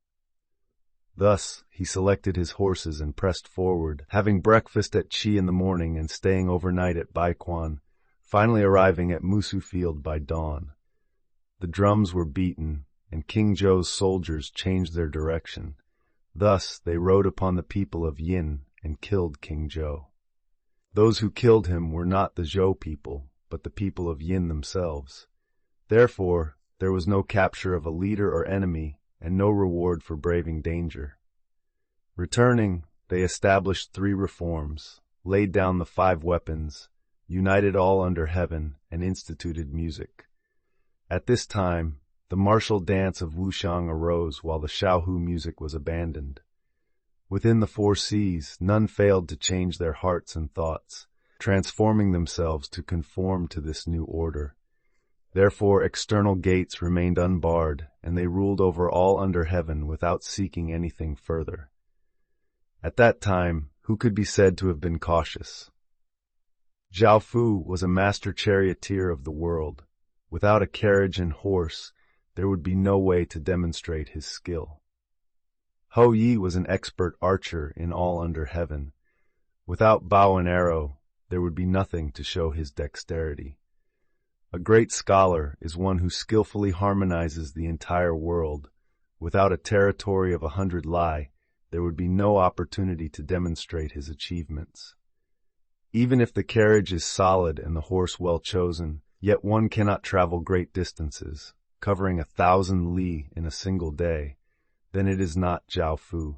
Speaker 1: Thus, he selected his horses and pressed forward, having breakfast at Qi in the morning and staying overnight at Baiquan, finally arriving at Musu Field by dawn. The drums were beaten, and King Zhou's soldiers changed their direction. Thus, they rode upon the people of Yin and killed King Zhou. Those who killed him were not the Zhou people, but the people of Yin themselves. Therefore, there was no capture of a leader or enemy, and no reward for braving danger. Returning, they established 3 reforms, laid down the 5 weapons, united all under heaven, and instituted music. At this time, the martial dance of Wuxiang arose while the Shaohu music was abandoned. Within the 4 seas, none failed to change their hearts and thoughts, transforming themselves to conform to this new order. Therefore external gates remained unbarred, and they ruled over all under heaven without seeking anything further. At that time, who could be said to have been cautious? Zhao Fu was a master charioteer of the world. Without a carriage and horse, there would be no way to demonstrate his skill. Hou Yi was an expert archer in all under heaven. Without bow and arrow, there would be nothing to show his dexterity. A great scholar is one who skillfully harmonizes the entire world. Without a territory of 100 li, there would be no opportunity to demonstrate his achievements. Even if the carriage is solid and the horse well chosen, yet one cannot travel great distances, covering 1,000 li in a single day, then it is not Zhao Fu.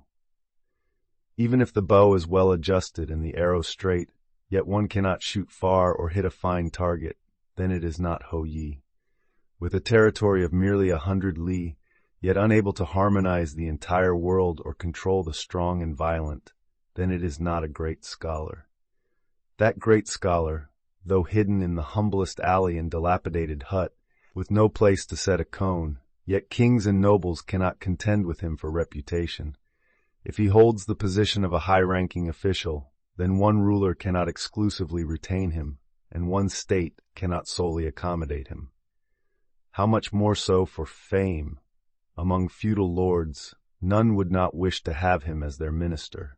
Speaker 1: Even if the bow is well adjusted and the arrow straight, yet one cannot shoot far or hit a fine target, then it is not Hou Yi. With a territory of merely 100 li, yet unable to harmonize the entire world or control the strong and violent, then it is not a great scholar. That great scholar, though hidden in the humblest alley and dilapidated hut, with no place to set a cone, yet kings and nobles cannot contend with him for reputation. If he holds the position of a high-ranking official, then one ruler cannot exclusively retain him, and one state cannot solely accommodate him. How much more so for fame? Among feudal lords, none would not wish to have him as their minister.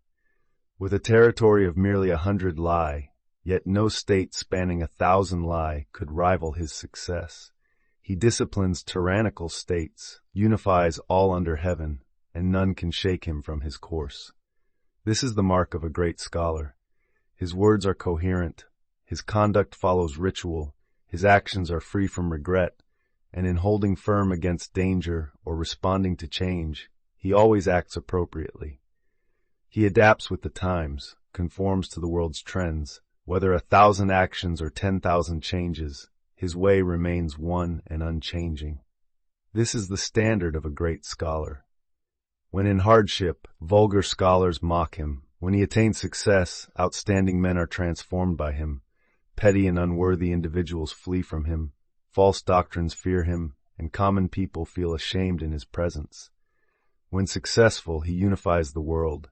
Speaker 1: With a territory of merely 100 li, yet no state spanning 1,000 li could rival his success. He disciplines tyrannical states, unifies all under heaven, and none can shake him from his course. This is the mark of a great scholar. His words are coherent, his conduct follows ritual, his actions are free from regret, and in holding firm against danger or responding to change, he always acts appropriately. He adapts with the times, conforms to the world's trends. Whether 1,000 actions or 10,000 changes, his way remains one and unchanging. This is the standard of a great scholar. When in hardship, vulgar scholars mock him. When he attains success, outstanding men are transformed by him. Petty and unworthy individuals flee from him. False doctrines fear him, and common people feel ashamed in his presence. When successful, he unifies the world.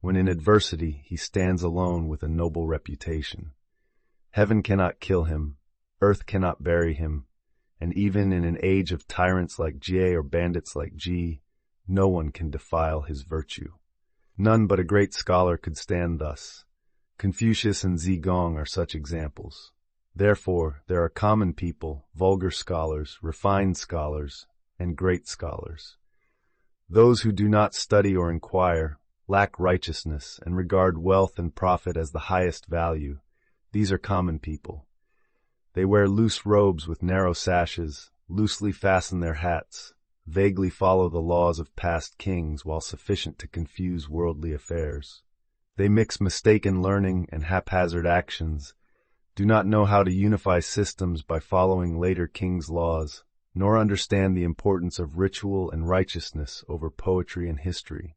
Speaker 1: When in adversity, he stands alone with a noble reputation. Heaven cannot kill him, earth cannot bury him, and even in an age of tyrants like Jie or bandits like Ji, no one can defile his virtue. None but a great scholar could stand thus. Confucius and Zigong are such examples. Therefore, there are common people, vulgar scholars, refined scholars, and great scholars. Those who do not study or inquire, lack righteousness, and regard wealth and profit as the highest value. These are common people. They wear loose robes with narrow sashes, loosely fasten their hats, vaguely follow the laws of past kings while sufficient to confuse worldly affairs. They mix mistaken learning and haphazard actions, do not know how to unify systems by following later kings' laws, nor understand the importance of ritual and righteousness over poetry and history.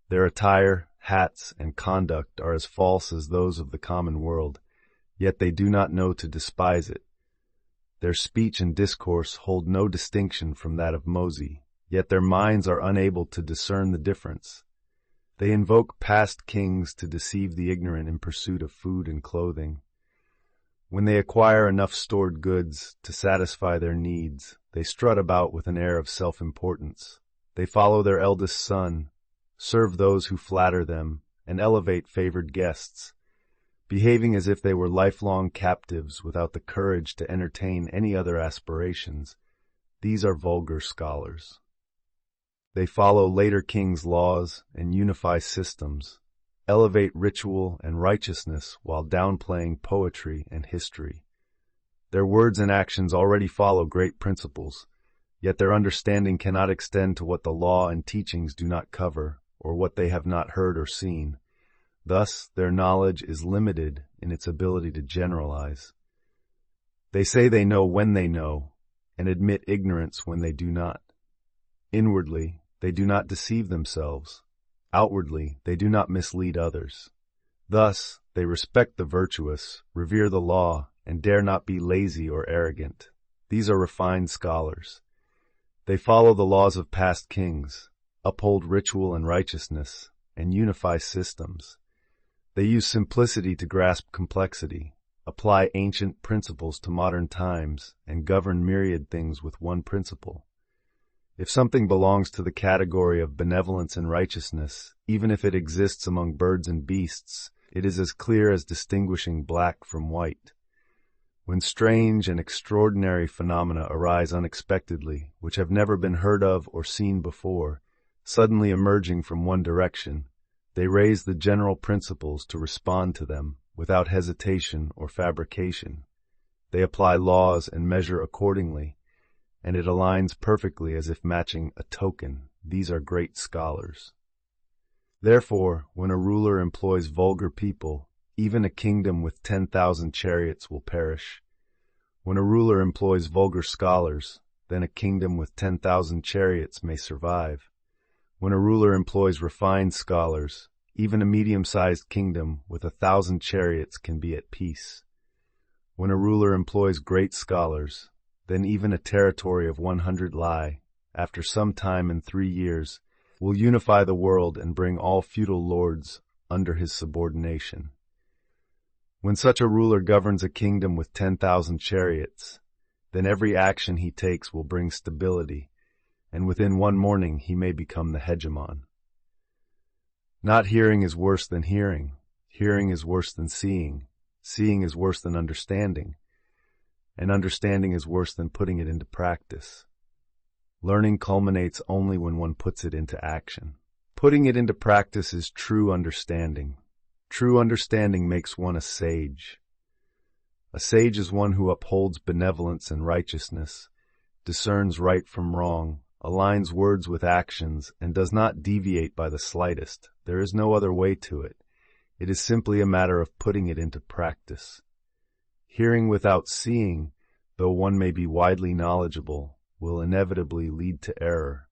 Speaker 1: Their attire, hats, and conduct are as false as those of the common world, yet they do not know to despise it. Their speech and discourse hold no distinction from that of Moses, yet their minds are unable to discern the difference. They invoke past kings to deceive the ignorant in pursuit of food and clothing. When they acquire enough stored goods to satisfy their needs, they strut about with an air of self-importance. They follow their eldest son, serve those who flatter them, and elevate favored guests, behaving as if they were lifelong captives without the courage to entertain any other aspirations. These are vulgar scholars. They follow later kings' laws and unify systems, elevate ritual and righteousness while downplaying poetry and history. Their words and actions already follow great principles, yet their understanding cannot extend to what the law and teachings do not cover, or what they have not heard or seen. Thus, their knowledge is limited in its ability to generalize. They say they know when they know, and admit ignorance when they do not. Inwardly, they do not deceive themselves. Outwardly, they do not mislead others. Thus, they respect the virtuous, revere the law, and dare not be lazy or arrogant. These are refined scholars. They follow the laws of past kings, uphold ritual and righteousness, and unify systems. They use simplicity to grasp complexity, apply ancient principles to modern times, and govern myriad things with one principle. If something belongs to the category of benevolence and righteousness, even if it exists among birds and beasts, it is as clear as distinguishing black from white. When strange and extraordinary phenomena arise unexpectedly, which have never been heard of or seen before, suddenly emerging from one direction, they raise the general principles to respond to them without hesitation or fabrication. They apply laws and measure accordingly, and it aligns perfectly as if matching a token. These are great scholars. Therefore, when a ruler employs vulgar people, even a kingdom with 10,000 chariots will perish. When a ruler employs vulgar scholars, then a kingdom with 10,000 chariots may survive. When a ruler employs refined scholars, even a medium-sized kingdom with 1,000 chariots can be at peace. When a ruler employs great scholars, then even a territory of 100 li, after some time in 3 years, will unify the world and bring all feudal lords under his subordination. When such a ruler governs a kingdom with 10,000 chariots, then every action he takes will bring stability, and within one morning he may become the hegemon. Not hearing is worse than hearing. Hearing is worse than seeing. Seeing is worse than understanding. And understanding is worse than putting it into practice. Learning culminates only when one puts it into action. Putting it into practice is true understanding. True understanding makes one a sage. A sage is one who upholds benevolence and righteousness, discerns right from wrong, aligns words with actions, and does not deviate by the slightest. There is no other way to it. It is simply a matter of putting it into practice. Hearing without seeing, though one may be widely knowledgeable, will inevitably lead to error.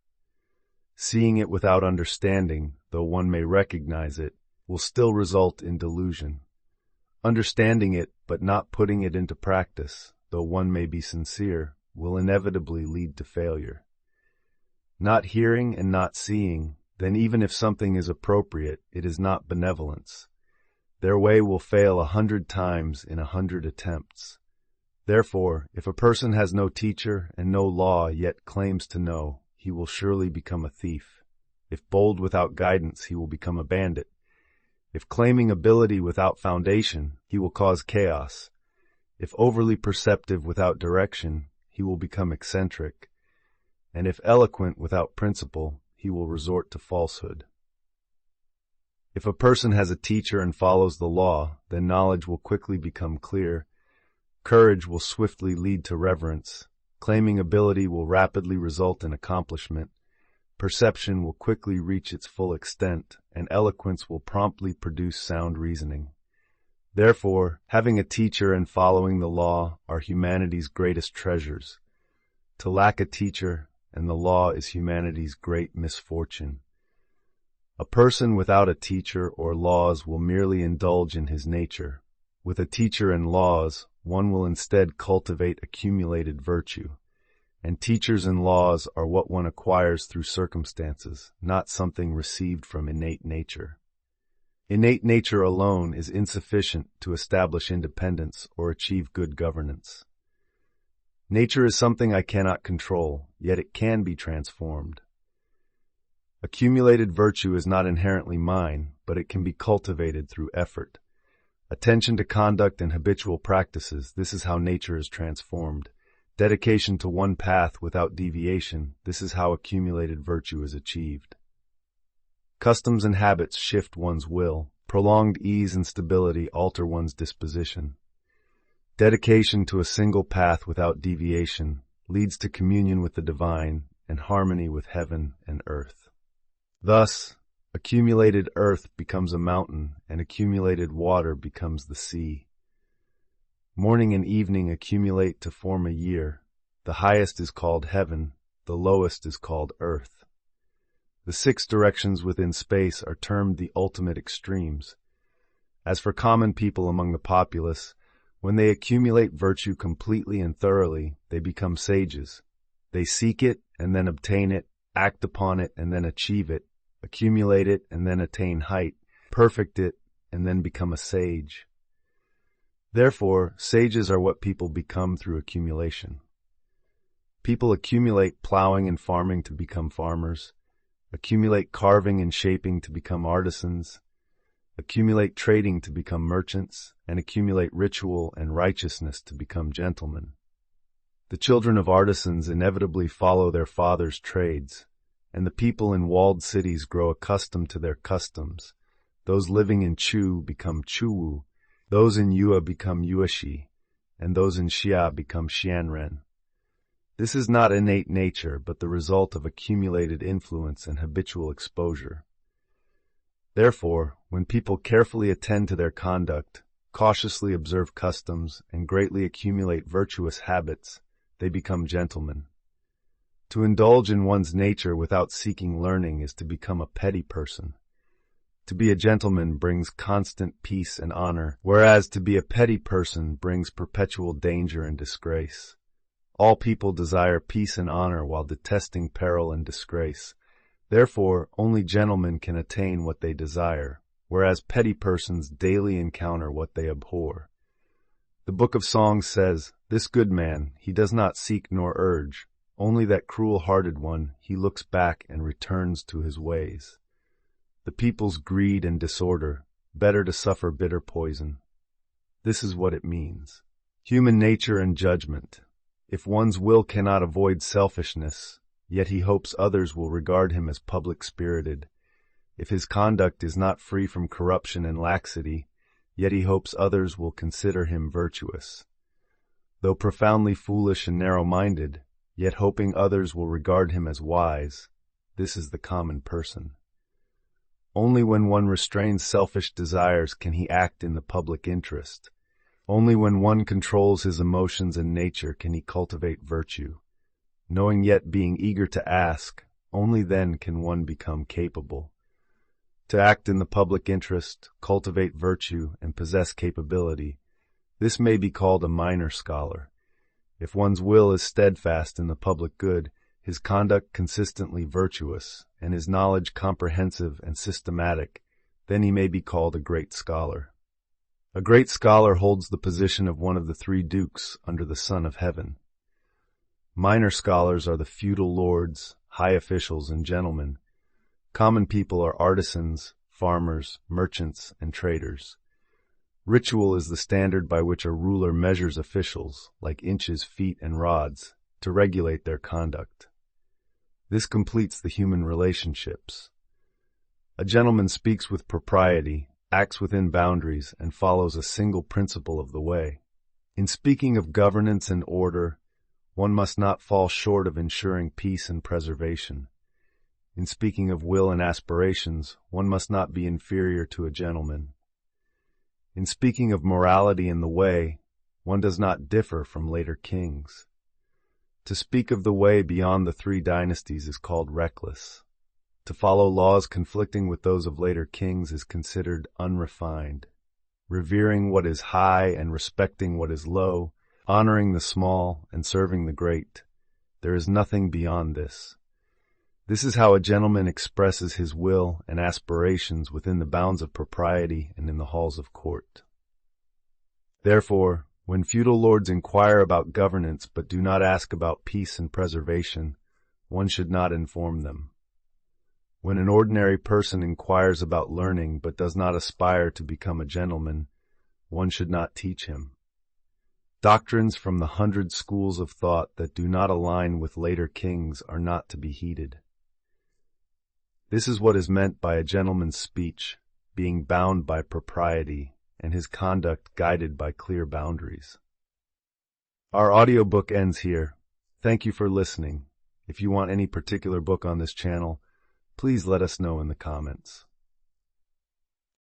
Speaker 1: Seeing it without understanding, though one may recognize it, will still result in delusion. Understanding it, but not putting it into practice, though one may be sincere, will inevitably lead to failure. Not hearing and not seeing, then even if something is appropriate, it is not benevolence. Their way will fail 100 times in 100 attempts. Therefore, if a person has no teacher and no law yet claims to know, he will surely become a thief. If bold without guidance, he will become a bandit. If claiming ability without foundation, he will cause chaos. If overly perceptive without direction, he will become eccentric. And if eloquent without principle, he will resort to falsehood. If a person has a teacher and follows the law, then knowledge will quickly become clear. Courage will swiftly lead to reverence. Claiming ability will rapidly result in accomplishment. Perception will quickly reach its full extent, and eloquence will promptly produce sound reasoning. Therefore, having a teacher and following the law are humanity's greatest treasures. To lack a teacher and the law is humanity's great misfortune. A person without a teacher or laws will merely indulge in his nature. With a teacher and laws, one will instead cultivate accumulated virtue. And teachers and laws are what one acquires through circumstances, not something received from innate nature. Innate nature alone is insufficient to establish independence or achieve good governance. Nature is something I cannot control, yet it can be transformed. Accumulated virtue is not inherently mine, but it can be cultivated through effort. Attention to conduct and habitual practices, this is how nature is transformed. Dedication to one path without deviation, this is how accumulated virtue is achieved. Customs and habits shift one's will. Prolonged ease and stability alter one's disposition. Dedication to a single path without deviation leads to communion with the divine and harmony with heaven and earth. Thus, accumulated earth becomes a mountain, and accumulated water becomes the sea. Morning and evening accumulate to form a year. The highest is called heaven, the lowest is called earth. The 6 directions within space are termed the ultimate extremes. As for common people among the populace, when they accumulate virtue completely and thoroughly, they become sages. They seek it and then obtain it, act upon it and then achieve it, accumulate it and then attain height, perfect it and then become a sage. Therefore, sages are what people become through accumulation. People accumulate plowing and farming to become farmers, accumulate carving and shaping to become artisans, accumulate trading to become merchants, and accumulate ritual and righteousness to become gentlemen. The children of artisans inevitably follow their fathers' trades, and the people in walled cities grow accustomed to their customs. Those living in Chu become Chuwu, those in Yue become Yueshi, and those in Xia become Xianren. This is not innate nature, but the result of accumulated influence and habitual exposure. Therefore, when people carefully attend to their conduct, cautiously observe customs, and greatly accumulate virtuous habits, they become gentlemen. To indulge in one's nature without seeking learning is to become a petty person. To be a gentleman brings constant peace and honor, whereas to be a petty person brings perpetual danger and disgrace. All people desire peace and honor while detesting peril and disgrace. Therefore, only gentlemen can attain what they desire, whereas petty persons daily encounter what they abhor. The Book of Songs says, "This good man, he does not seek nor urge, only that cruel-hearted one, he looks back and returns to his ways." The people's greed and disorder, better to suffer bitter poison. This is what it means. Human nature and judgment. If one's will cannot avoid selfishness, yet he hopes others will regard him as public-spirited. If his conduct is not free from corruption and laxity, yet he hopes others will consider him virtuous. Though profoundly foolish and narrow-minded, yet hoping others will regard him as wise, this is the common person. Only when one restrains selfish desires can he act in the public interest. Only when one controls his emotions and nature can he cultivate virtue. Knowing yet being eager to ask, only then can one become capable. To act in the public interest, cultivate virtue, and possess capability, this may be called a minor scholar. If one's will is steadfast in the public good, his conduct consistently virtuous, and his knowledge comprehensive and systematic, then he may be called a great scholar. A great scholar holds the position of one of the 3 dukes under the sun of heaven. Minor scholars are the feudal lords, high officials, and gentlemen. Common people are artisans, farmers, merchants, and traders. Ritual is the standard by which a ruler measures officials, like inches, feet, and rods, to regulate their conduct. This completes the human relationships. A gentleman speaks with propriety, acts within boundaries, and follows a single principle of the way. In speaking of governance and order, one must not fall short of ensuring peace and preservation. In speaking of will and aspirations, one must not be inferior to a gentleman. In speaking of morality and the way, one does not differ from later kings. To speak of the way beyond the 3 dynasties is called reckless. To follow laws conflicting with those of later kings is considered unrefined. revering what is high and respecting what is low, honoring the small and serving the great. There is nothing beyond this. This is how a gentleman expresses his will and aspirations within the bounds of propriety and in the halls of court. Therefore, when feudal lords inquire about governance but do not ask about peace and preservation, one should not inform them. When an ordinary person inquires about learning but does not aspire to become a gentleman, one should not teach him. Doctrines from the 100 schools of thought that do not align with later kings are not to be heeded. This is what is meant by a gentleman's speech, being bound by propriety, and his conduct guided by clear boundaries. Our audiobook ends here. Thank you for listening. If you want any particular book on this channel, please let us know in the comments.